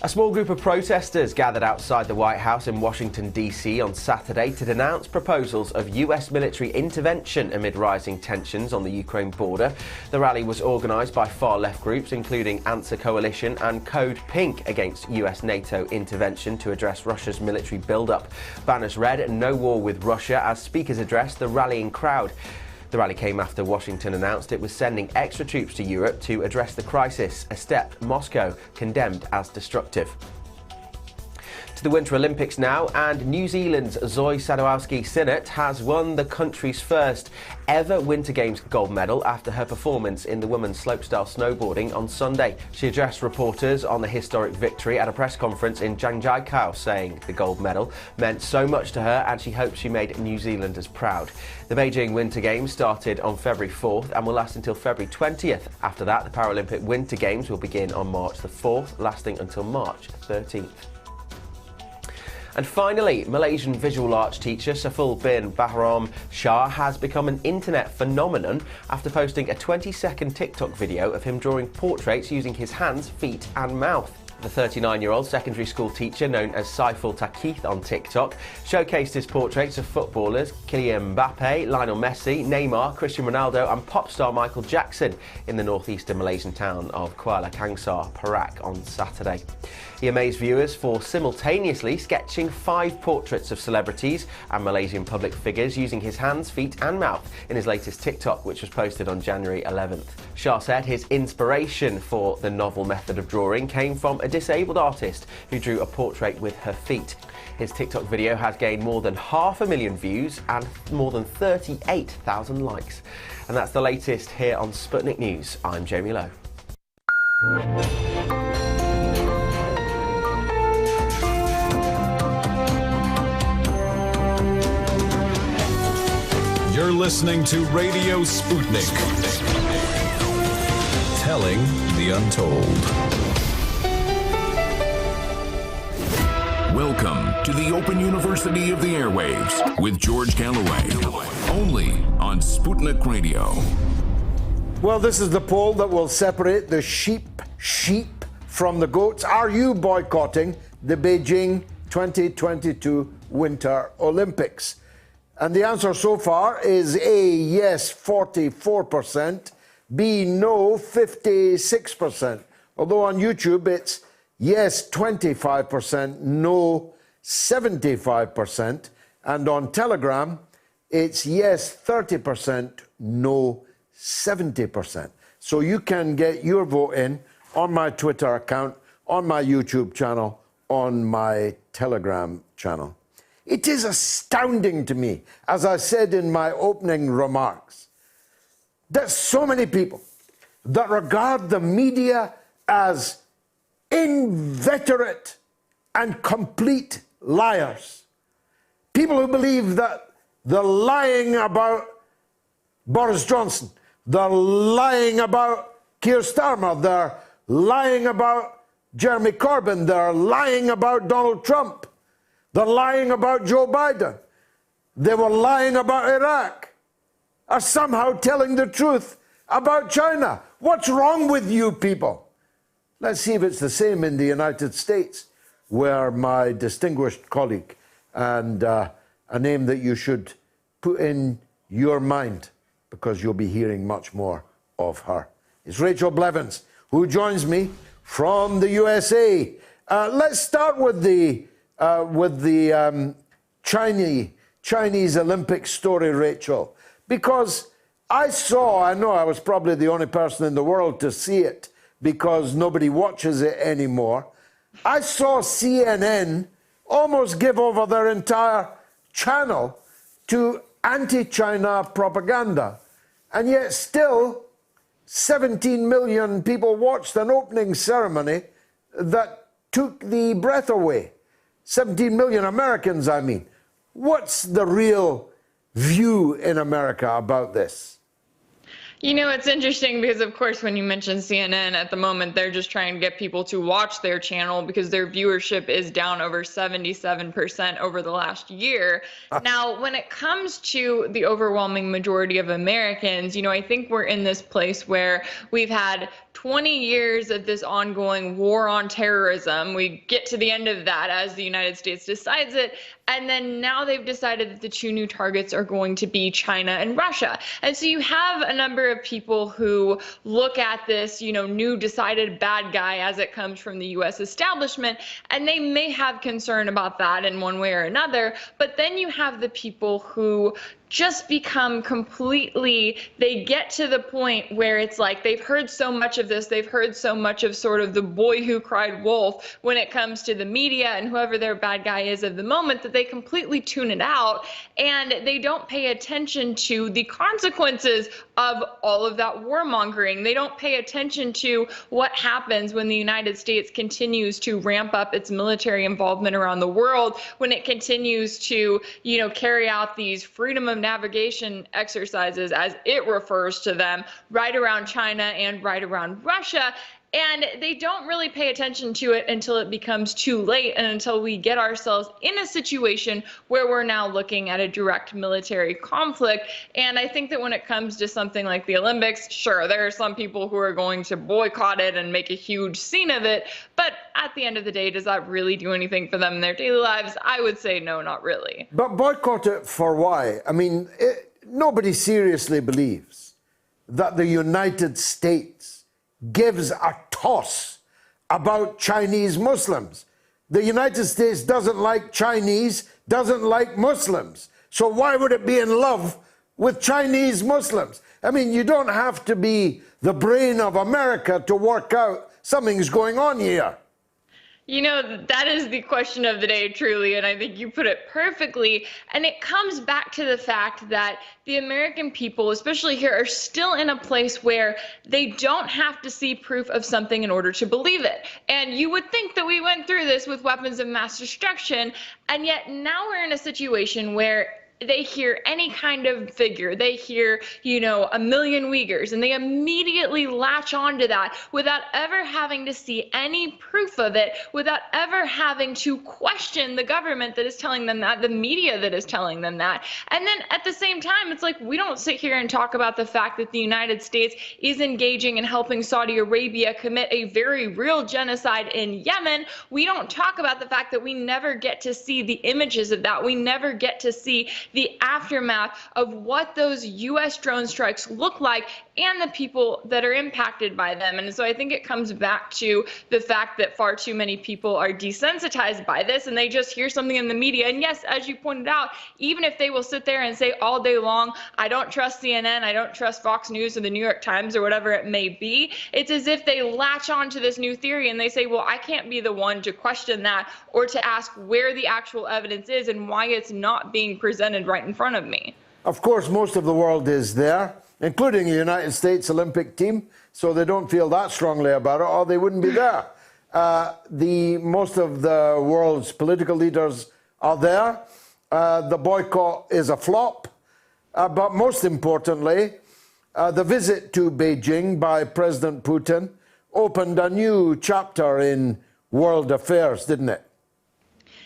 A small group of protesters gathered outside the White House in Washington, D.C. on Saturday to denounce proposals of US military intervention amid rising tensions on the Ukraine border. The rally was organised by far-left groups including Answer Coalition and Code Pink against US NATO intervention to address Russia's military build-up. Banners read "No War with Russia" as speakers addressed the rallying crowd. The rally came after Washington announced it was sending extra troops to Europe to address the crisis, a step Moscow condemned as destructive. To the Winter Olympics now, and New Zealand's Zoe Sadowski-Synnott has won the country's first ever Winter Games gold medal after her performance in the women's slopestyle snowboarding on Sunday. She addressed reporters on the historic victory at a press conference in Zhangjiakou, saying the gold medal meant so much to her and she hopes she made New Zealanders proud. The Beijing Winter Games started on February 4th and will last until February 20th. After that, the Paralympic Winter Games will begin on March the 4th, lasting until March 13th. And finally, Malaysian visual arts teacher Saiful bin Bahram Shah has become an internet phenomenon after posting a 20-second TikTok video of him drawing portraits using his hands, feet and mouth. The 39-year-old secondary school teacher, known as Saiful Takith on TikTok, showcased his portraits of footballers Kylian Mbappe, Lionel Messi, Neymar, Cristiano Ronaldo and pop star Michael Jackson in the northeastern Malaysian town of Kuala Kangsar, Perak on Saturday. He amazed viewers for simultaneously sketching 5 portraits of celebrities and Malaysian public figures using his hands, feet and mouth in his latest TikTok, which was posted on January 11th. Shah said his inspiration for the novel method of drawing came from a disabled artist who drew a portrait with her feet. His TikTok video has gained more than 500,000 views and more than 38,000 likes. And that's the latest here on Sputnik News. I'm Jamie Lowe. You're listening to Radio Sputnik. Telling the untold. Welcome to the Open University of the Airwaves with George Galloway. Only on Sputnik Radio. Well, this is the poll that will separate the sheep from the goats. Are you boycotting the Beijing 2022 Winter Olympics? And the answer so far is A, yes, 44%, B, no, 56%. Although on YouTube it's yes, 25%, no, 75%. And on Telegram, it's yes, 30%, no, 70%. So you can get your vote in on my Twitter account, on my YouTube channel, on my Telegram channel. It is astounding to me, as I said in my opening remarks, that so many people that regard the media as inveterate and complete liars. People who believe that they're lying about Boris Johnson, they're lying about Keir Starmer, they're lying about Jeremy Corbyn, they're lying about Donald Trump, they're lying about Joe Biden, they were lying about Iraq, are somehow telling the truth about China. What's wrong with you people? Let's see if it's the same in the United States, where my distinguished colleague, and a name that you should put in your mind, because you'll be hearing much more of her, is Rachel Blevins, who joins me from the USA. Let's start with the Chinese Olympic story, Rachel, because I know I was probably the only person in the world to see it, because nobody watches it anymore. I saw CNN almost give over their entire channel to anti-China propaganda. And yet still, 17 million people watched an opening ceremony that took the breath away. 17 million Americans, I mean, What's the real view in America about this? You know, it's interesting because, of course, when you mention CNN at the moment, they're just trying to get people to watch their channel because their viewership is down over 77% over the last year. Now, when it comes to the overwhelming majority of Americans, you know, I think we're in this place where we've had 20 years of this ongoing war on terrorism. We get to the end of that as the United States decides it. And then now they've decided that the two new targets are going to be China and Russia. And so you have a number of people who look at this, you know, new decided bad guy as it comes from the U.S. establishment, and they may have concern about that in one way or another. But then you have the people who just become completely, they get to the point where it's like they've heard so much of this, they've heard so much of sort of the boy who cried wolf when it comes to the media and whoever their bad guy is of the moment, that they completely tune it out and they don't pay attention to the consequences of all of that warmongering. They don't pay attention to what happens when the United States continues to ramp up its military involvement around the world, when it continues to, you know, carry out these freedom of navigation exercises, as it refers to them, right around China and right around Russia. And they don't really pay attention to it until it becomes too late and until we get ourselves in a situation where we're now looking at a direct military conflict. And I think that when it comes to something like the Olympics, sure, there are some people who are going to boycott it and make a huge scene of it. But at the end of the day, does that really do anything for them in their daily lives? I would say no, not really. But boycott it for why? I mean, nobody seriously believes that the United States gives a toss about Chinese Muslims. The United States doesn't like Chinese, doesn't like Muslims. So why would it be in love with Chinese Muslims? I mean, you don't have to be the brain of America to work out something's going on here. You know, that is the question of the day, truly, and I think you put it perfectly. And it comes back to the fact that the American people, especially here, are still in a place where they don't have to see proof of something in order to believe it. And you would think that we went through this with weapons of mass destruction, and yet now we're in a situation where they hear any kind of figure, they hear, you know, 1 million Uyghurs, and they immediately latch onto that without ever having to see any proof of it, without ever having to question the government that is telling them that, the media that is telling them that. And then at the same time, it's like we don't sit here and talk about the fact that the United States is engaging in helping Saudi Arabia commit a very real genocide in Yemen. We don't talk about the fact that we never get to see the images of that. We never get to see the aftermath of what those U.S. drone strikes look like and the people that are impacted by them. And so I think it comes back to the fact that far too many people are desensitized by this and they just hear something in the media. And yes, as you pointed out, even if they will sit there and say all day long, I don't trust CNN, I don't trust Fox News or the New York Times or whatever it may be, it's as if they latch on to this new theory and they say, well, I can't be the one to question that or to ask where the actual evidence is and why it's not being presented right in front of me. Of course, most of the world is there, including the United States Olympic team, so they don't feel that strongly about it, or they wouldn't be there. Most of the world's political leaders are there. The boycott is a flop, but most importantly, the visit to Beijing by President Putin opened a new chapter in world affairs, didn't it?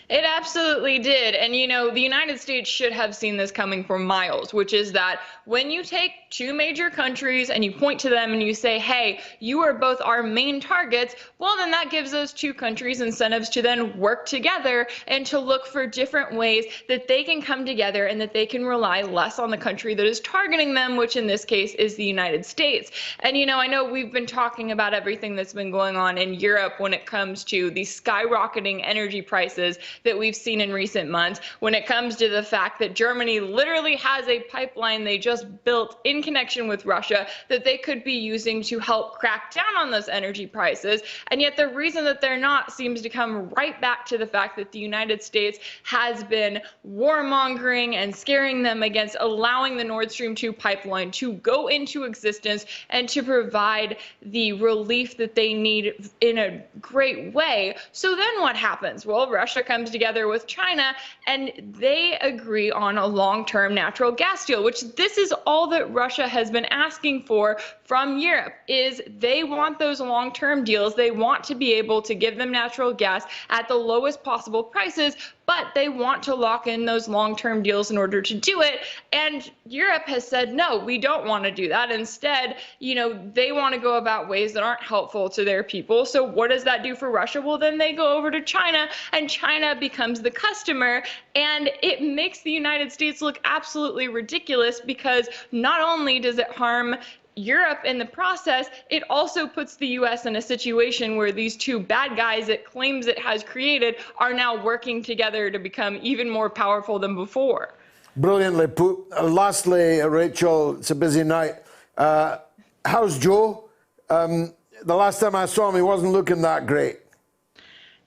It absolutely did. And, you know, the United States should have seen this coming for miles, which is that when you take two major countries and you point to them and you say, hey, you are both our main targets, well, then that gives those two countries incentives to then work together and to look for different ways that they can come together and that they can rely less on the country that is targeting them, which in this case is the United States. And, you know, I know we've been talking about everything that's been going on in Europe when it comes to the skyrocketing energy prices that we've seen in recent months, when it comes to the fact that Germany literally has a pipeline they just built in connection with Russia that they could be using to help crack down on those energy prices. And yet the reason that they're not seems to come right back to the fact that the United States has been warmongering and scaring them against allowing the Nord Stream 2 pipeline to go into existence and to provide the relief that they need in a great way. So then what happens? Well, Russia comes comes together with China, and they agree on a long-term natural gas deal, which this is all that Russia has been asking for from Europe, is they want those long-term deals. They want to be able to give them natural gas at the lowest possible prices, but they want to lock in those long-term deals in order to do it. And Europe has said, no, we don't want to do that. Instead, they want to go about ways that aren't helpful to their people. So what does that do for Russia? Well, then they go over to China, and China becomes the customer. And it makes the United States look absolutely ridiculous, because not only does it harm Europe in the process, it also puts the U.S. in a situation where these two bad guys it claims it has created are now working together to become even more powerful than before. Brilliantly put. Lastly, Rachel, it's a busy night. How's Joe? The last time I saw him, he wasn't looking that great.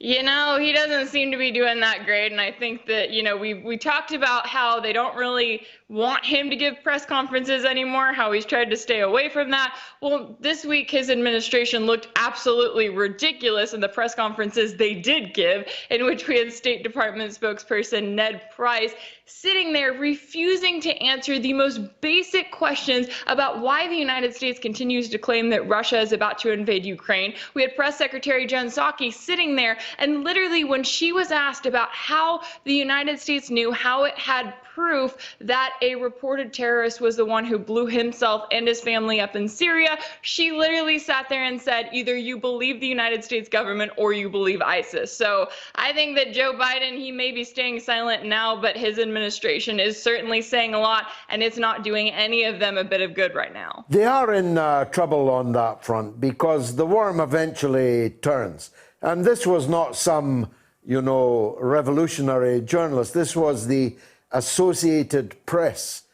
He doesn't seem to be doing that great. And I think that, we talked about how they don't really want him to give press conferences anymore, how he's tried to stay away from that. Well, this week, his administration looked absolutely ridiculous in the press conferences they did give, in which we had State Department spokesperson Ned Price sitting there refusing to answer the most basic questions about why the United States continues to claim that Russia is about to invade Ukraine. We had Press Secretary Jen Psaki sitting there, and literally when she was asked about how the United States knew, how it had proof that a reported terrorist was the one who blew himself and his family up in Syria, she literally sat there and said, either you believe the United States government or you believe ISIS. So I think that Joe Biden, he may be staying silent now, but his administration is certainly saying a lot, and it's not doing any of them a bit of good right now. They are in trouble on that front, because the worm eventually turns. And this was not some, revolutionary journalist. This was the Associated Press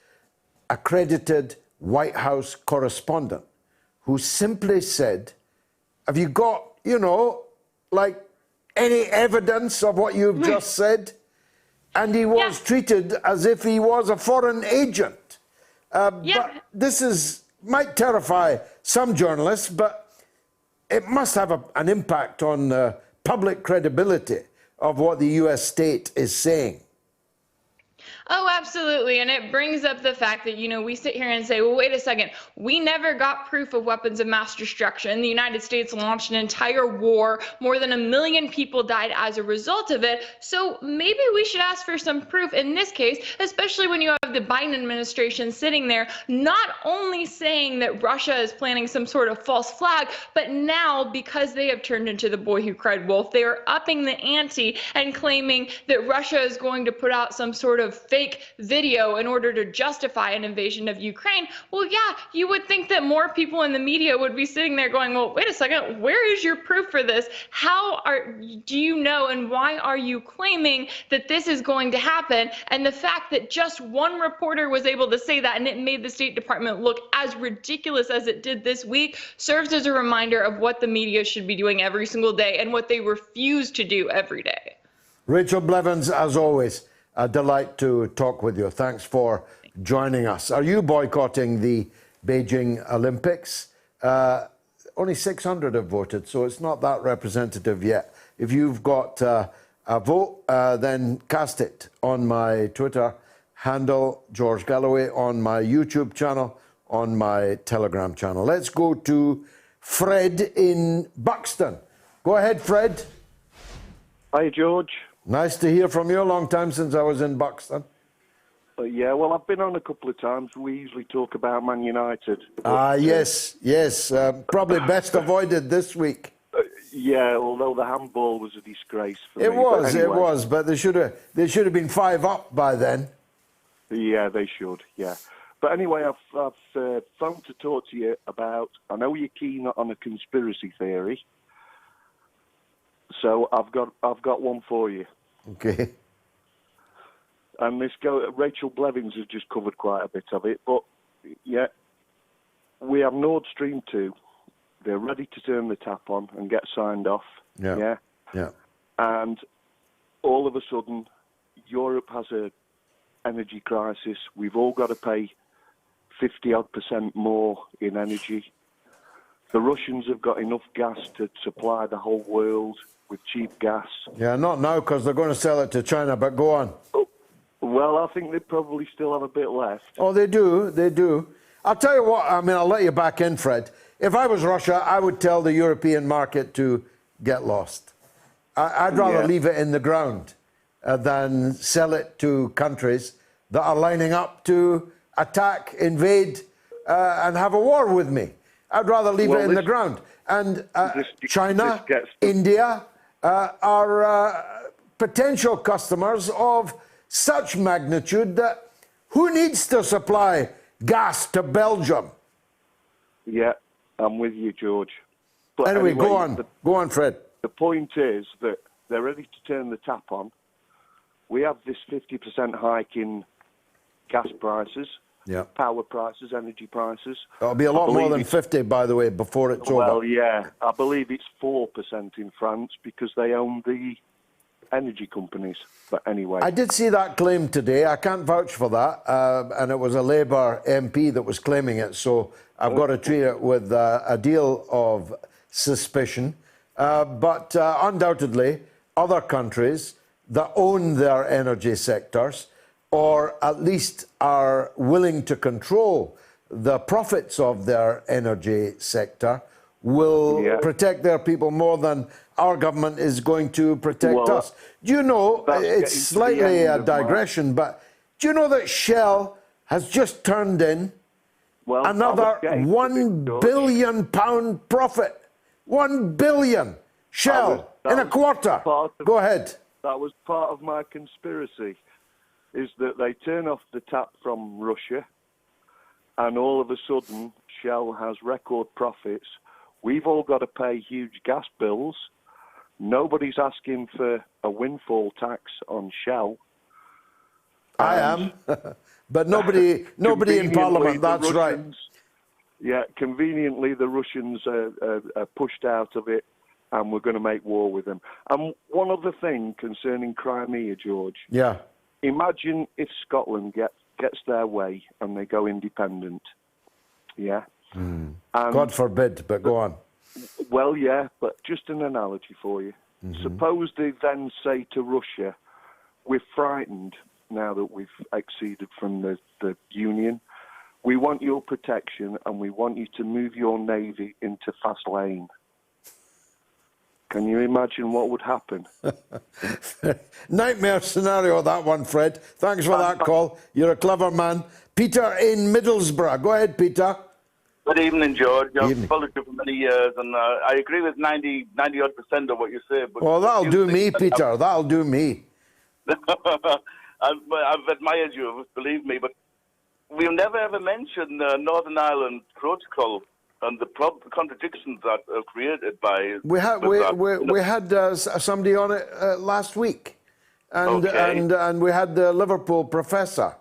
accredited White House correspondent who simply said, have you got, any evidence of what you've just said? And he was treated as if he was a foreign agent. But this might terrify some journalists, but it must have an impact on public credibility of what the U.S. state is saying. Oh, absolutely. And it brings up the fact that, we sit here and say, well, wait a second, we never got proof of weapons of mass destruction. The United States launched an entire war. More than 1 million people died as a result of it. So maybe we should ask for some proof in this case, especially when you have the Biden administration sitting there, not only saying that Russia is planning some sort of false flag, but now, because they have turned into the boy who cried wolf, they are upping the ante and claiming that Russia is going to put out some sort of fake video in order to justify an invasion of Ukraine. Well, yeah, you would think that more people in the media would be sitting there going, well, wait a second, where is your proof for this? Do you know, and why are you claiming that this is going to happen? And the fact that just one reporter was able to say that, and it made the State Department look as ridiculous as it did this week, serves as a reminder of what the media should be doing every single day and what they refuse to do every day. Rachel Blevins, as always, a delight to talk with you. Thanks for joining us. Are you boycotting the Beijing Olympics? Only 600 have voted, so it's not that representative yet. If you've got a vote, then cast it on my Twitter handle, George Galloway, on my YouTube channel, on my Telegram channel. Let's go to Fred in Buxton. Go ahead, Fred. Hi, George. Nice to hear from you. A long time since I was in Buxton. Yeah, well, I've been on a couple of times. We usually talk about Man United. Yes. Probably best avoided this week. Yeah, although the handball was a disgrace for me. It was, but they should have been 5 up by then. Yeah, they should, yeah. But anyway, I've phoned to talk to you about, I know you're keen on a conspiracy theory, so I've got one for you. Okay. And Rachel Blevins has just covered quite a bit of it, but yeah, we have Nord Stream 2. They're ready to turn the tap on and get signed off. Yeah. And all of a sudden, Europe has a energy crisis. We've all got to pay 50-odd% more in energy. The Russians have got enough gas to supply the whole world. with cheap gas. Yeah, not now because they're going to sell it to China, but go on. Well, I think they probably still have a bit left. Oh, they do, they do. I'll tell you what, I mean, I'll let you back in, Fred. If I was Russia, I would tell the European market to get lost. I'd rather leave it in the ground than sell it to countries that are lining up to attack, invade, and have a war with me. I'd rather leave it in the ground. And China, India are potential customers of such magnitude that who needs to supply gas to Belgium? Yeah, I'm with you, George. But anyway, go on. Go on, Fred. The point is that they're ready to turn the tap on. We have this 50% hike in gas prices, power prices, energy prices. It'll be a lot more than 50, by the way, before it's over. Well, yeah. I believe it's 4% in France because they own the energy companies. But anyway. I did see that claim today. I can't vouch for that. And it was a Labour MP that was claiming it. So I've got to treat it with a deal of suspicion. But undoubtedly, other countries that own their energy sectors, or at least are willing to control the profits of their energy sector, will protect their people more than our government is going to protect us. Do you know, it's slightly a digression, but do you know that Shell has just turned in another £1 billion profit? 1 billion. Shell in a quarter. Go ahead. That was part of my conspiracy, is that they turn off the tap from Russia and all of a sudden Shell has record profits. We've all got to pay huge gas bills. Nobody's asking for a windfall tax on Shell. I am, but nobody in Parliament, that's right. Yeah, conveniently the Russians are pushed out of it and we're going to make war with them. And one other thing concerning Crimea, George. Yeah. Imagine if Scotland gets their way and they go independent. Yeah. God forbid, but go on. Well, yeah, but just an analogy for you. Suppose they then say to Russia, we're frightened now that we've acceded from the Union. We want your protection and we want you to move your navy into fast lane. Can you imagine what would happen? Nightmare scenario, that one, Fred. Thanks for that call. You're a clever man. Peter in Middlesbrough. Go ahead, Peter. Good evening, George. I've followed you for many years, and I agree with 90-odd% of what you say. But well, that'll do me, Peter. That'll do me. I've admired you, believe me, but we've never ever mentioned Northern Ireland Protocol and the contradictions that are created by. We had somebody on it last week, and we had the Liverpool professor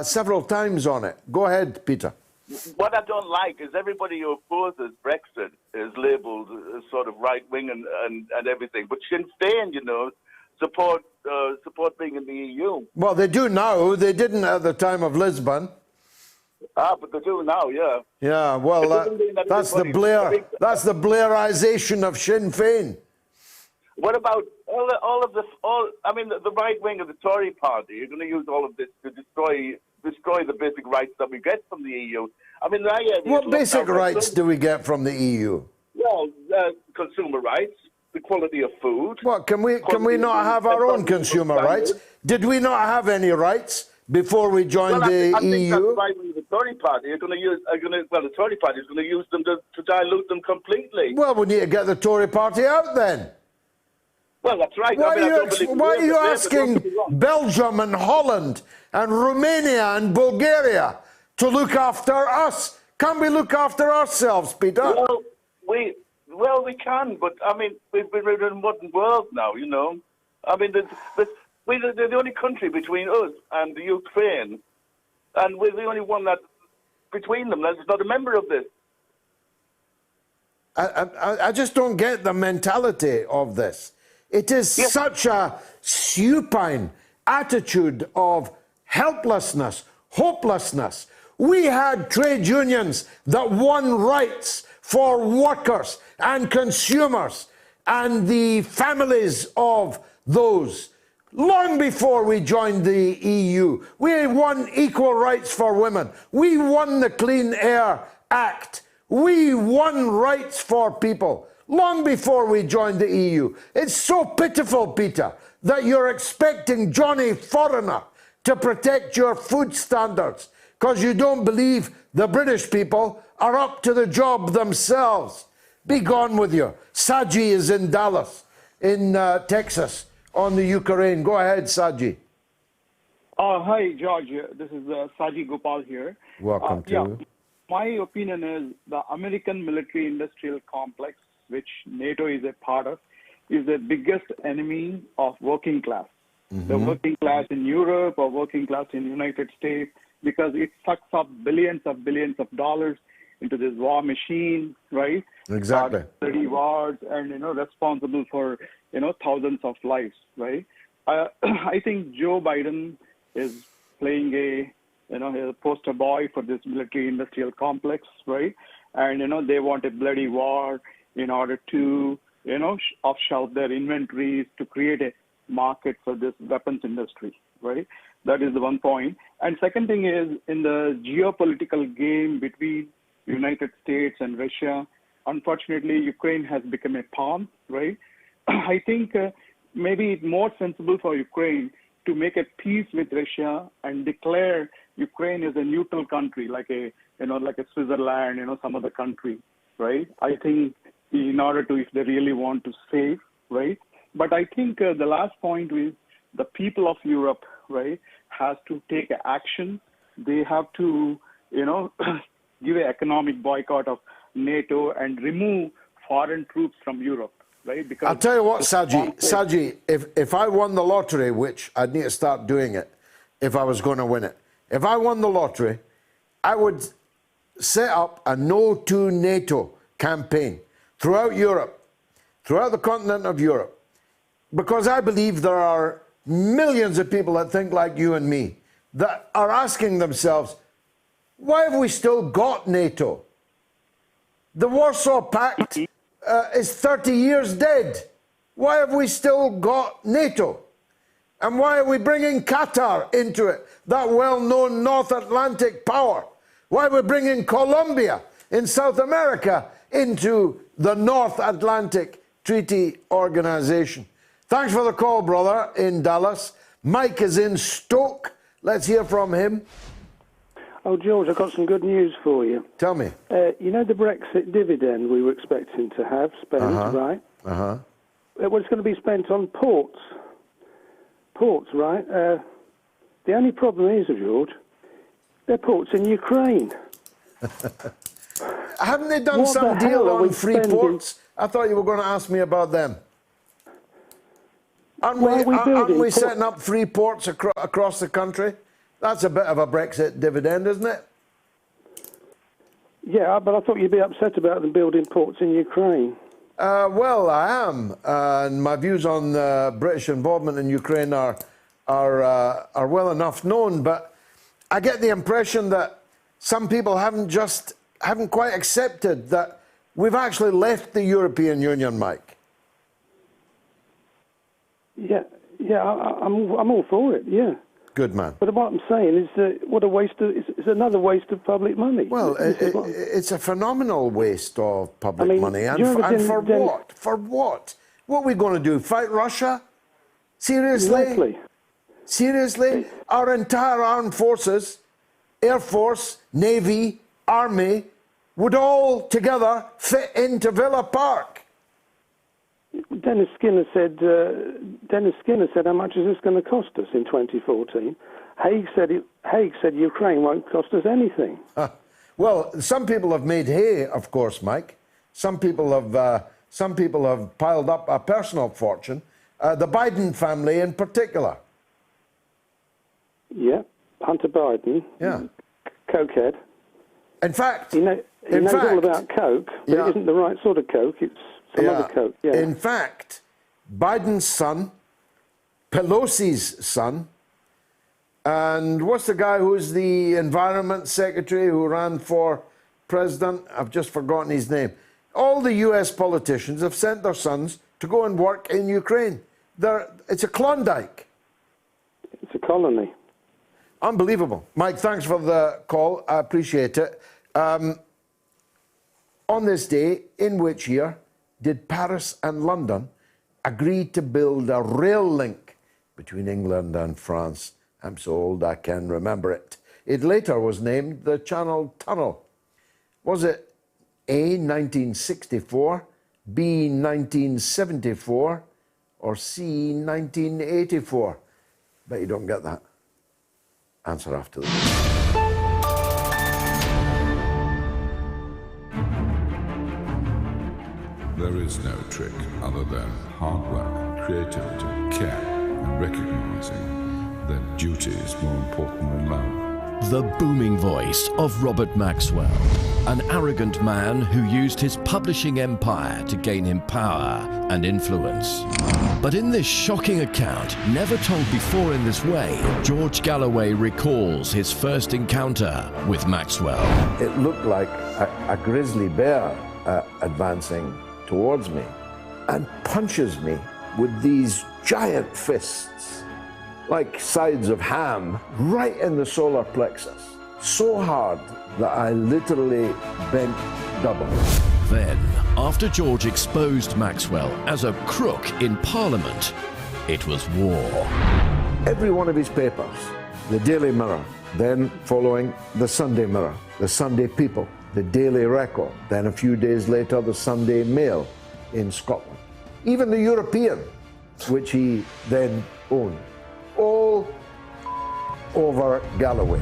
several times on it. Go ahead, Peter. What I don't like is everybody who opposes Brexit is labelled as sort of right-wing and everything. But Sinn Féin, you know, support being in the EU. Well, they do now. They didn't at the time of Lisbon. But they do now, yeah. Yeah, well, that's the Blairization of Sinn Féin. What about the right wing of the Tory party? You're going to use all of this to destroy the basic rights that we get from the EU. I mean, what basic rights do we get from the EU? Well, consumer rights, the quality of food. What can we not have our own consumer rights? Did we not have any rights before we joined the EU? I think that's the right wing of the Tory party. The Tory party is going to use them to dilute them completely. Well, we need to get the Tory party out then. Well, that's right. Why are you asking Belgium and Holland and Romania and Bulgaria to look after us? Can't we look after ourselves, Peter? Well, we can, but I mean, we've been in a modern world now, you know. I mean, we're the only country between us and the Ukraine, and we're the only one that between them that's not a member of this. I just don't get the mentality of this. It is such a supine attitude of helplessness, hopelessness. We had trade unions that won rights for workers and consumers and the families of those. Long before we joined the EU, we won equal rights for women. We won the Clean Air Act. We won rights for people long before we joined the EU. It's so pitiful, Peter, that you're expecting Johnny Foreigner to protect your food standards because you don't believe the British people are up to the job themselves. Be gone with you. Saji is in Dallas, in Texas, on the Ukraine. Go ahead, Saji. Hi, George. This is Saji Gopal here. Welcome to. My opinion is the American military-industrial complex, which NATO is a part of, is the biggest enemy of working class. The working class in Europe or working class in the United States, because it sucks up billions of dollars into this war machine, right? Exactly. 30 wars and, responsible for, thousands of lives, right? I think Joe Biden is playing a poster boy for this military-industrial complex, right? And, they want a bloody war in order to, offshelf their inventories to create a market for this weapons industry, right? That is the one point. And second thing is, in the geopolitical game between United States and Russia, unfortunately, Ukraine has become a pawn, right? I think maybe it's more sensible for Ukraine to make a peace with Russia and declare Ukraine as a neutral country, like a Switzerland, some other country, right? I think in order to, if they really want to save, right? But I think the last point is the people of Europe, right, has to take action. They have to, give an economic boycott of NATO and remove foreign troops from Europe, right? Because I'll tell you what, Saji, if I won the lottery, which I'd need to start doing it if I was going to win it, if I won the lottery, I would set up a no to NATO campaign throughout Europe, throughout the continent of Europe, because I believe there are millions of people that think like you and me that are asking themselves, why have we still got NATO? The Warsaw Pact is 30 years dead. Why have we still got NATO? And why are we bringing Qatar into it, that well-known North Atlantic power? Why are we bringing Colombia in South America into the North Atlantic Treaty Organization? Thanks for the call, brother, in Dallas. Mike is in Stoke. Let's hear from him. Oh, George, I've got some good news for you. Tell me. You know the Brexit dividend we were expecting to have spent, right? It was going to be spent on ports. Ports, right? The only problem is, George, they're ports in Ukraine. Haven't they done some deal on free ports? I thought you were going to ask me about them. Aren't we setting up free ports across the country? That's a bit of a Brexit dividend, isn't it? Yeah, but I thought you'd be upset about them building ports in Ukraine. Well, I am. And my views on British involvement in Ukraine are well enough known, but I get the impression that some people haven't quite accepted that we've actually left the European Union, Mike. Yeah, I'm all for it, yeah. Good man. But what I'm saying is that what a waste of, it's another waste of public money. Well, it's a phenomenal waste of public money. And for what? For what? What are we going to do? Fight Russia? Seriously? Exactly. Seriously? Our entire armed forces, Air Force, Navy, Army, would all together fit into Villa Park. Dennis Skinner said, how much is this going to cost us in 2014? Haig said Ukraine won't cost us anything. Well, some people have made hay, of course, Mike. Some people have piled up a personal fortune. The Biden family in particular. Yeah, Hunter Biden. Yeah. Cokehead. In fact, he knows all about coke, but it isn't the right sort of coke. It's some other coke. Yeah. In fact, Biden's son, Pelosi's son, and what's the guy who's the environment secretary who ran for president? I've just forgotten his name. All the US politicians have sent their sons to go and work in Ukraine. It's a Klondike. It's a colony. Unbelievable. Mike, thanks for the call. I appreciate it. On this day, in which year did Paris and London agree to build a rail link between England and France? I'm so old I can remember it. It later was named the Channel Tunnel. Was it A, 1964, B, 1974, or C, 1984? Bet you don't get that. Answer after this. There is no trick other than hard work, creativity, care, and recognizing that duty is more important than love. The booming voice of Robert Maxwell, an arrogant man who used his publishing empire to gain him power and influence. But in this shocking account, never told before in this way, George Galloway recalls his first encounter with Maxwell. It looked like a grizzly bear advancing towards me and punches me with these giant fists, like sides of ham, right in the solar plexus, so hard that I literally bent double. Then, after George exposed Maxwell as a crook in Parliament, it was war. Every one of his papers, the Daily Mirror, then following the Sunday Mirror, the Sunday People, the Daily Record, then a few days later the Sunday Mail in Scotland. Even the European, which he then owned. All over Galloway.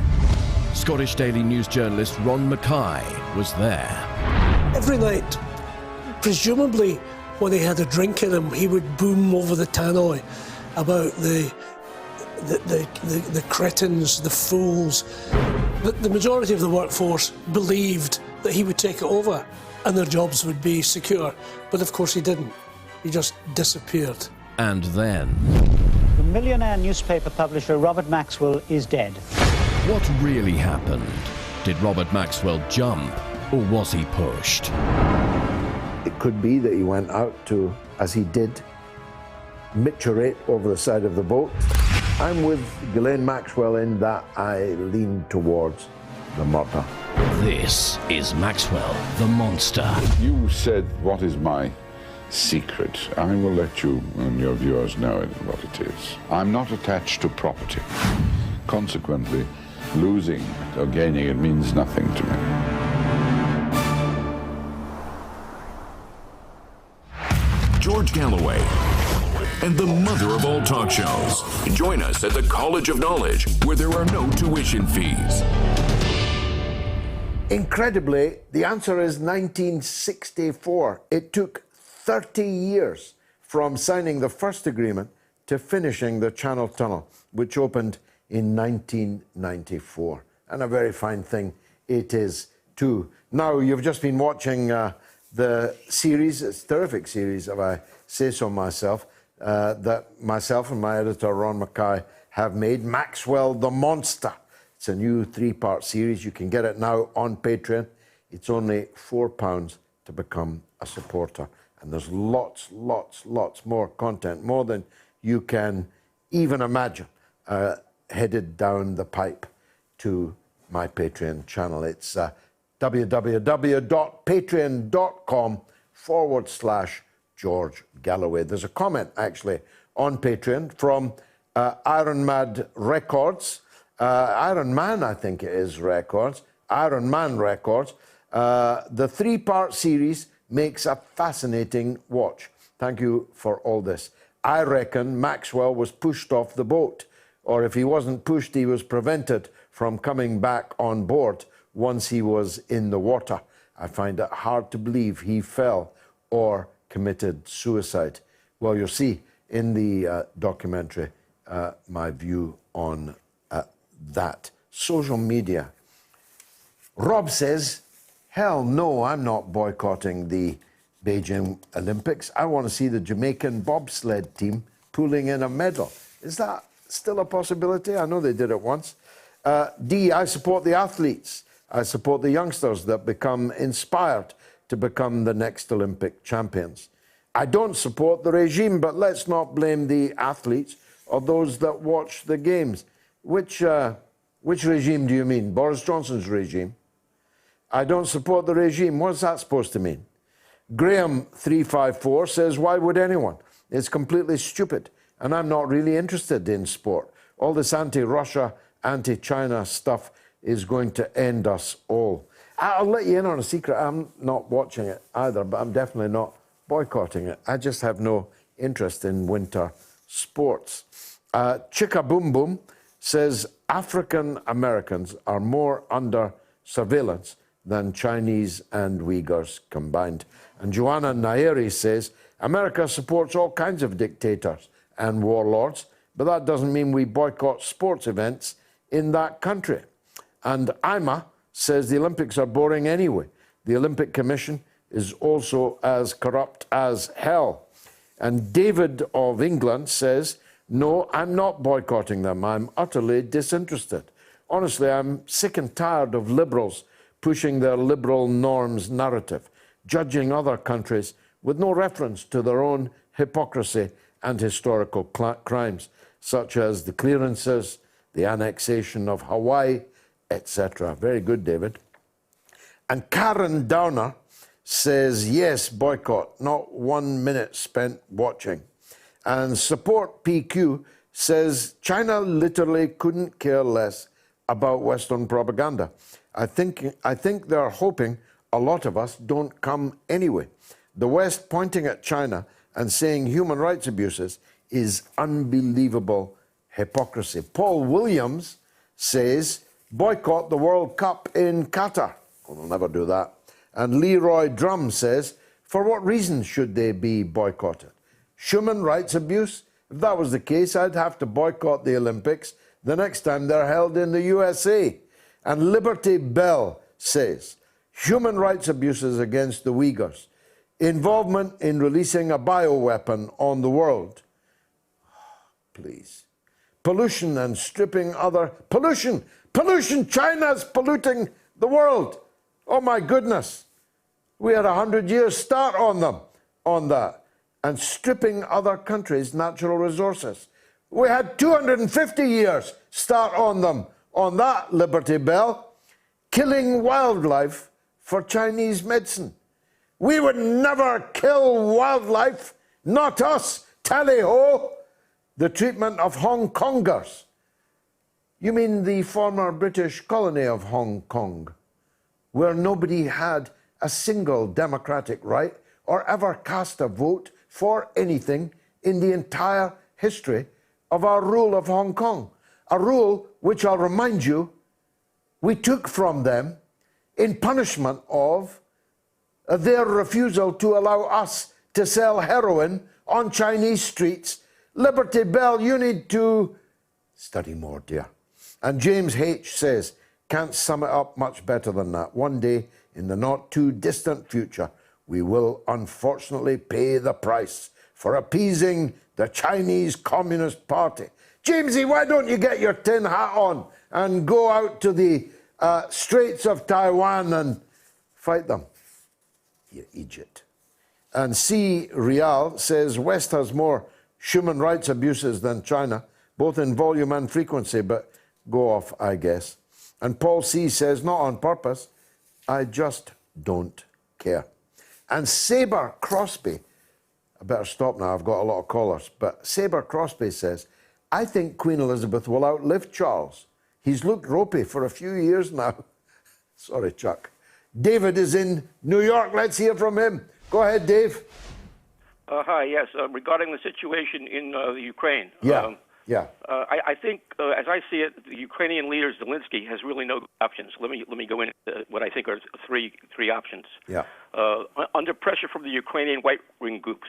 Scottish Daily News journalist Ron Mackay was there. Every night, presumably when he had a drink in him, he would boom over the tannoy about the cretins, the fools. The majority of the workforce believed that he would take it over and their jobs would be secure. But of course he didn't. He just disappeared. And then... The millionaire newspaper publisher Robert Maxwell is dead. What really happened? Did Robert Maxwell jump, or was he pushed? It could be that he went out to, as he did, micturate over the side of the boat. I'm with Ghislaine Maxwell in that I lean towards the murder. This is Maxwell, the monster. You said, what is my secret? I will let you and your viewers know what it is. I'm not attached to property. Consequently, losing or gaining it means nothing to me. George Galloway and the mother of all talk shows. Join us at the College of Knowledge, where there are no tuition fees. Incredibly, the answer is 1964. It took 30 years from signing the first agreement to finishing the Channel Tunnel, which opened in 1994. And a very fine thing it is, too. Now, you've just been watching the series, it's a terrific series, if I say so myself, that myself and my editor, Ron Mackay, have made, Maxwell the Monster. It's a new 3-part series. You can get it now on Patreon. It's only £4 to become a supporter. And there's lots more content, more than you can even imagine, headed down the pipe to my Patreon channel. It's www.patreon.com/George Galloway. There's a comment, actually, on Patreon from Iron Man Records. Iron Man, I think it is, Records. Iron Man Records. The 3-part series makes a fascinating watch. Thank you for all this. I reckon Maxwell was pushed off the boat, or if he wasn't pushed, he was prevented from coming back on board once he was in the water. I find it hard to believe he fell or committed suicide. Well, you'll see in the documentary my view on that. Social media. Rob says, hell no, I'm not boycotting the Beijing Olympics. I want to see the Jamaican bobsled team pulling in a medal. Is that still a possibility? I know they did it once. D, I support the athletes. I support the youngsters that become inspired to become the next Olympic champions. I don't support the regime, but let's not blame the athletes or those that watch the games. Which regime do you mean? Boris Johnson's regime? I don't support the regime. What's that supposed to mean? Graham354 says, why would anyone? It's completely stupid, and I'm not really interested in sport. All this anti-Russia, anti-China stuff is going to end us all. I'll let you in on a secret. I'm not watching it either, but I'm definitely not boycotting it. I just have no interest in winter sports. Chicka Boom Boom says African Americans are more under surveillance than Chinese and Uyghurs combined. And Joanna Nairi says America supports all kinds of dictators and warlords, but that doesn't mean we boycott sports events in that country. And Ima says the Olympics are boring anyway. The Olympic Commission is also as corrupt as hell. And David of England says, no, I'm not boycotting them. I'm utterly disinterested. Honestly, I'm sick and tired of liberals pushing their liberal norms narrative, judging other countries with no reference to their own hypocrisy and historical crimes, such as the clearances, the annexation of Hawaii, etc. Very good, David. And Karen Downer says, yes, boycott, not 1 minute spent watching. And Support PQ says, China literally couldn't care less about Western propaganda. I think they're hoping a lot of us don't come anyway. The West pointing at China and saying human rights abuses is unbelievable hypocrisy. Paul Williams says, boycott the World Cup in Qatar. We'll never do that. And Leroy Drum says, for what reason should they be boycotted? Human rights abuse? If that was the case, I'd have to boycott the Olympics the next time they're held in the USA. And Liberty Bell says, human rights abuses against the Uyghurs, involvement in releasing a bioweapon on the world. Please. Pollution and stripping other... Pollution! Pollution! China's polluting the world. Oh my goodness. We had 100 years start on them, on that. And stripping other countries' natural resources. We had 250 years start on them, on that, Liberty Bell. Killing wildlife for Chinese medicine. We would never kill wildlife, not us, tally-ho. The treatment of Hong Kongers. You mean the former British colony of Hong Kong, where nobody had a single democratic right or ever cast a vote for anything in the entire history of our rule of Hong Kong. A rule which, I'll remind you, we took from them in punishment of their refusal to allow us to sell heroin on Chinese streets. Liberty Bell, you need to study more, dear. And James H. says, can't sum it up much better than that. One day, in the not too distant future, we will unfortunately pay the price for appeasing the Chinese Communist Party. Jamesy, why don't you get your tin hat on and go out to the Straits of Taiwan and fight them? You idiot. And C. Rial says, West has more human rights abuses than China, both in volume and frequency, but go off, I guess. And Paul C. says, not on purpose, I just don't care. And Sabre Crosby, I better stop now, I've got a lot of callers, but Sabre Crosby says, I think Queen Elizabeth will outlive Charles. He's looked ropey for a few years now. Sorry, Chuck. David is in New York. Let's hear from him. Go ahead, Dave. Hi, yes. Regarding the situation in the Ukraine. Yeah. I think, as I see it, the Ukrainian leader Zelensky has really no options. Let me go into what I think are three options. Yeah. Under pressure from the Ukrainian right-wing groups,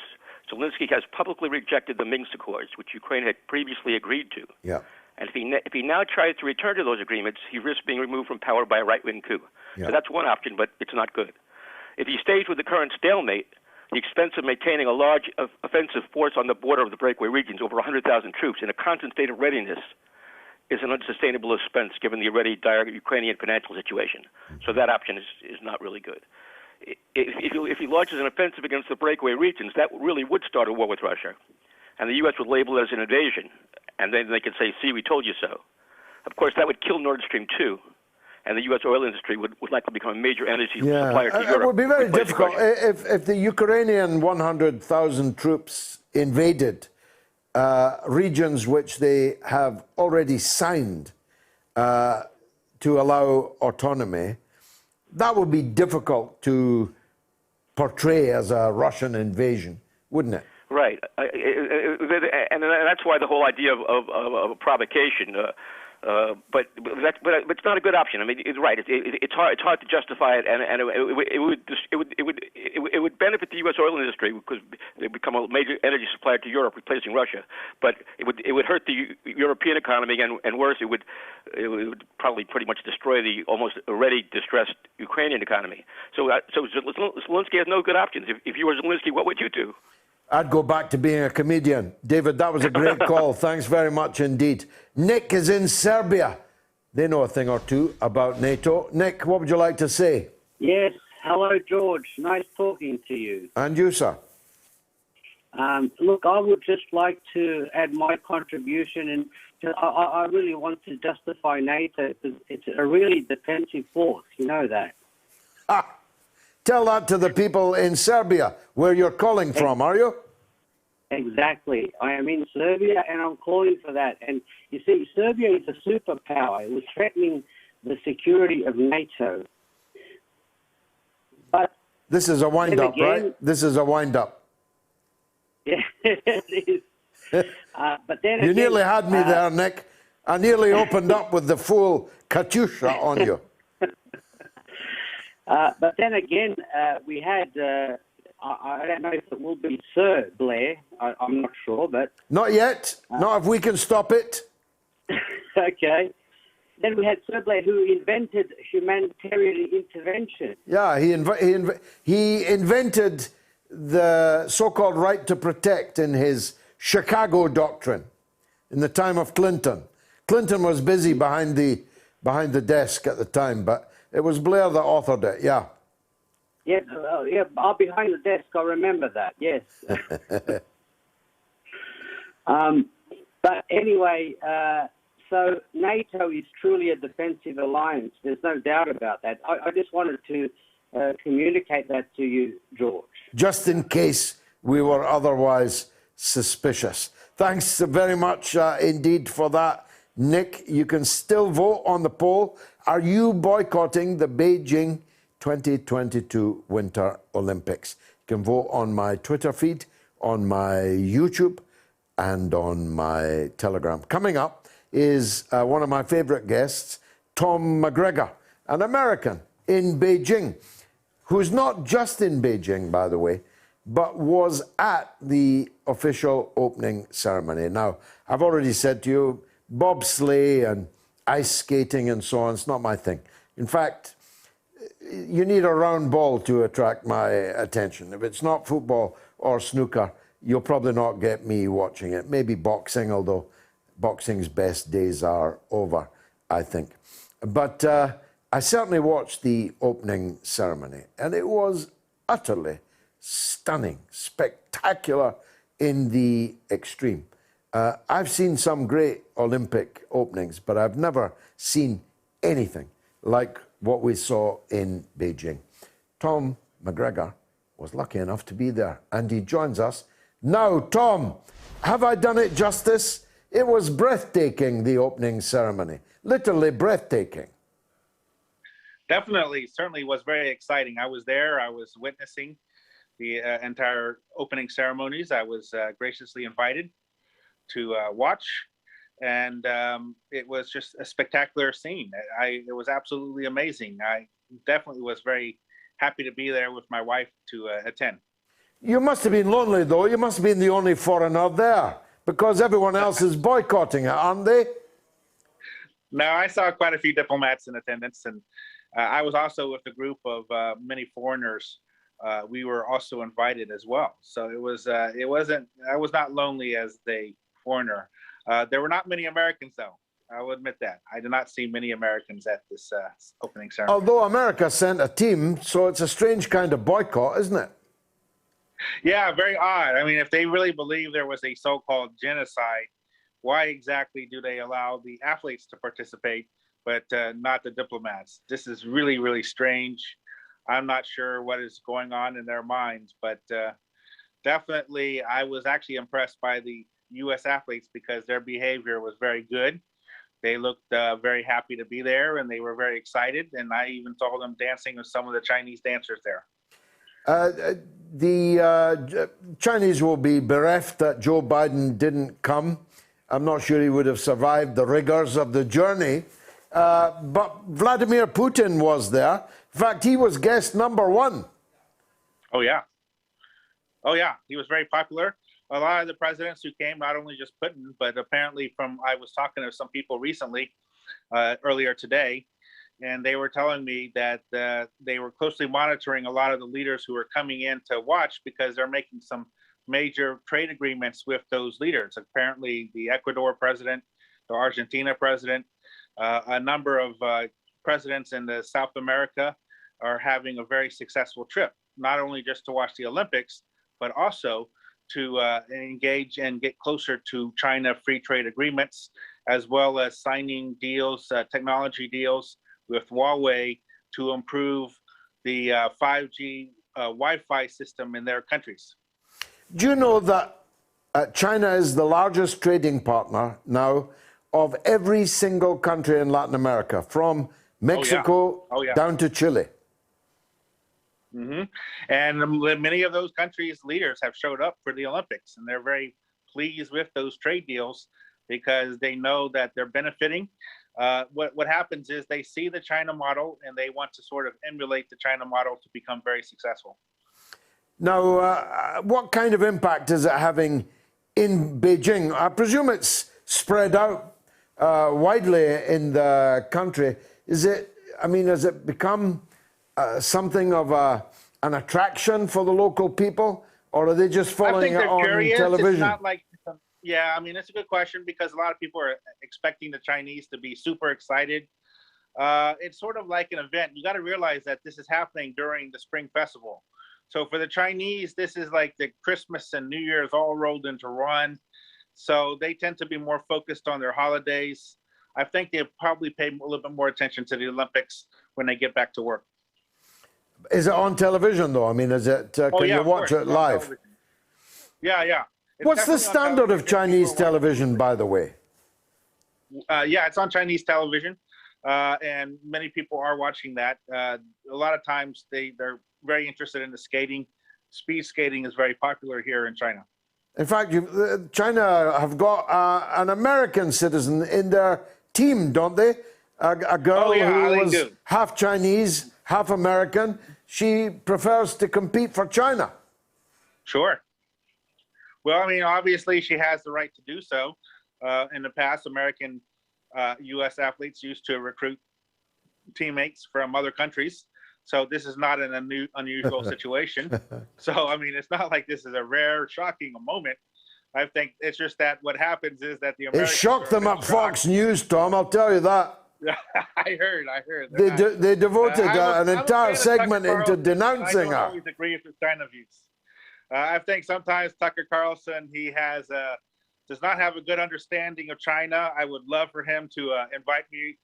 Zelensky has publicly rejected the Minsk Accords, which Ukraine had previously agreed to. Yeah. And if he now tries to return to those agreements, he risks being removed from power by a right-wing coup. Yeah. So that's one option, but it's not good. If he stays with the current stalemate, the expense of maintaining a large offensive force on the border of the breakaway regions, over 100,000 troops, in a constant state of readiness, is an unsustainable expense given the already dire Ukrainian financial situation. So that option is not really good. if he launches an offensive against the breakaway regions, that really would start a war with Russia, and the U.S. would label it as an invasion, and then they could say, "See, we told you so." Of course, that would kill Nord Stream 2, and the U.S. oil industry would likely become a major energy supplier to Europe. It would be very difficult if the Ukrainian 100,000 troops invaded regions which they have already signed to allow autonomy. That would be difficult to portray as a Russian invasion, wouldn't it? Right, and that's why the whole idea of provocation. But it's not a good option. I mean, it's right. It's hard to justify it, and it would benefit the U.S. oil industry because they become a major energy supplier to Europe, replacing Russia. But it would hurt the European economy, and worse, it would probably pretty much destroy the almost already distressed Ukrainian economy. So Zelensky has no good options. If you were Zelensky, what would you do? I'd go back to being a comedian. David, that was a great call. Thanks very much indeed. Nick is in Serbia. They know a thing or two about NATO. Nick, what would you like to say? Yes. Hello, George. Nice talking to you. And you, sir. Look, I would just like to add my contribution, and I really want to justify NATO because it's a really defensive force. You know that. Tell that to the people in Serbia, where you're calling from, are you? Exactly. I am in Serbia, and I'm calling for that. And you see, Serbia is a superpower. It was threatening the security of NATO. But this is a wind-up, right? This is a wind-up. Yeah, it is. But then you nearly had me there, Nick. I nearly opened up with the full Katyusha on you. But then again, we had, I don't know if it will be Sir Blair, I'm not sure, but... Not yet, not if we can stop it. Okay. Then we had Sir Blair, who invented humanitarian intervention. Yeah, he invented the so-called right to protect in his Chicago doctrine in the time of Clinton. Clinton was busy behind the desk at the time, but it was Blair that authored it, yeah. Yeah, behind the desk, I remember that, yes. But anyway, so NATO is truly a defensive alliance. There's no doubt about that. I just wanted to communicate that to you, George. Just in case we were otherwise suspicious. Thanks very much indeed for that. Nick, you can still vote on the poll. Are you boycotting the Beijing 2022 Winter Olympics? You can vote on my Twitter feed, on my YouTube, and on my Telegram. Coming up is one of my favorite guests, Tom McGregor, an American in Beijing, who's not just in Beijing, by the way, but was at the official opening ceremony. Now, I've already said to you, bobsleigh and ice skating and so on, it's not my thing. In fact, you need a round ball to attract my attention. If it's not football or snooker, you'll probably not get me watching it. Maybe boxing, although boxing's best days are over, I think. But I certainly watched the opening ceremony, and it was utterly stunning, spectacular in the extreme. I've seen some great Olympic openings, but I've never seen anything like what we saw in Beijing. Tom McGregor was lucky enough to be there, and he joins us now. Tom, have I done it justice? It was breathtaking, the opening ceremony. Literally breathtaking. Definitely, certainly was very exciting. I was there. I was witnessing the entire opening ceremonies. I was graciously invited to watch, and it was just a spectacular scene. It was absolutely amazing. I definitely was very happy to be there with my wife to attend. You must have been lonely, though. You must have been the only foreigner there, because everyone else is boycotting it, aren't they? No, I saw quite a few diplomats in attendance, and I was also with a group of many foreigners. We were also invited as well. So I was not lonely as a foreigner. There were not many Americans, though. I will admit that. I did not see many Americans at this opening ceremony. Although America sent a team, so it's a strange kind of boycott, isn't it? Yeah, very odd. I mean, if they really believe there was a so-called genocide, why exactly do they allow the athletes to participate, but not the diplomats? This is really, really strange. I'm not sure what is going on in their minds, but definitely I was actually impressed by the U.S. athletes because their behavior was very good. They looked very happy to be there, and they were very excited, and I even saw them dancing with some of the Chinese dancers there. The Chinese will be bereft that Joe Biden didn't come. I'm not sure he would have survived the rigors of the journey. But Vladimir Putin was there. In fact, he was guest #1. Oh, yeah. Oh, yeah. He was very popular. A lot of the presidents who came, not only just Putin, but apparently I was talking to some people recently, earlier today, and they were telling me that they were closely monitoring a lot of the leaders who were coming in to watch because they're making some major trade agreements with those leaders. Apparently, the Ecuador president, the Argentina president, a number of presidents in the South America are having a very successful trip, not only just to watch the Olympics, but also to engage and get closer to China free trade agreements, as well as signing deals, technology deals with Huawei to improve the 5G Wi-Fi system in their countries. Do you know that China is the largest trading partner now of every single country in Latin America, from Mexico down to Chile? Mm-hmm. And many of those countries' leaders have showed up for the Olympics, and they're very pleased with those trade deals because they know that they're benefiting. What happens is they see the China model and they want to sort of emulate the China model to become very successful. Now, what kind of impact is it having in Beijing? I presume it's spread out widely in the country. Is it, I mean, has it become something of an attraction for the local people, or are they just following it on television? It's not like, yeah, I mean, it's a good question because a lot of people are expecting the Chinese to be super excited. It's sort of like an event. You got to realize that this is happening during the Spring Festival. So for the Chinese, this is like the Christmas and New Year's all rolled into one. So they tend to be more focused on their holidays. I think they'll probably pay a little bit more attention to the Olympics when they get back to work. Is it on television, though? I mean, is it? Can you watch it live? Yeah, yeah. What's the standard of Chinese television, by the way? Yeah, it's on Chinese television, and many people are watching that. A lot of times they're very interested in the skating. Speed skating is very popular here in China. In fact, China have got an American citizen in their team, don't they? A girl who was half Chinese, half American. She prefers to compete for China. Sure. Well, I mean, obviously she has the right to do so. In the past, American U.S. athletes used to recruit teammates from other countries. So this is not an unusual situation. So, I mean, it's not like this is a rare, shocking moment. I think it's just that what happens is that the Americans... It shocked them at Fox News, Tom, I'll tell you that. I heard. They devoted an entire segment into denouncing her. I don't always agree with China views. I think sometimes Tucker Carlson, he does not have a good understanding of China. I would love for him to invite me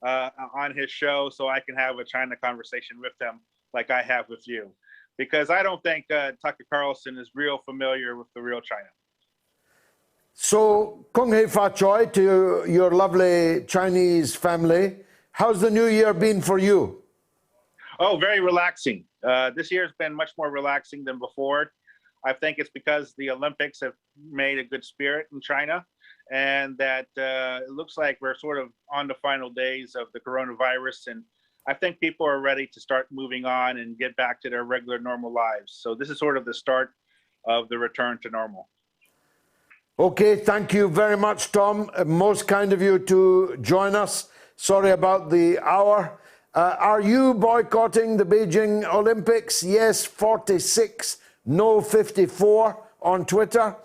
on his show so I can have a China conversation with him like I have with you. Because I don't think Tucker Carlson is real familiar with the real China. So, Kung Hei Fa Choi to your lovely Chinese family. How's the new year been for you? Oh, very relaxing. This year has been much more relaxing than before. I think it's because the Olympics have made a good spirit in China, and that it looks like we're sort of on the final days of the coronavirus, and I think people are ready to start moving on and get back to their regular normal lives. So this is sort of the start of the return to normal. Okay, thank you very much, Tom. Most kind of you to join us. Sorry about the hour. Are you boycotting the Beijing Olympics? Yes, 46. No, 54 on Twitter.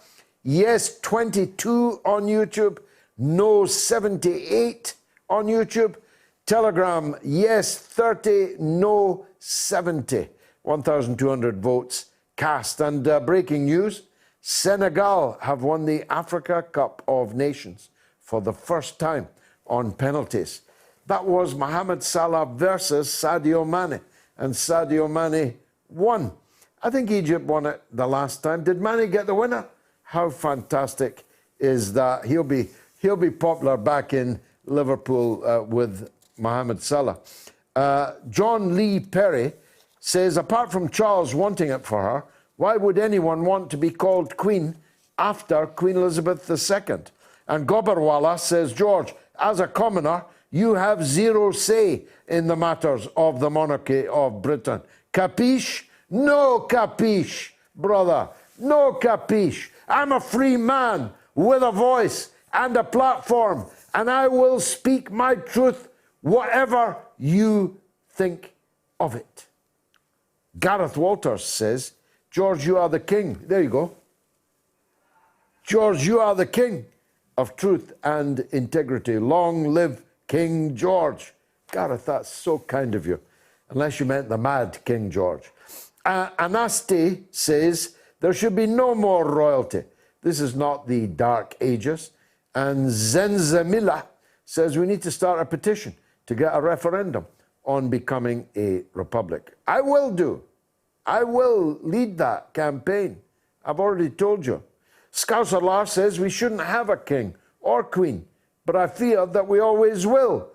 Yes, 22 on YouTube. no 78 on YouTube. Telegram, yes 30, no 70. 1,200 votes cast. And breaking news, Senegal have won the Africa Cup of Nations for the first time on penalties. That was Mohamed Salah versus Sadio Mane, and Sadio Mane won. I think Egypt won it the last time. Did Mane get the winner? How fantastic is that? He'll be popular back in Liverpool with Mohamed Salah. John Lee Perry says, apart from Charles wanting it for her, why would anyone want to be called Queen after Queen Elizabeth II? And Gobarwala says, George, as a commoner, you have zero say in the matters of the monarchy of Britain. Capiche? No capiche, brother. No capiche. I'm a free man with a voice and a platform, and I will speak my truth, whatever you think of it. Gareth Walters says, George, you are the king. There you go. George, you are the king of truth and integrity. Long live King George. Gareth, that's so kind of you. Unless you meant the mad King George. Anasti says, there should be no more royalty. This is not the Dark Ages. And Zenzamila says we need to start a petition to get a referendum on becoming a republic. I will do. I will lead that campaign. I've already told you. Scouser Lars says we shouldn't have a king or queen, but I fear that we always will.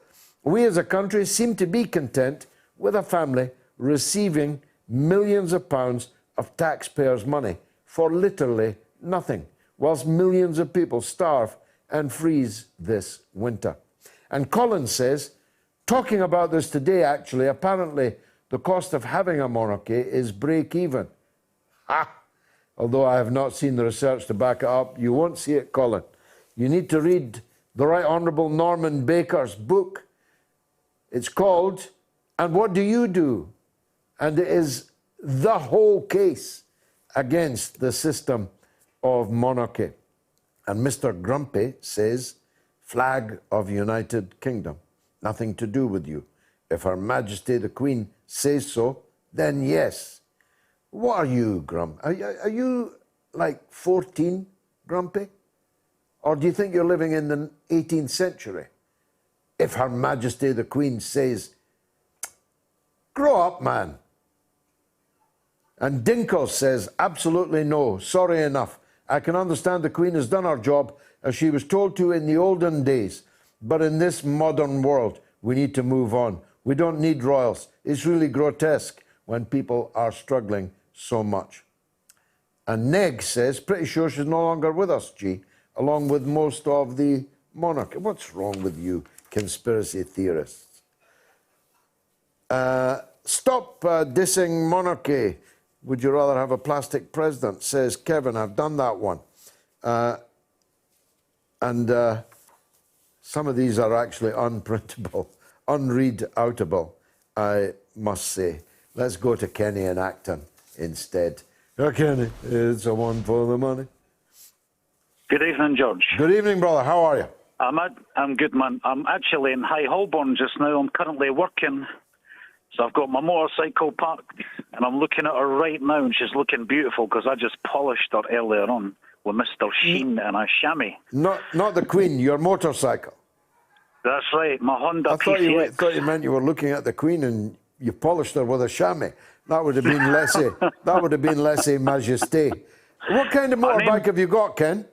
We as a country seem to be content with a family receiving millions of pounds of taxpayers' money for literally nothing, whilst millions of people starve and freeze this winter. And Colin says, talking about this today, actually, apparently the cost of having a monarchy is break even. Ha! Although I have not seen the research to back it up, you won't see it, Colin. You need to read the Right Honourable Norman Baker's book. It's called, And What Do You Do? And it is the whole case against the system of monarchy. And Mr. Grumpy says, flag of United Kingdom, nothing to do with you. If Her Majesty the Queen says so, then yes. What are you, Grump? Are you like 14, Grumpy? Or do you think you're living in the 18th century? If Her Majesty the Queen says, grow up, man. And Dinkle says, absolutely no, sorry enough. I can understand the Queen has done her job as she was told to in the olden days. But in this modern world, we need to move on. We don't need royals. It's really grotesque when people are struggling so much. And Neg says, pretty sure she's no longer with us, G, along with most of the monarchy. What's wrong with you, conspiracy theorists? Stop dissing monarchy. Would you rather have a plastic president? Says Kevin. I've done that one. Some of these are actually unprintable, unread-outable, I must say. Let's go to Kenny and Acton instead. Oh, Kenny, it's a one for the money. Good evening, George. Good evening, brother. How are you? I'm good, man. I'm actually in High Holborn just now. I'm currently working. So I've got my motorcycle parked, and I'm looking at her right now, and she's looking beautiful because I just polished her earlier on with Mr. Sheen and a chamois. Not the Queen, your motorcycle. That's right, my Honda I PCX. thought you meant you were looking at the Queen and you polished her with a chamois. That would have been laissez majesté. What kind of motorbike have you got, Ken?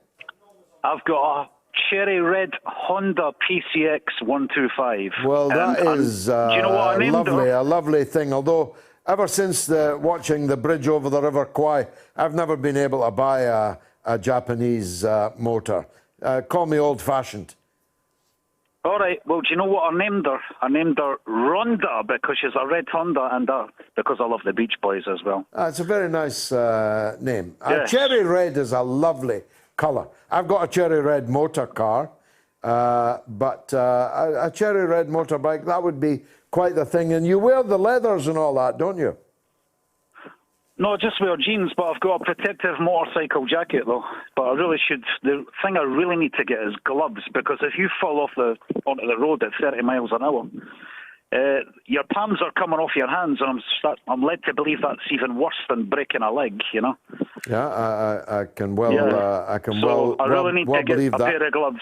I've got a cherry red Honda PCX 125. Well, that is do you know what I named her? a lovely thing. Although, ever since watching the bridge over the River Kwai, I've never been able to buy a Japanese motor. Call me old-fashioned. All right. Well, do you know what I named her? I named her Rhonda because she's a red Honda, and because I love the Beach Boys as well. It's a very nice name. Yes. Cherry red is a lovely colour. I've got a cherry red motor car, but a cherry red motorbike, that would be quite the thing. And you wear the leathers and all that, don't you? No, just wear jeans, but I've got a protective motorcycle jacket, though. But I really should. The thing I really need to get is gloves, because if you fall onto the road at 30 miles an hour, your palms are coming off your hands, and I'm led to believe that's even worse than breaking a leg, you know? Yeah, I can well, I really need to get believe a that. pair of gloves.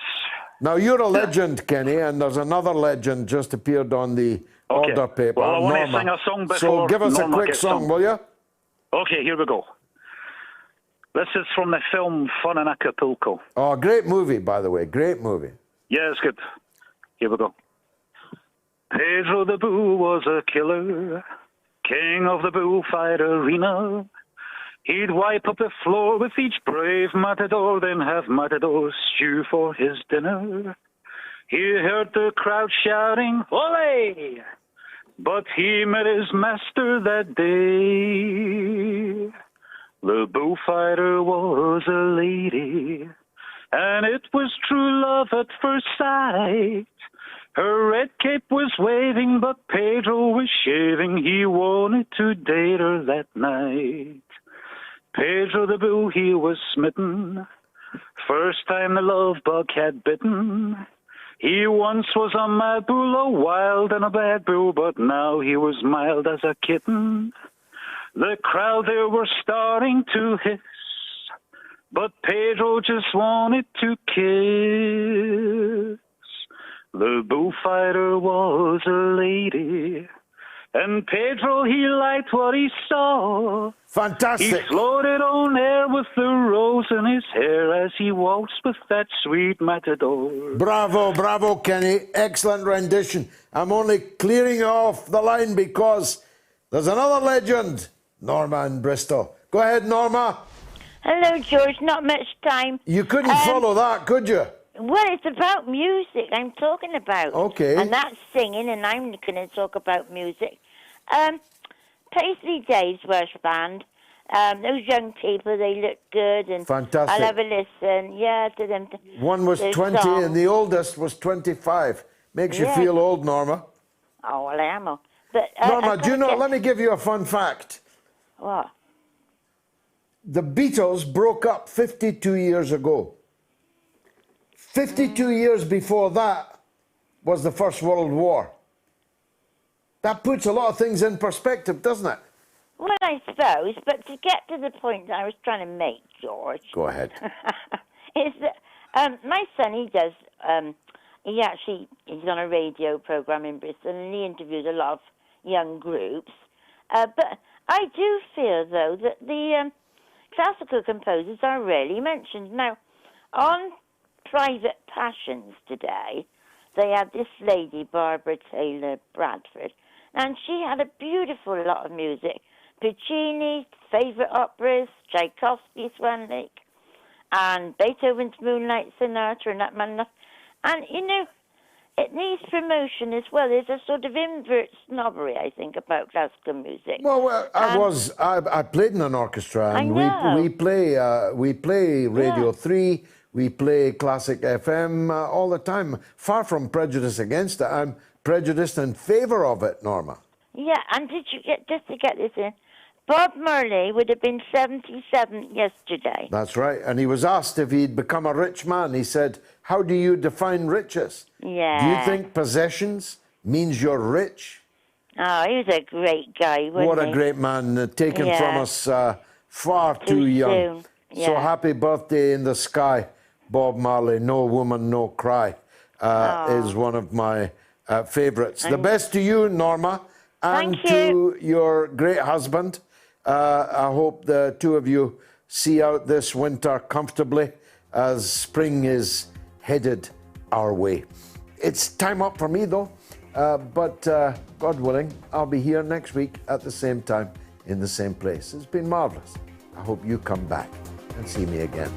Now, you're a legend, Kenny, and there's another legend just appeared on the order paper. Well, I want Norma. to sing a song before So give us Norma a quick gets song, on. will you? Okay, here we go. This is from the film Fun in Acapulco. Oh, great movie, by the way. Great movie. Yeah, it's good. Here we go. Pedro the Bull was a killer, king of the bullfight arena. He'd wipe up the floor with each brave matador, then have matador stew for his dinner. He heard the crowd shouting, "Ole!" But he met his master that day. The bullfighter was a lady, and it was true love at first sight. Her red cape was waving, but Pedro was shaving. He wanted to date her that night. Pedro the Bull, he was smitten. First time the love bug had bitten. He once was a mad bull, a wild and a bad bull, but now he was mild as a kitten. The crowd there were starting to hiss, but Pedro just wanted to kiss. The bullfighter was a lady, and Pedro, he liked what he saw. Fantastic. He floated on air with the rose in his hair as he waltzed with that sweet matador. Bravo, bravo, Kenny. Excellent rendition. I'm only clearing you off the line because there's another legend, Norma in Bristol. Go ahead, Norma. Hello, George. Not much time. You couldn't follow that, could you? Well, it's about music I'm talking about. Okay. And that's singing, and I'm going to talk about music. Paisley Dave's Welsh band. Those young people, they look good. And Fantastic. I'll have a listen, to them. One was 20 songs. and the oldest was 25. Makes you Yeah. feel old, Norma. Oh, well, I am old. But, Norma, do you know, let me give you a fun fact. What? The Beatles broke up 52 years ago. 52 years before that was the First World War. That puts a lot of things in perspective, doesn't it? Well, I suppose, but to get to the point that I was trying to make, George, Go ahead. is that my son, he does, he's on a radio program in Bristol, and he interviews a lot of young groups. But I do feel, though, that the classical composers are rarely mentioned. Now, on Private Passions today, they had this lady, Barbara Taylor Bradford, and she had a beautiful lot of music. Puccini's favourite operas, Tchaikovsky's Swan Lake, and Beethoven's Moonlight Sonata, and that man. And, you know, it needs promotion as well. There's a sort of invert snobbery, I think, about classical music. Well, I played in an orchestra, and we play Radio 3, we play Classic FM all the time. Far from prejudice against it, I'm prejudiced in favour of it, Norma. Yeah, and did you get, just to get this in, Bob Marley would have been 77 yesterday. That's right, and he was asked if he'd become a rich man. He said, how do you define riches? Yeah. Do you think possessions means you're rich? Oh, he was a great guy, wasn't What a he? great man, taken Yeah. from us far too young. soon. So Yeah. happy birthday in the sky, Bob Marley. No Woman, No Cry is one of my favourites. The best to you, Norma, and Thank to your great husband. I hope the two of you see out this winter comfortably as spring is headed our way. It's time up for me, though. But God willing, I'll be here next week at the same time in the same place. It's been marvellous. I hope you come back and see me again.